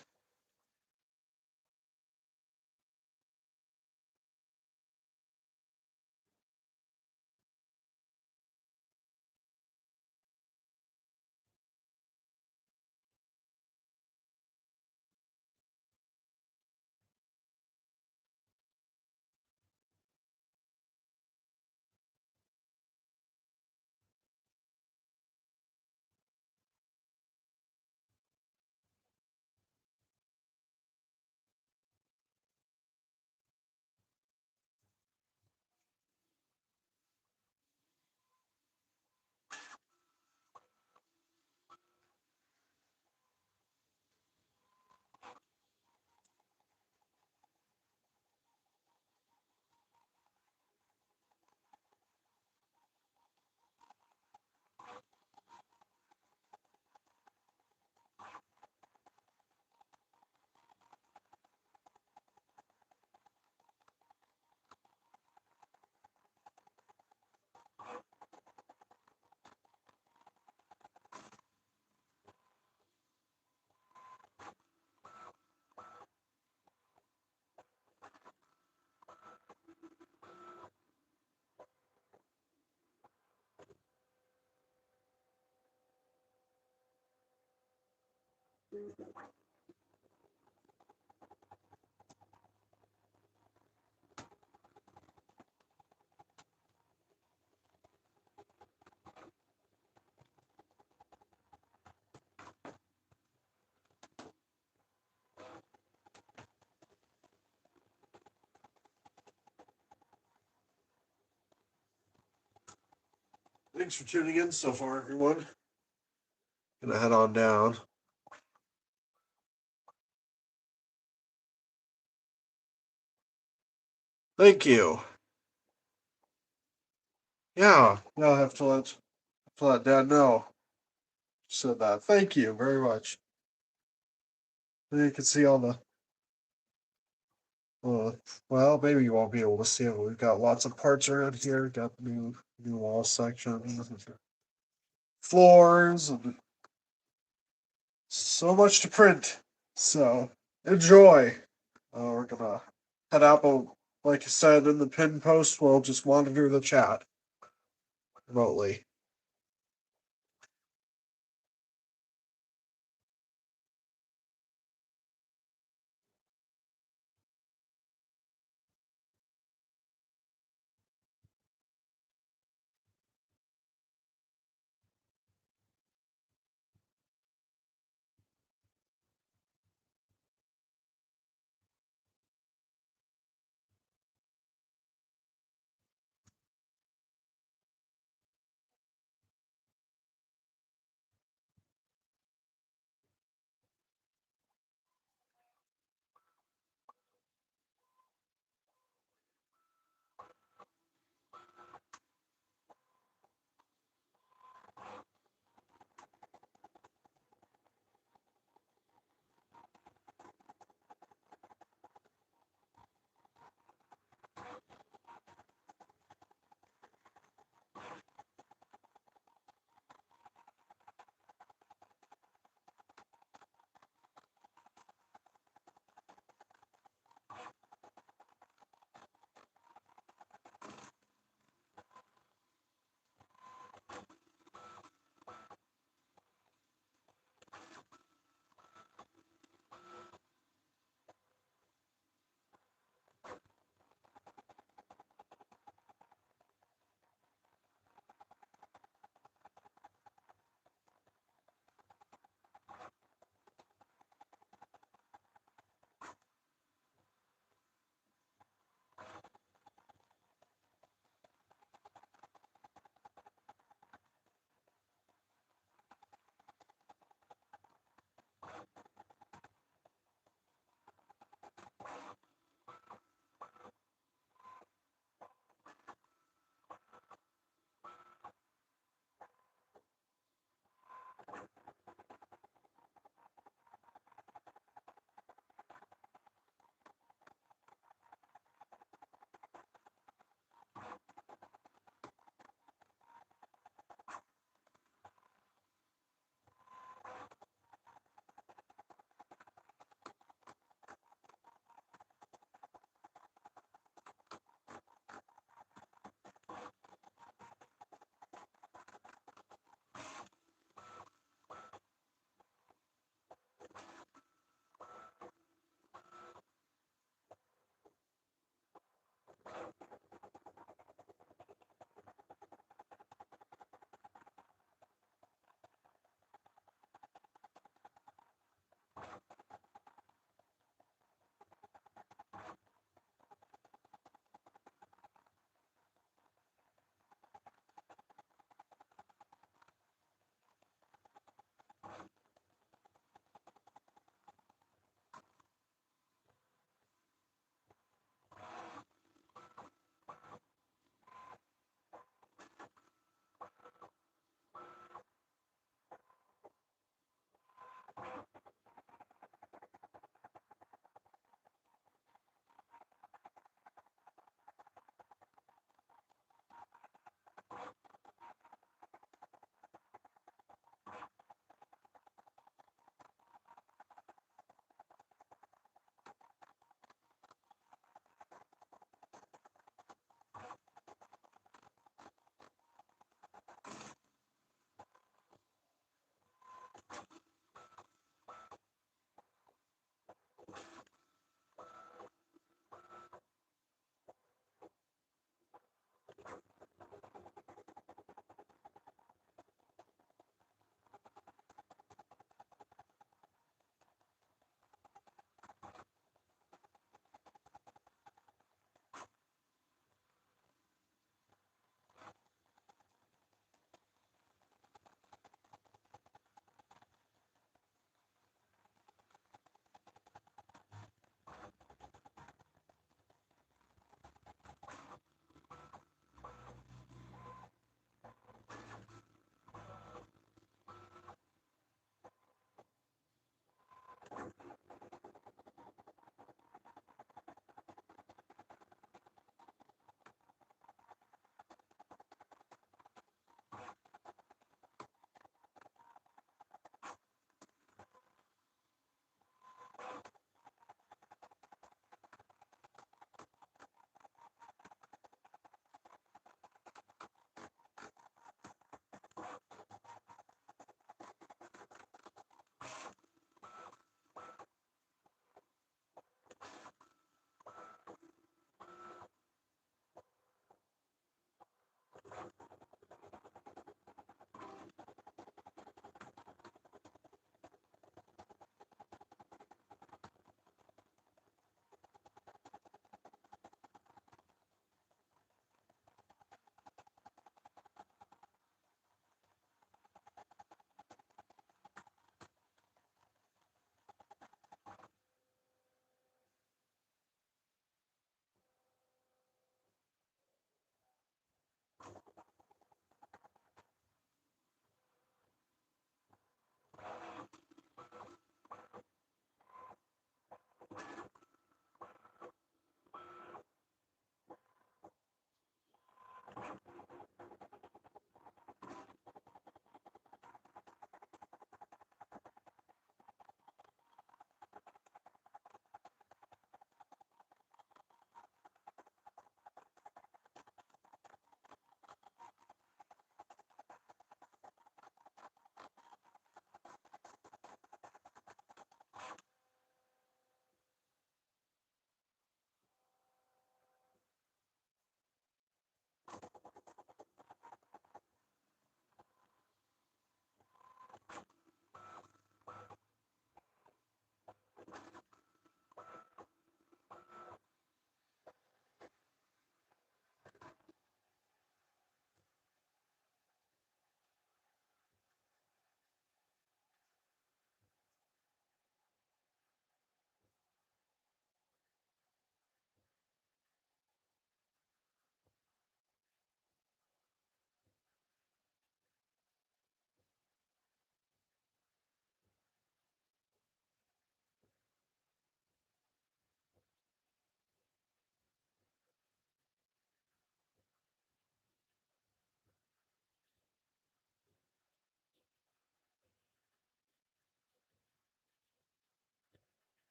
Thanks for tuning in so far, everyone. Gonna head on down. Thank you. Yeah, I'll have to let Dad know. Said that. Thank you very much. You can see all the. Well, maybe you won't be able to see it. We've got lots of parts around here. Got new wall sections, floors, and so much to print. So enjoy. We're gonna head out, but like I said in the pin post, we'll just monitor the chat remotely.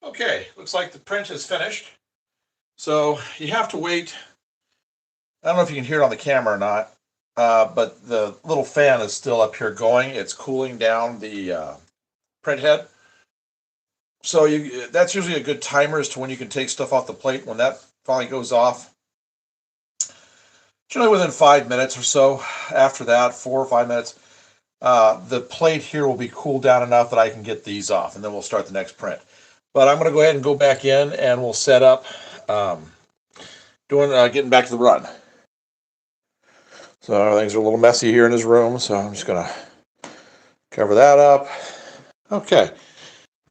Okay, looks like the print is finished. So you have to wait. I don't know if you can hear it on the camera or not, but the little fan is still up here going. It's cooling down the print head. So that's usually a good timer as to when you can take stuff off the plate. When that finally goes off, generally within 5 minutes or so. After that, 4 or 5 minutes, the plate here will be cooled down enough that I can get these off, and then we'll start the next print. But I'm going to go ahead and go back in, and we'll set up getting back to the run. So things are a little messy here in his room, so I'm just going to cover that up. Okay,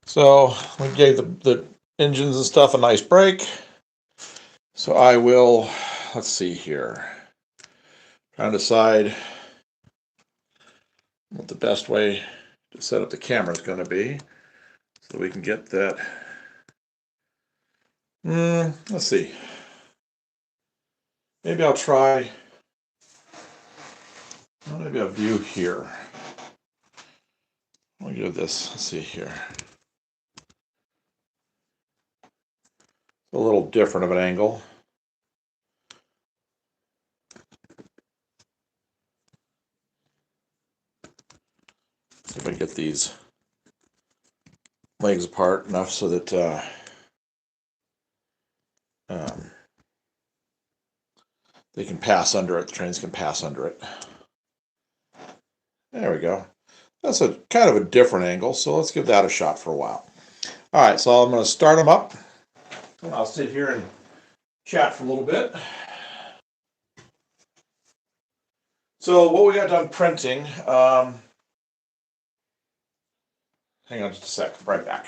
so we gave the engines and stuff a nice break. So I will, let's see here, trying to decide what the best way to set up the camera is going to be so we can get that. Let's see. Maybe I'll try, maybe a view here. I'll do this. Let's see here. A little different of an angle. See if I can get these legs apart enough so that they can pass under it. The trains can pass under it. There we go. That's a kind of a different angle, so let's give that a shot for a while. All right, so I'm going to start them up. I'll sit here and chat for a little bit. So what we got done printing, hang on just a sec, right back.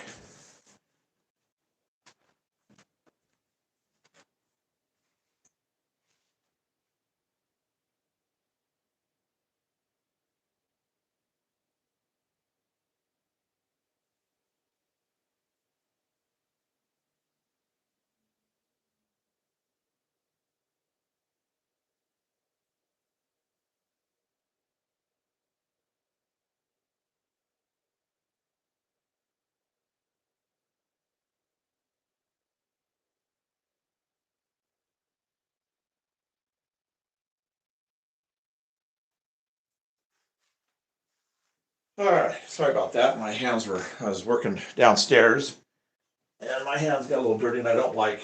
All right, sorry about that. I was working downstairs and my hands got a little dirty and I don't like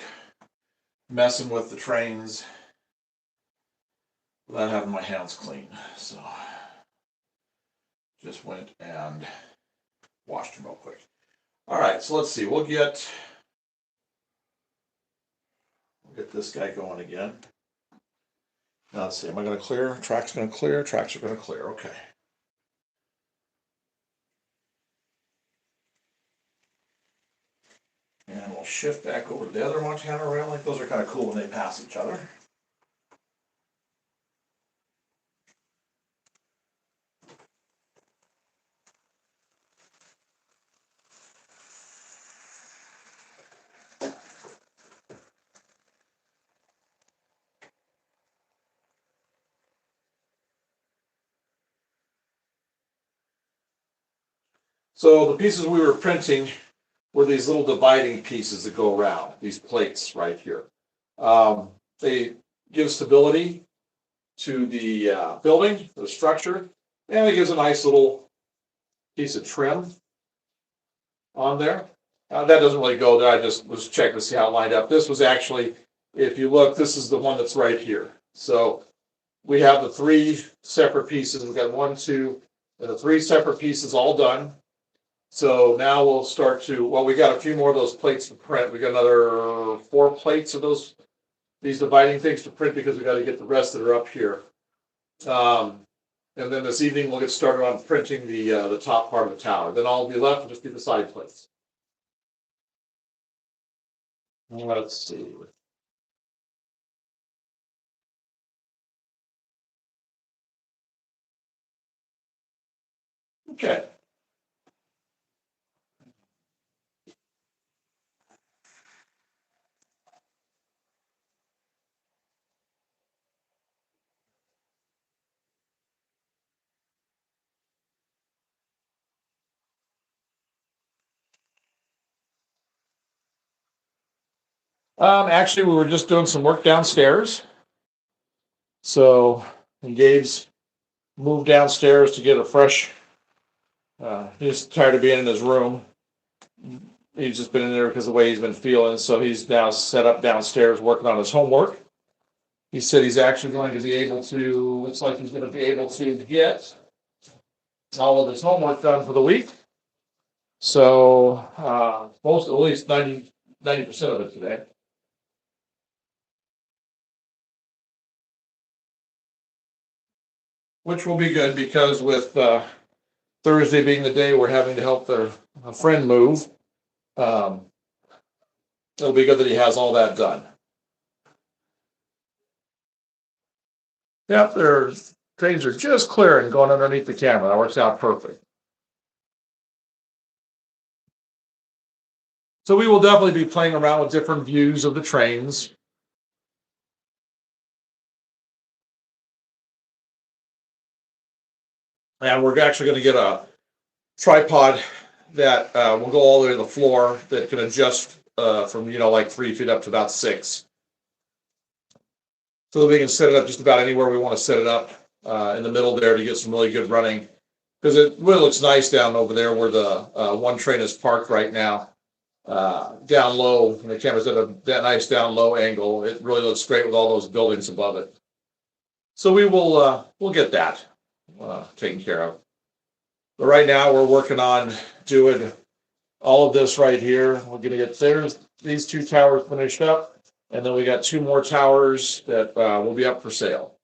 messing with the trains without having my hands clean. So just went and washed them real quick. All right, so let's see. We'll get this guy going again. Now let's see. Am I going to clear? Track's going to clear. Tracks are going to clear. Okay. And we'll shift back over to the other Montana rail link. Those are kind of cool when they pass each other. So the pieces we were printing were these little dividing pieces that go around, these plates right here. They give stability to the building, the structure, and it gives a nice little piece of trim on there. That doesn't really go there. I just was checking to see how it lined up. This was actually, if you look, this is the one that's right here. So we have the three separate pieces. We've got 1, 2, and the three separate pieces all done. So now we'll start to, well, we got a few more of those plates to print. We got another 4 plates of these dividing things to print because we got to get the rest that are up here. And then this evening we'll get started on printing the top part of the tower. Then all will be left will just be the side plates. Let's see. Okay. Actually, we were just doing some work downstairs. So Gabe's moved downstairs to get a fresh. He's tired of being in his room. He's just been in there because of the way he's been feeling. So he's now set up downstairs working on his homework. He said he's actually going to be able to. Looks like he's going to be able to get all of his homework done for the week. So at least 90% of it today. Which will be good because with Thursday being the day we're having to help a friend move, it'll be good that he has all that done. Yep, their trains are just clearing going underneath the camera. That works out perfect. So we will definitely be playing around with different views of the trains. And we're actually going to get a tripod that will go all the way to the floor that can adjust from like 3 feet up to about 6. So that we can set it up just about anywhere we want to set it up in the middle there to get some really good running. Because it really looks nice down over there where the one train is parked right now. Down low, and the camera's at that nice down low angle. It really looks great with all those buildings above it. So we'll get that taken care of. But right now we're working on doing all of this right here. We're going to get these 2 towers finished up, and then we got 2 more towers that will be up for sale.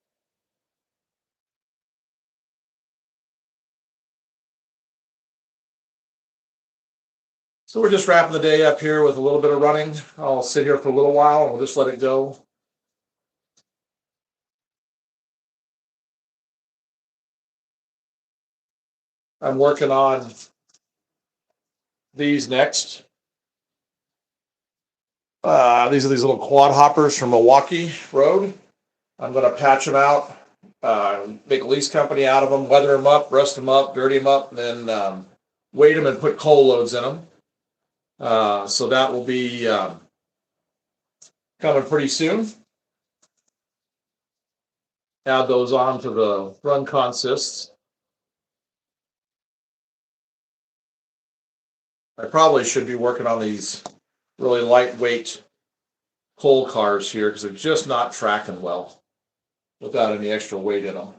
So we're just wrapping the day up here with a little bit of running. I'll sit here for a little while and we'll just let it go. I'm working on these next. These are these little quad hoppers from Milwaukee Road. I'm going to patch them out, make a lease company out of them, weather them up, rust them up, dirty them up, and then weight them and put coal loads in them. So that will be coming pretty soon. Add those on to the run consists. I probably should be working on these really lightweight coal cars here because they're just not tracking well without any extra weight in them.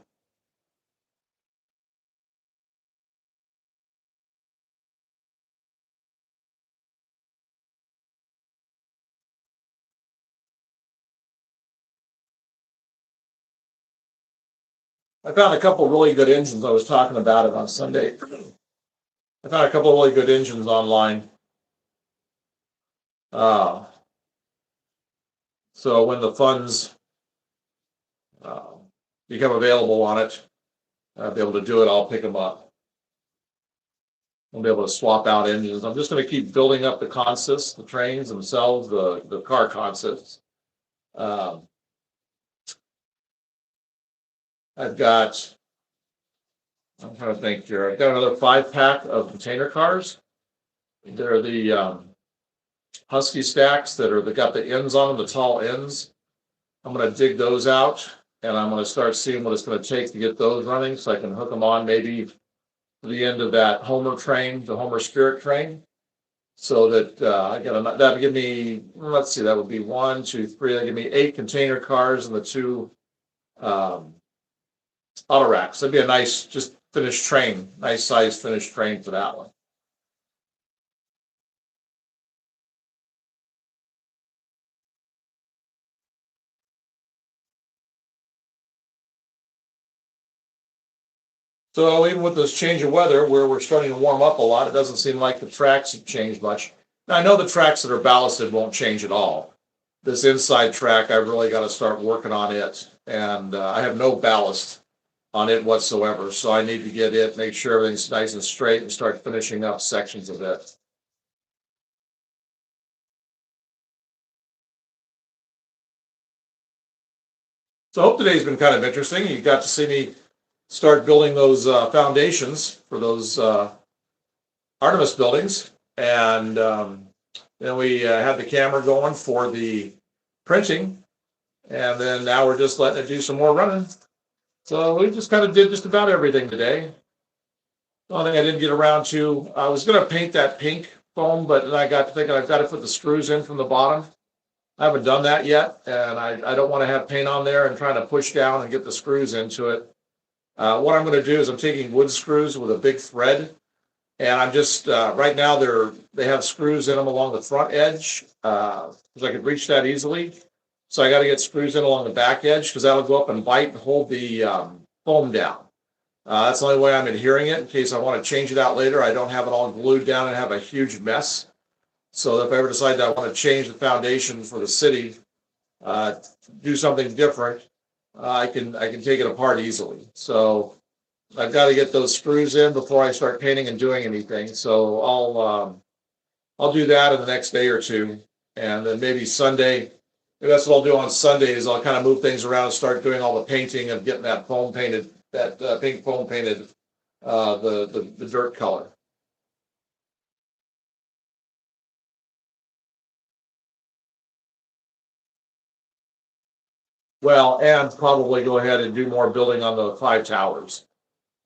I found a couple really good engines. I was talking about it on Sunday. I found a couple of really good engines online. Uh, so when the funds uh, become available on it, I'll be able to do it. I'll pick them up. I'll be able to swap out engines. I'm just going to keep building up the consists, the trains themselves, the car consists. Um, I've got, I'm trying to think here. I've got another 5-pack of container cars. They're the Husky stacks they got the ends on them, the tall ends. I'm going to dig those out and I'm going to start seeing what it's going to take to get those running so I can hook them on maybe to the end of that Homer train, the Homer Spirit train. So that that would give me, let's see, that would be 1, 2, 3, that would give me 8 container cars and the 2 auto racks. That'd be a nice, just finished train, nice size finished train for that one. So even with this change of weather where we're starting to warm up a lot, it doesn't seem like the tracks have changed much. Now, I know the tracks that are ballasted won't change at all. This inside track, I've really got to start working on it. And I have no ballast on it whatsoever. So I need to get it, make sure everything's nice and straight and start finishing up sections of it. So I hope today's been kind of interesting. You got to see me start building those foundations for those Artemis buildings. And then we had the camera going for the printing. And then now we're just letting it do some more running. So we just kind of did just about everything today. The only thing I didn't get around to, I was going to paint that pink foam, but then I got to thinking I've got to put the screws in from the bottom. I haven't done that yet, and I don't want to have paint on there and trying to push down and get the screws into it. What I'm going to do is I'm taking wood screws with a big thread, and I'm just right now they have screws in them along the front edge because I could reach that easily. So I got to get screws in along the back edge because that'll go up and bite and hold the foam down. That's the only way I'm adhering it in case I want to change it out later. I don't have it all glued down and have a huge mess. So if I ever decide that I want to change the foundation for the city, do something different, I can take it apart easily. So I've got to get those screws in before I start painting and doing anything. So I'll do that in the next day or two, and then maybe Sunday. Maybe that's what I'll do on Sunday is I'll kind of move things around and start doing all the painting and getting that foam painted, that pink foam painted, the dirt color. Well, and probably go ahead and do more building on the 5 towers.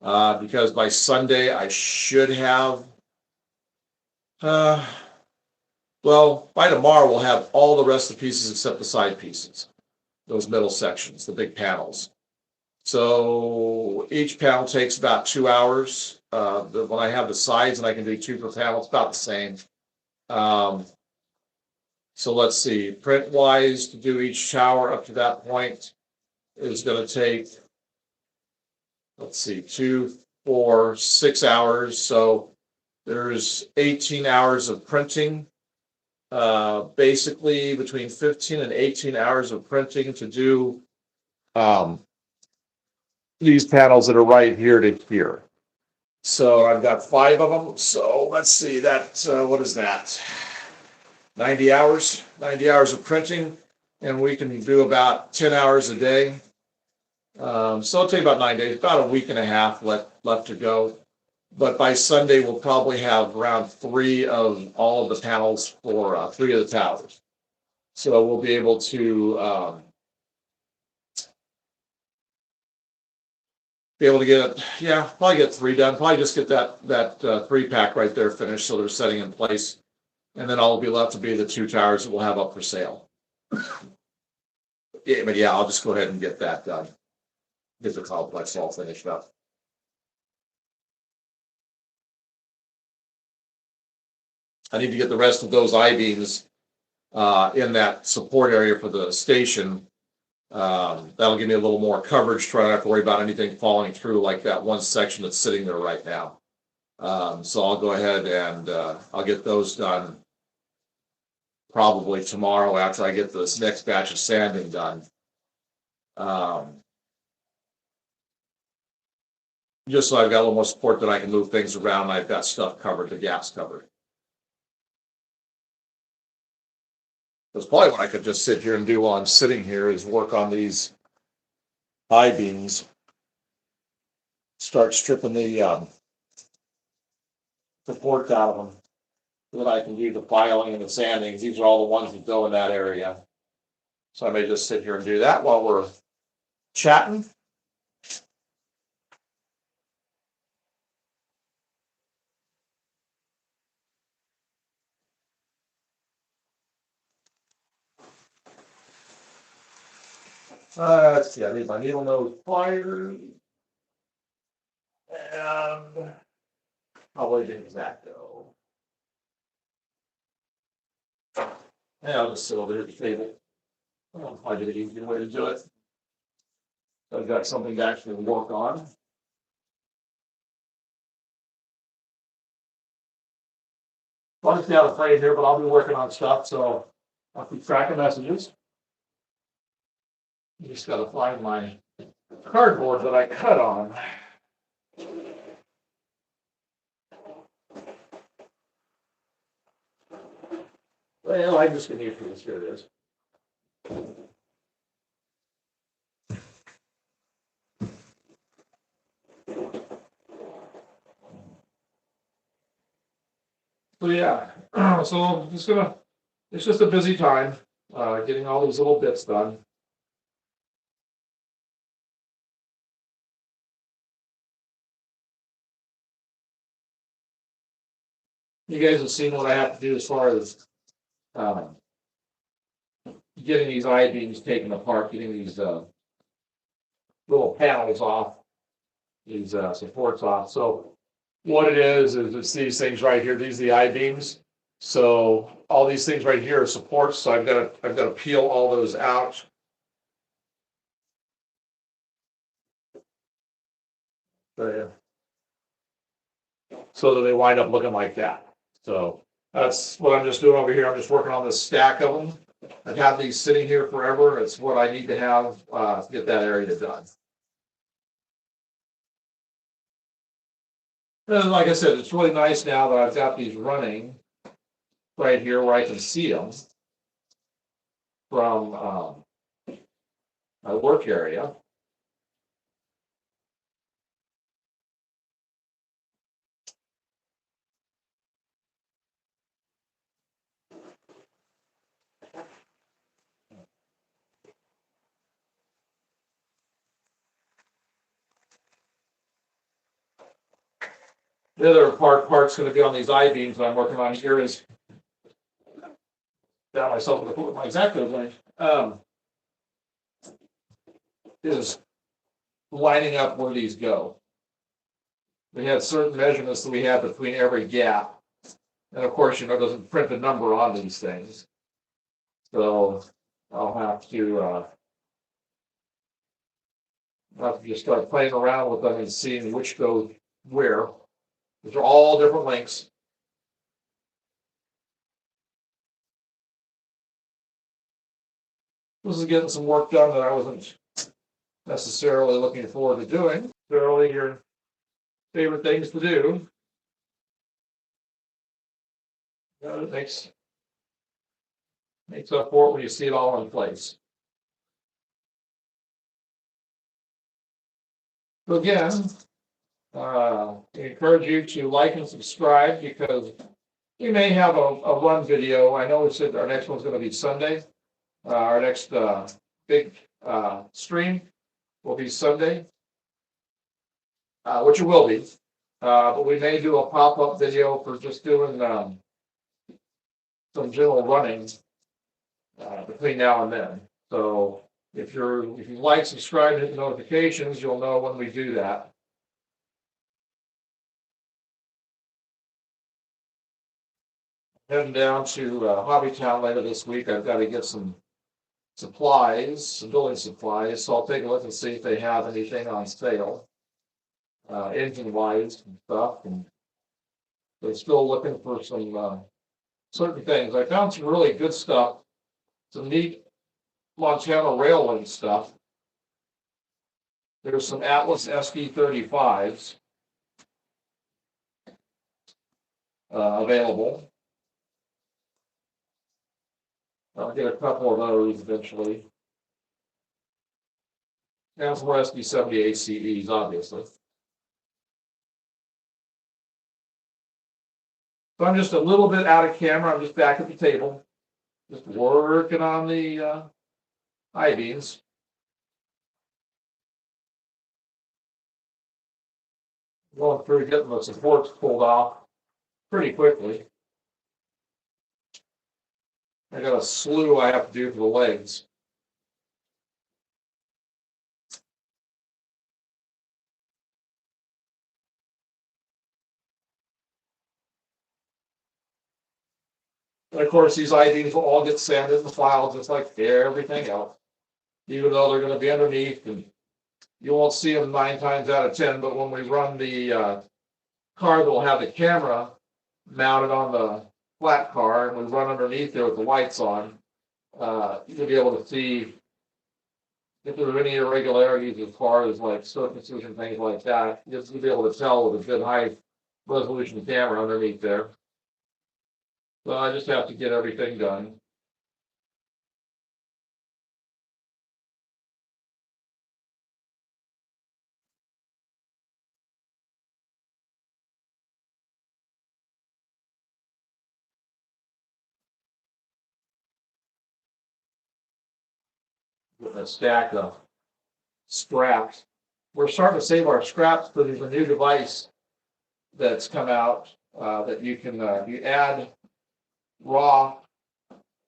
Because by Sunday I should have, well, by tomorrow we'll have all the rest of the pieces except the side pieces, those middle sections, the big panels. So each panel takes about 2 hours. When I have the sides and I can do 2 per panel, it's about the same. So let's see, print wise to do each tower up to that point is going to take, let's see, 2, 4, 6 hours. So there's 18 hours of printing, basically between 15 and 18 hours of printing to do these panels that are right here to here. So I've got 5 of them. So let's see, that what is that? 90 hours of printing, and we can do about 10 hours a day. So it'll take about 9 days, about a week and a half left to go. But by Sunday, we'll probably have around 3 of all of the panels for 3 of the towers. So we'll be able to be able to get it, yeah, probably get 3 done, probably just get that 3-pack right there finished, so they're setting in place. And then all will be left to be the 2 towers that we'll have up for sale. Yeah, but yeah, I'll just go ahead and get that done. Get the complex all finished up. I need to get the rest of those I-beams in that support area for the station. That'll give me a little more coverage, try not to have to worry about anything falling through like that one section that's sitting there right now. So I'll go ahead and I'll get those done probably tomorrow after I get this next batch of sanding done. Just so I've got a little more support that I can move things around. I've got stuff covered, the gaps covered. That's probably what I could just sit here and do while I'm sitting here is work on these I-beams. Start stripping the supports out of them so that I can do the filing and the sanding. These are all the ones that go in that area. So I may just sit here and do that while we're chatting. Let's see, I need my needle nose pliers. And probably the X-Acto. And I'll just sit over here at the table. I'll find an easier way to do it. So I've got something to actually work on. I'll just stay out of frame here, but I'll be working on stuff, so I'll keep track of messages. Just gotta find my cardboard that I cut on. Well, I'm just gonna use this. Here it is. So yeah, so it's just a busy time, getting all these little bits done. You guys have seen what I have to do as far as getting these I-beams taken apart, getting these little panels off, these supports off. So what it is it's these things right here. These are the I-beams. So all these things right here are supports. So I've got to peel all those out. So that they wind up looking like that. So that's what I'm just doing over here. I'm just working on this stack of them. I've had these sitting here forever. It's what I need to have to get that area done. And like I said, it's really nice now that I've got these running right here where I can see them from my work area. The other part's going to be on these I-beams that I'm working on here is down myself with my X-Acto blade. Is lining up where these go. We have certain measurements that we have between every gap. And of course, it doesn't print a number on these things. So I'll have to just start playing around with them and seeing which goes where. These are all different lengths. This is getting some work done that I wasn't necessarily looking forward to doing. Necessarily your favorite things to do. It makes up for it when you see it all in place. So again, I encourage you to like and subscribe because we may have a run video. I know we said our next one's going to be Sunday. Our next big stream will be Sunday. which it will be. But we may do a pop-up video for just doing some general running between now and then. So if you like, subscribe, hit the notifications, you'll know when we do that. Heading down to Hobbytown later this week. I've got to get some supplies, some building supplies. So I'll take a look and see if they have anything on sale, engine wise and stuff. And they're still looking for some certain things. I found some really good stuff, some neat Montana Railway stuff. There's some Atlas SD35s available. I'll get a couple of those eventually. And some more SD78 CEs, obviously. So I'm just a little bit out of camera. I'm just back at the table, just working on the I-beams. Going through getting the supports pulled off pretty quickly. I got a slew I have to do for the legs. And of course, these I-beams will all get sanded and filed just like everything else, even though they're going to be underneath, and you won't see them 9 times out of 10. But when we run the car that will have the camera mounted on the flat car, and we run underneath there with the lights on, you'll be able to see if there are any irregularities as far as like surfaces and things like that. You'll be able to tell with a good high resolution camera underneath there. So I just have to get everything done. With a stack of scraps. We're starting to save our scraps, but there's a new device that's come out that you can you add raw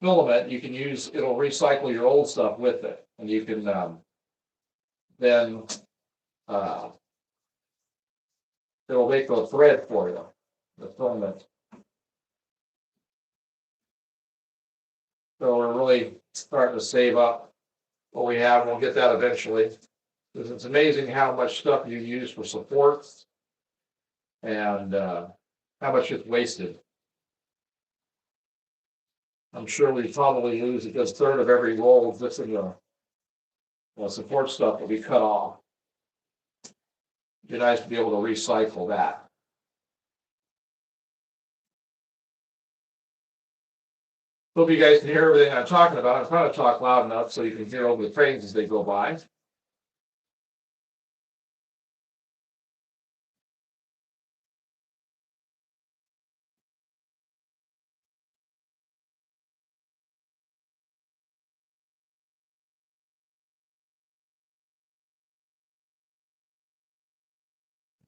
filament. You can use, it'll recycle your old stuff with it, and you can then it'll make a thread for you, the filament. So we're really starting to save up what we have, and we'll get that eventually. Because it's amazing how much stuff you use for supports and how much gets wasted. I'm sure we probably lose a good third of every roll just in the support stuff will be cut off. It'd be nice to be able to recycle that. Hope you guys can hear everything I'm talking about. I'm trying to talk loud enough so you can hear all the trains as they go by.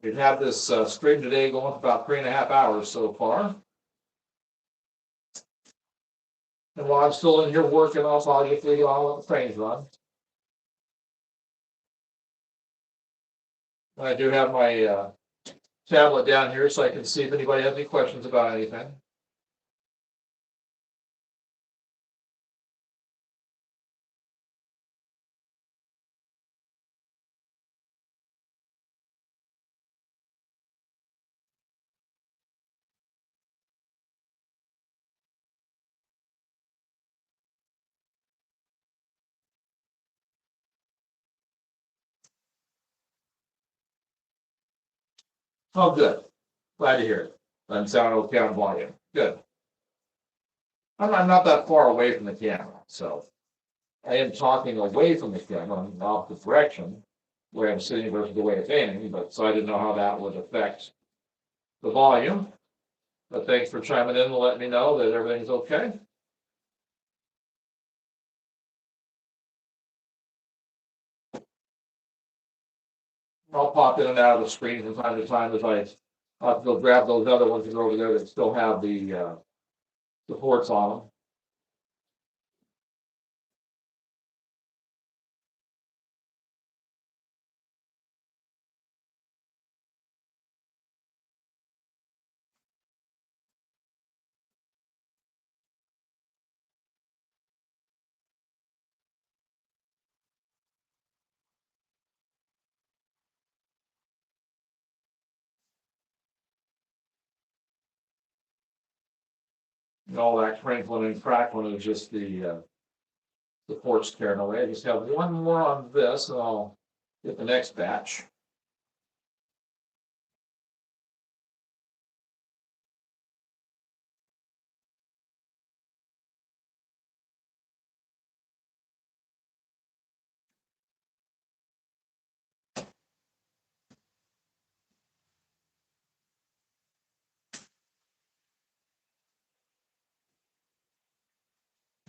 We've had this stream today going for about 3.5 hours so far. And while I'm still in here working, also I'll get to all the trains run. I do have my tablet down here so I can see if anybody has any questions about anything. Oh, good. Glad to hear it. I'm sounding okay on volume. Good. I'm not that far away from the camera, so I am talking away from the camera in the opposite direction where I'm sitting versus the way it's aiming, but so I didn't know how that would affect the volume. But thanks for chiming in and letting me know that everything's okay. I'll pop in and out of the screen from time to time as I have to go grab those other ones that are over there that still have the supports on them. And all that crinkling and crackling is just the supports tearing away. I just have one more on this, and I'll get the next batch.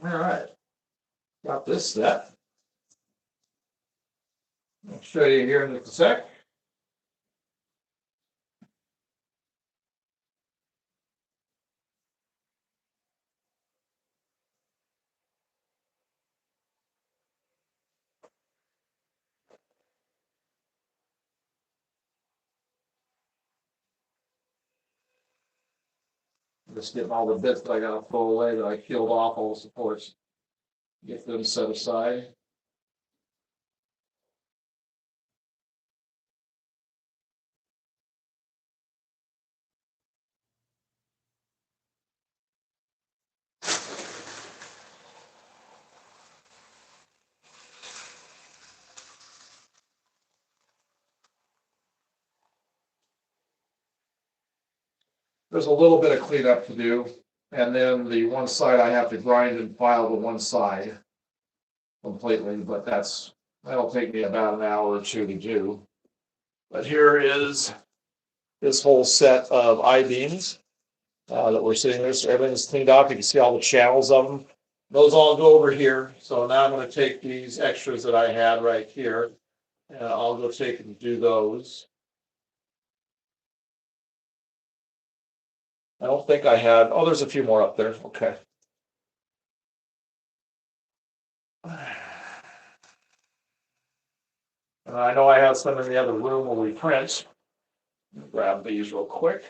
All right, got this set. I'll show you here in just a sec. Just getting all the bits that I gotta throw away that I peeled off all the supports. Get them set aside. There's a little bit of cleanup to do, and then the one side I have to grind and file the one side completely, but that'll take me about an hour or two to do. But here is this whole set of I-beams that we're sitting there. So everything's cleaned up. You can see all the channels of them. Those all go over here. So now I'm going to take these extras that I had right here, and I'll go take and do those. I don't think I had, oh, there's a few more up there. Okay. I know I have some in the other room where we print. Grab these real quick.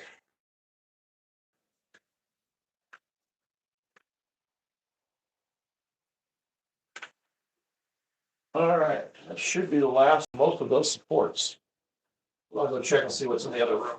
All right, that should be the last of most of those supports. I'll go check and see what's in the other room.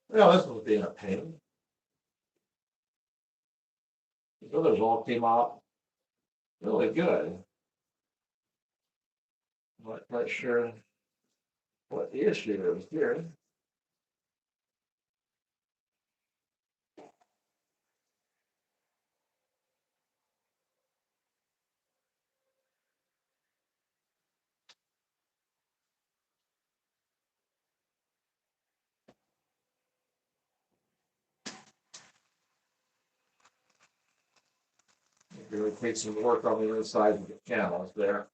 Well, this one's being a pain. The others all came out really good. I'm not quite sure what the issue is here. It really takes some work on the inside of the channels there.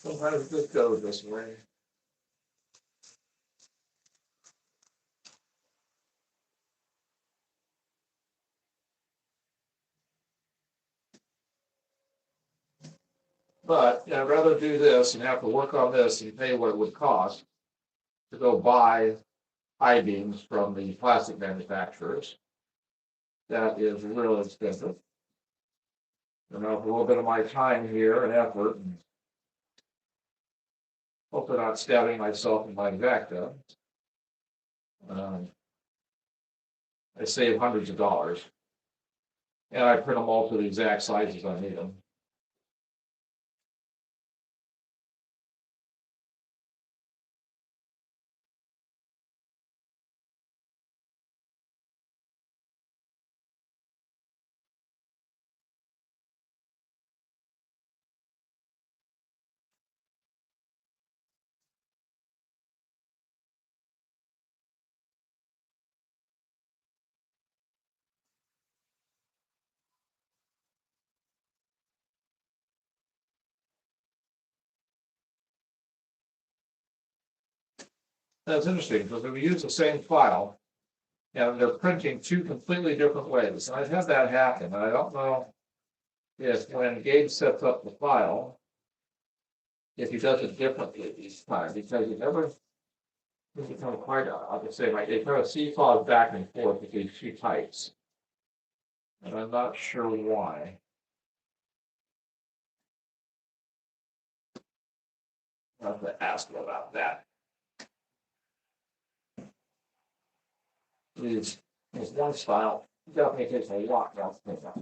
Sometimes it just goes this way. But yeah, I'd rather do this and have to work on this and pay what it would cost to go buy I-beams from the plastic manufacturers. That is really expensive. And a little bit of my time here and effort, and hopefully not stabbing myself in my Exacta. I save hundreds of dollars. And I print them all to the exact sizes I need them. That's interesting because we use the same file and they're printing two completely different ways. And I've had that happen. And I don't know if when Gabe sets up the file, if he does it differently each time, because you never become quite, I would say, like, it kind of seesaws back and forth between two types. And I'm not sure why. I'll have to ask him about that. This one style definitely takes a lot to pick up.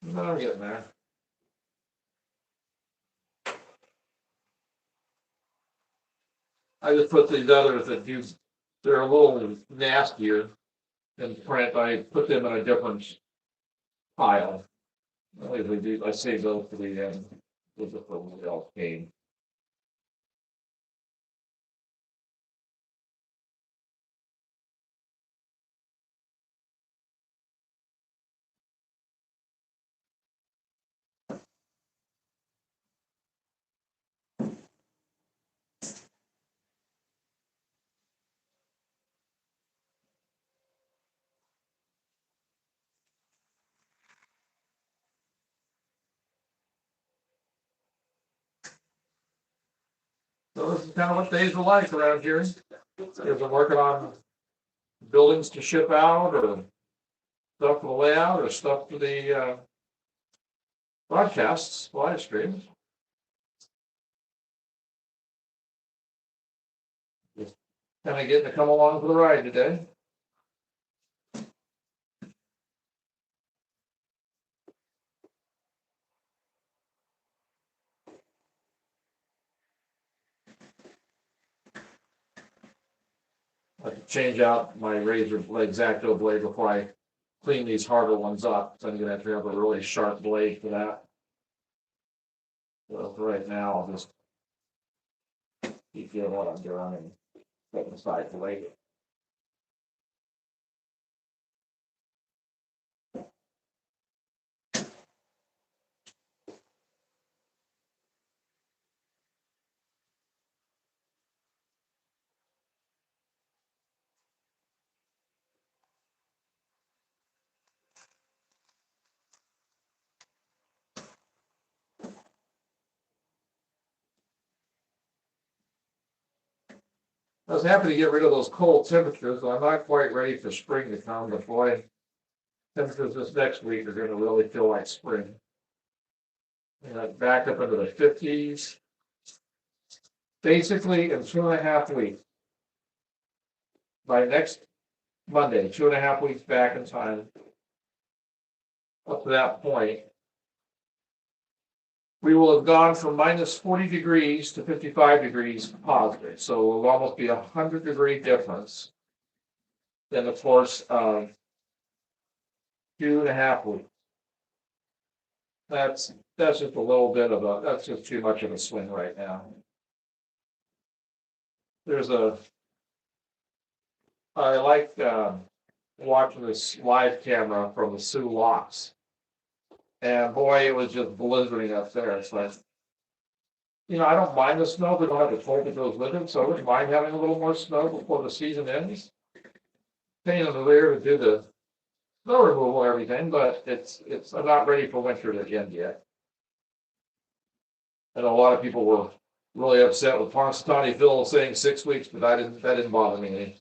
No, I'm getting there. I just put these others that do, they're a little nastier than print. I put them in a different pile. I usually do, I save those to the end. Those are for when they all came. So this is kind of what days are like around here. Is I'm working on buildings to ship out or stuff for the layout or stuff for the broadcasts, live streams. Just kind of getting to come along for the ride today. I could change out my razor blade, X-Acto blade before I clean these harder ones up. So I'm gonna have to have a really sharp blade for that. So for right now, I'll just keep doing what I'm doing and set aside the blade. I was happy to get rid of those cold temperatures, but I'm not quite ready for spring to come. But boy, temperatures this next week are going to really feel like spring. Back up into the 50s. Basically, in 2.5 weeks. By next Monday, 2.5 weeks back in time. Up to that point, we will have gone from minus 40 degrees to 55 degrees positive. So it will almost be 100-degree difference in the course of 2.5 weeks. That's just a little bit of a, that's just too much of a swing right now. There's a I like, watching this live camera from the Sioux Locks. And boy, it was just blizzarding up there. It's like, I don't mind the snow. We don't have the cold that goes with it, so I wouldn't mind having a little more snow before the season ends. Pain in the rear to do the snow removal and everything, but I'm not ready for winter to end yet. And a lot of people were really upset with Punxsutawney Phil saying 6 weeks, but that didn't bother me any.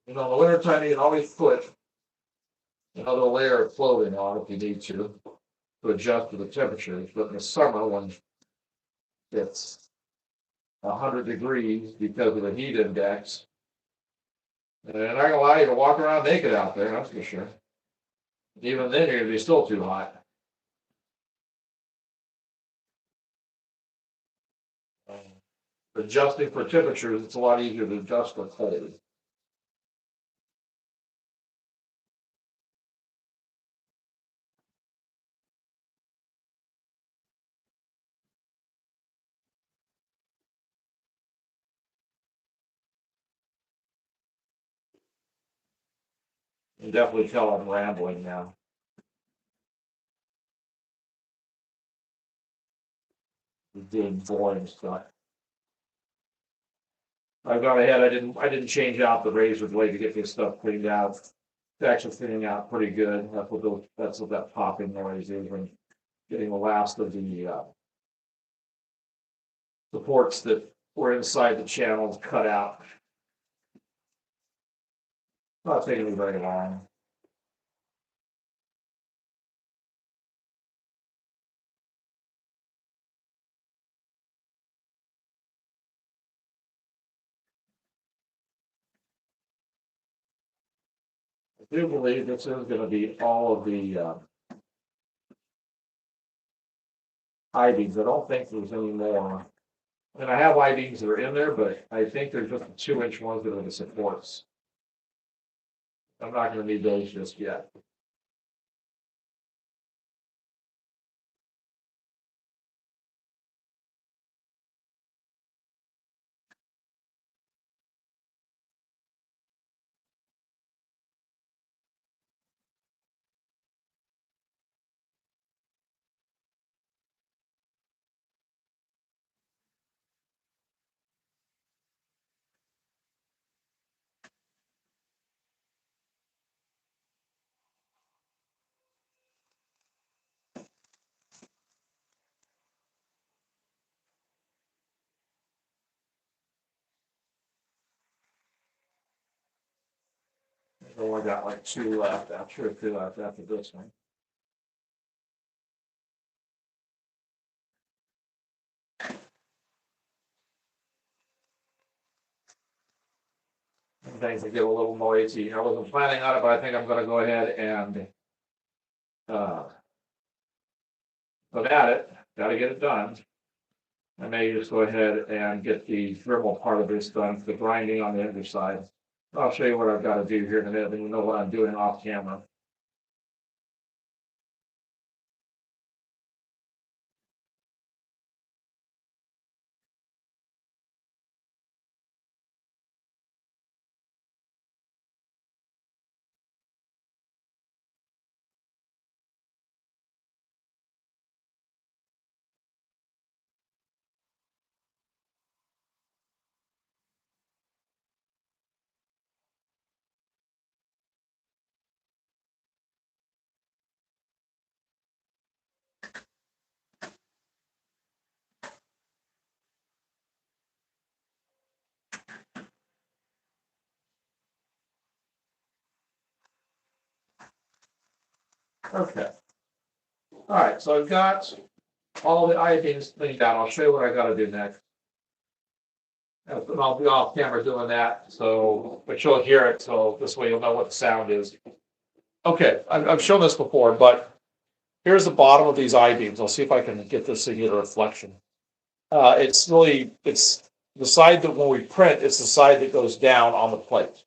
In the wintertime, you can always put another layer of clothing on if you need to adjust to the temperatures. But in the summer, when it's 100 degrees because of the heat index, and I'm not gonna lie, you can walk around naked out there, that's for sure. Even then, you're gonna be still too hot. Adjusting for temperatures, it's a lot easier to adjust for cold. You can definitely tell I'm rambling now. Doing boring stuff. I got ahead. I didn't change out the razor blade to get this stuff cleaned out. It's actually cleaning out pretty good. That's what that popping noise is, when getting the last of the supports that were inside the channels cut out. Not taking me very long. I do believe this is going to be all of the I-beams. I don't think there's any more. And I have I-beams that are in there, but I think there's just the 2-inch ones that are the supports. I'm not going to need those just yet. So I got like 2 left. I'm sure 2 left after this one. Things that get a little noisy. I wasn't planning on it, but I think I'm going to go ahead and put at it. Got to get it done. I may just go ahead and get the thermal part of this done, the grinding on the underside. I'll show you what I've got to do here in a minute, and you know what I'm doing off camera. Okay. All right, so I've got all the I-beams cleaned out. I'll show you what I got to do next. And I'll be off camera doing that, but you'll hear it, so this way you'll know what the sound is. Okay, I've shown this before, but here's the bottom of these I-beams. I'll see if I can get this to get a reflection. It's the side that when we print, it's the side that goes down on the plate.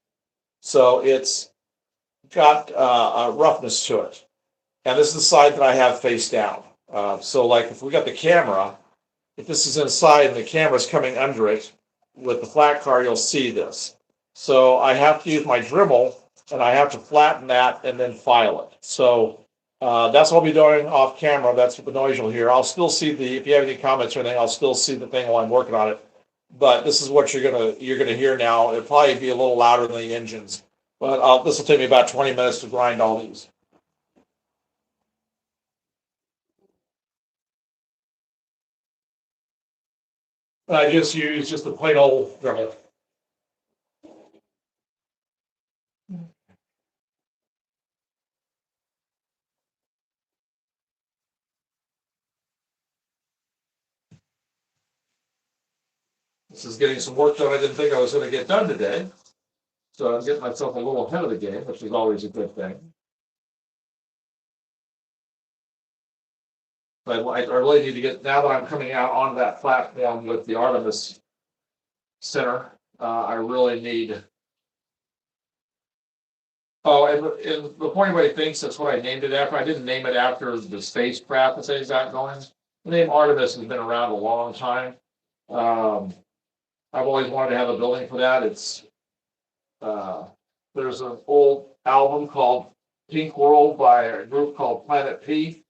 So it's got a roughness to it. And this is the side that I have face down. So like if we got the camera, if this is inside and the camera's coming under it, with the flat car, you'll see this. So I have to use my Dremel and I have to flatten that and then file it. So that's what I'll be doing off camera. That's the noise you'll hear. I'll still see if you have any comments or anything, I'll still see the thing while I'm working on it. But this is what you're gonna hear now. It'll probably be a little louder than the engines. But this will take me about 20 minutes to grind all these. I just use just a plain old Dremel. This is getting some work done I didn't think I was going to get done today. So I'm getting myself a little ahead of the game, which is always a good thing. But I really need to get, now that I'm coming out on that platform with the Artemis Center, I really need. Oh, and before anybody thinks that's what I named it after, I didn't name it after the spacecraft that they've got going. The name Artemis has been around a long time. I've always wanted to have a building for that. There's an old album called Pink World by a group called Planet P,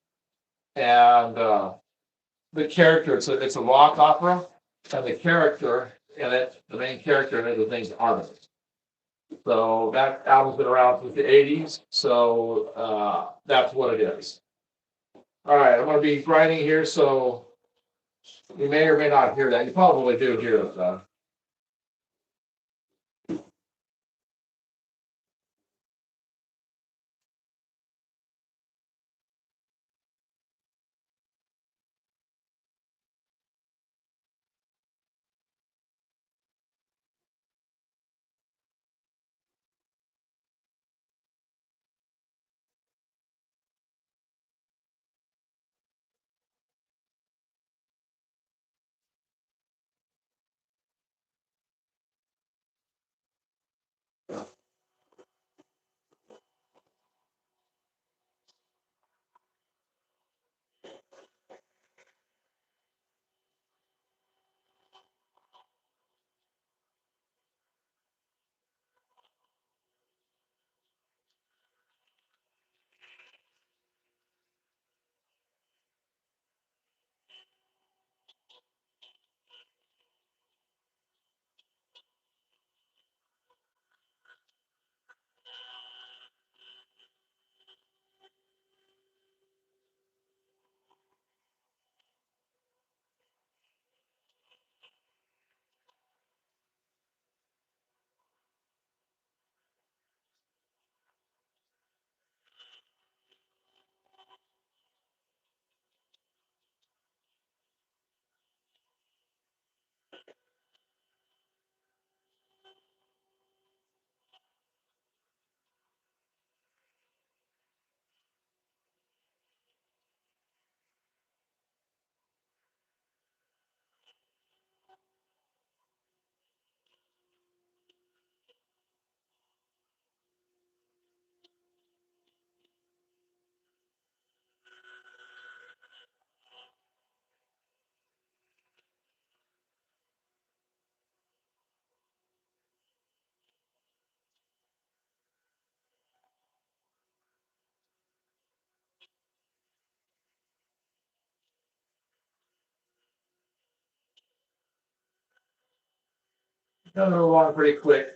and the character it's a rock opera, and the character in it, the main character in it, the name's Artemis. So that album's been around since the '80s. So that's what it is. All right, I'm going to be grinding here, so you may or may not hear that. You probably do hear it though. Gonna move along pretty quick.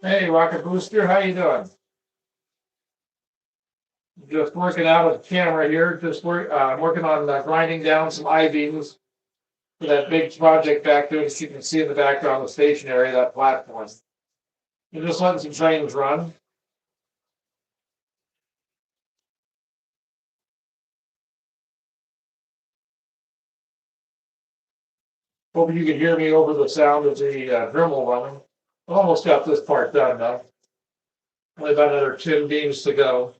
Hey, Rocket Booster, how you doing? Just working out of the camera here, working on grinding down some I-beams for that big project back there, as you can see in the background, the station area, that platform. And just letting some trains run. Hope you can hear me over the sound of the Dremel running. Almost got this part done now. Only about another 10 beams to go.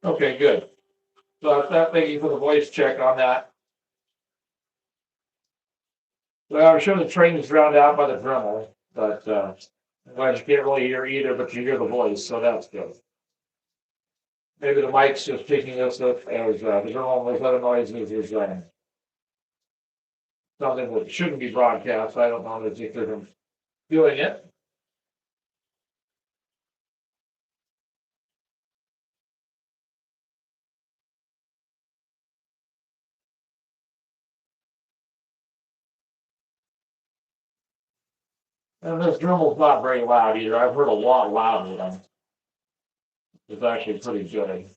Okay, good. So thank you for the voice check on that. Well, I'm sure the train is drowned out by the Dremel, but well, you can't really hear either, but you hear the voice, so that's good. Maybe the mic's just picking this up as the Dremel with other noises is something that shouldn't be broadcast. I don't know if they're doing it. And this Dremel's not very loud either. I've heard a lot louder than it's actually pretty good.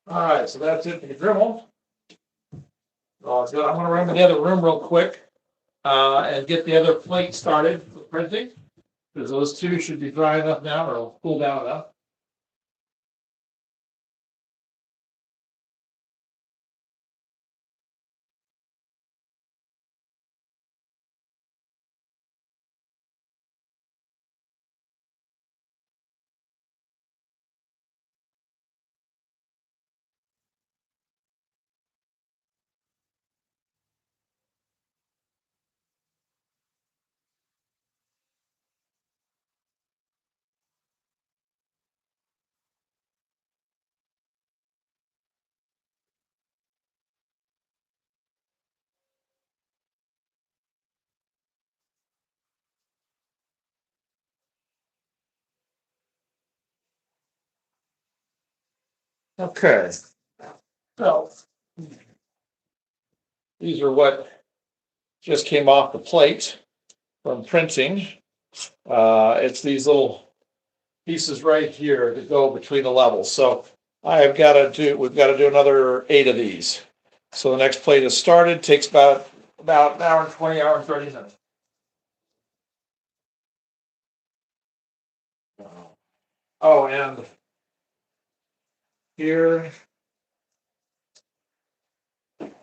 All right, so that's it for the Dremel. So I'm going to run to the other room real quick and get the other plate started for printing, because those two should be dry enough now or cool down enough. Okay. So these are what just came off the plate from printing. It's these little pieces right here that go between the levels. So we've got to do another 8 of these. So the next plate is started, takes about an hour and 20, hour and 30 minutes. Oh, and here,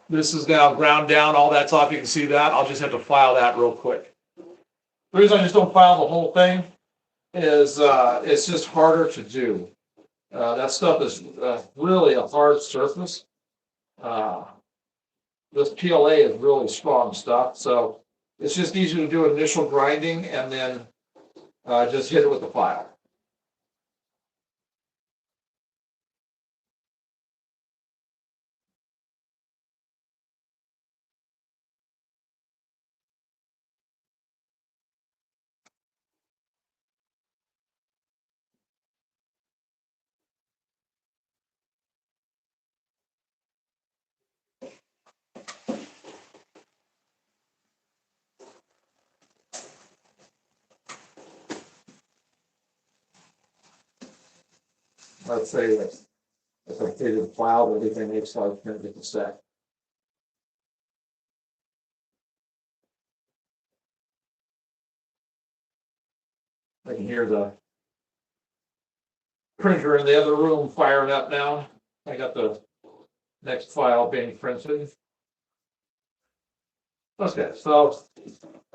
this is now ground down, all that's off, you can see that. I'll just have to file that real quick. The reason I just don't file the whole thing is it's just harder to do. That stuff is really a hard surface. Uh, this PLA is really strong stuff, so it's just easy to do initial grinding and then just hit it with the file. Let's say that if I hit the file, everything makes like 10%. I can hear the printer in the other room firing up now. I got the next file being printed. Okay, so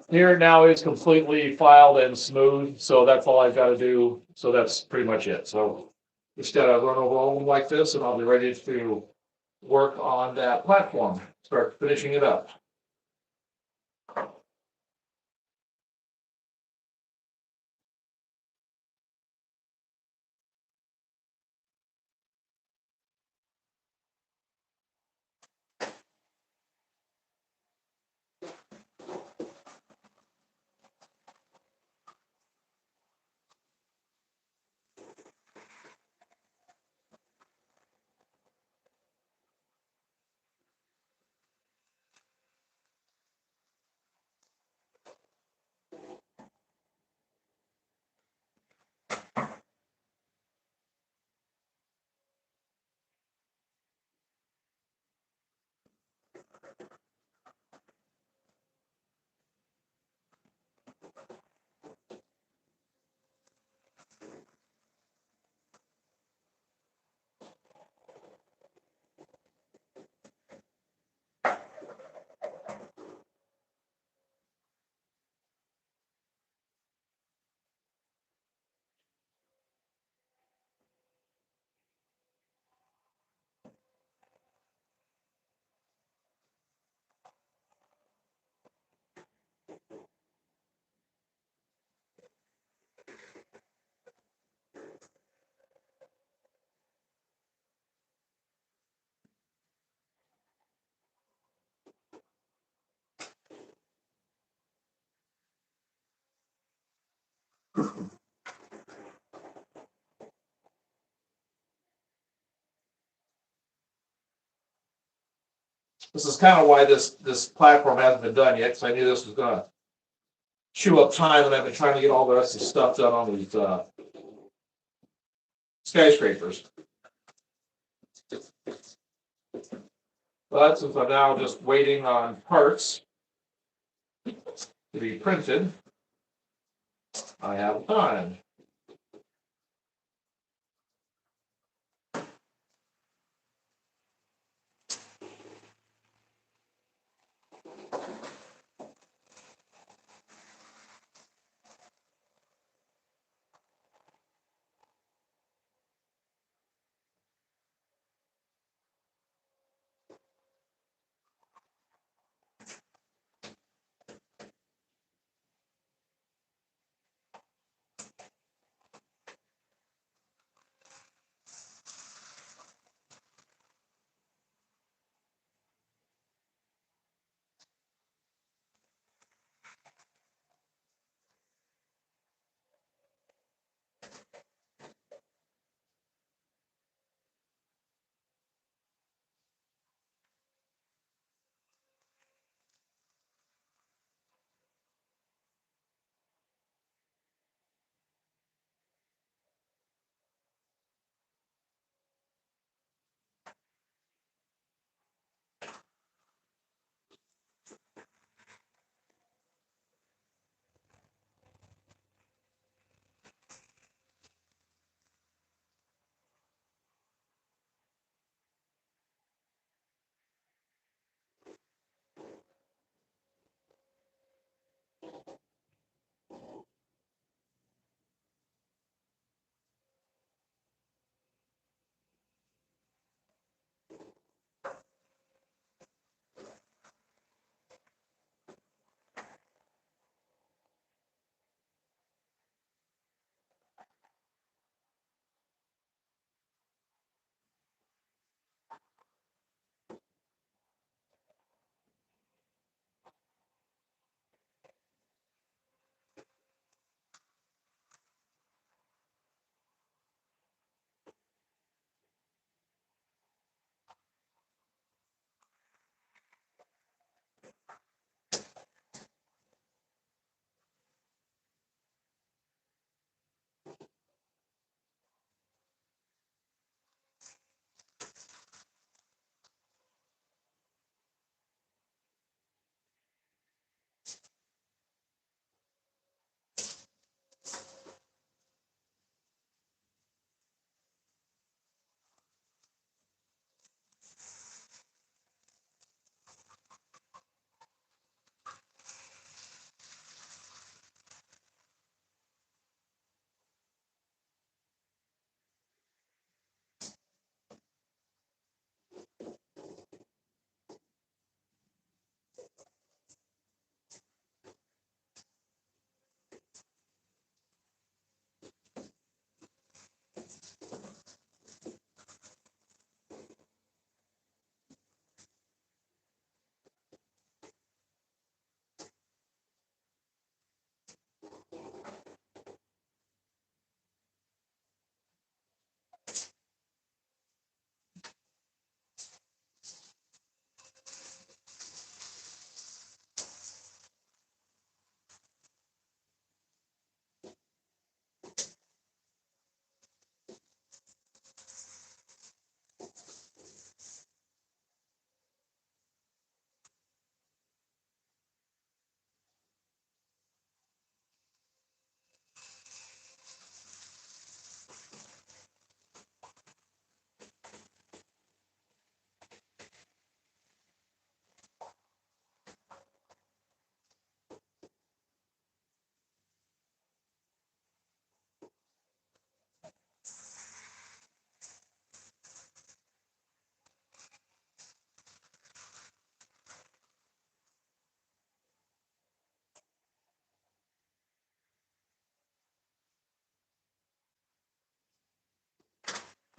here now is completely filed and smooth, so that's all I've got to do. So that's pretty much it. So instead, I run over all of them like this, and I'll be ready to work on that platform, start finishing it up. This is kind of why this platform hasn't been done yet, because I knew this was going to chew up time, and I've been trying to get all the rest of the stuff done on these skyscrapers. But since I'm now just waiting on parts to be printed, I have time.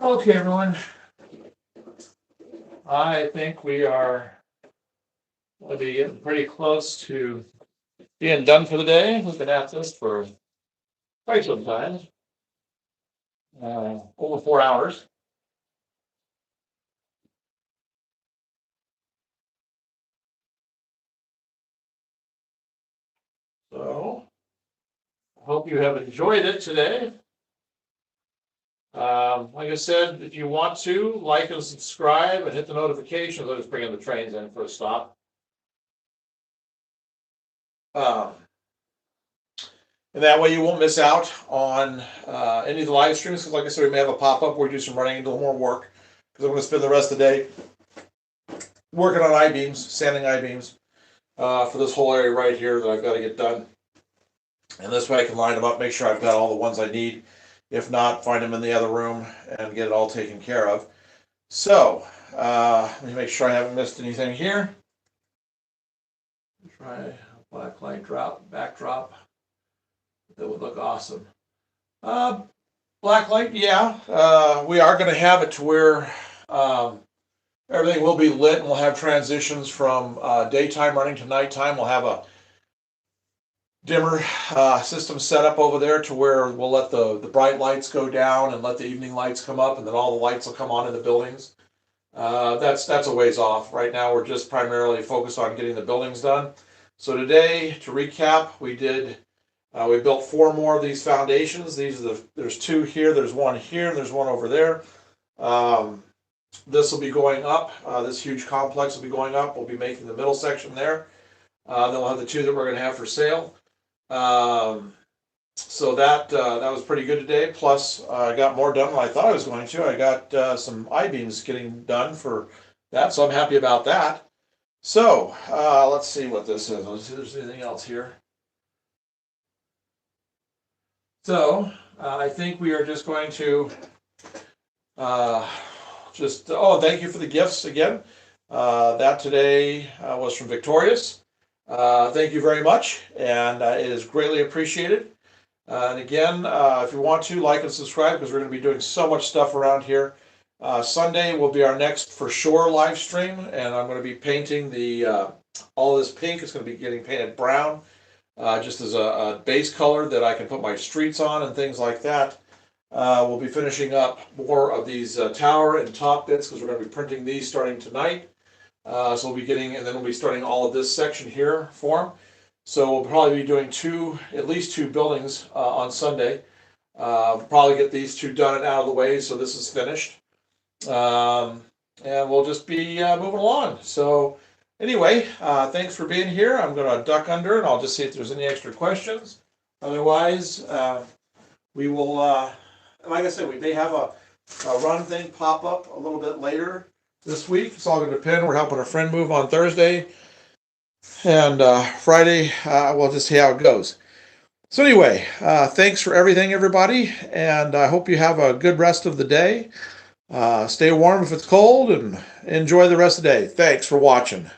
Okay, everyone. I think we are going to be getting pretty close to being done for the day. We've been at this for quite some time, over 4 hours. So, I hope you have enjoyed it today. Like I said, if you want to, like and subscribe and hit the notifications. I'll just bring the trains in for a stop. And that way you won't miss out on any of the live streams. Because like I said, we may have a pop-up where we do some running and a little more work. Because I'm going to spend the rest of the day working on I-beams, sanding I-beams for this whole area right here that I've got to get done. And this way I can line them up, make sure I've got all the ones I need. If not, find them in the other room and get it all taken care of. So, let me make sure I haven't missed anything here. Try a black light backdrop. That would look awesome. Black light, yeah. We are going to have it to where everything will be lit, and we'll have transitions from daytime running to nighttime. We'll have a dimmer system set up over there to where we'll let the bright lights go down and let the evening lights come up, and then all the lights will come on in the buildings. That's a ways off. Right now we're just primarily focused on getting the buildings done. So today, to recap, we built 4 more of these foundations. There's 2 here, there's 1 here, and there's 1 over there. This will be going up. This huge complex will be going up. We'll be making the middle section there. Then we'll have the 2 that we're going to have for sale. So that was pretty good today. Plus, I got more done than I thought I was going to. I got some I-beams getting done for that, so I'm happy about that. So, let's see what this is. Let's see if there's anything else here. So, I think we are just going to thank you for the gifts again. That today was from Victorious. Thank you very much, and it is greatly appreciated. And again, if you want to, like and subscribe, because we're going to be doing so much stuff around here. Sunday will be our next For Sure live stream, and I'm going to be painting all of this pink. It's going to be getting painted brown, just as a base color that I can put my streets on and things like that. We'll be finishing up more of these tower and top bits, because we're going to be printing these starting tonight. So we'll be getting, and then we'll be starting all of this section here for them. So we'll probably be doing at least two buildings on Sunday. Probably get these two done and out of the way so this is finished. And we'll just be moving along. So anyway, thanks for being here. I'm going to duck under and I'll just see if there's any extra questions. Otherwise, we will, like I said, we may have a run thing pop up a little bit later this week. It's all going to depend. We're helping a friend move on Thursday. And Friday, we'll just see how it goes. So anyway, thanks for everything, everybody. And I hope you have a good rest of the day. Stay warm if it's cold and enjoy the rest of the day. Thanks for watching.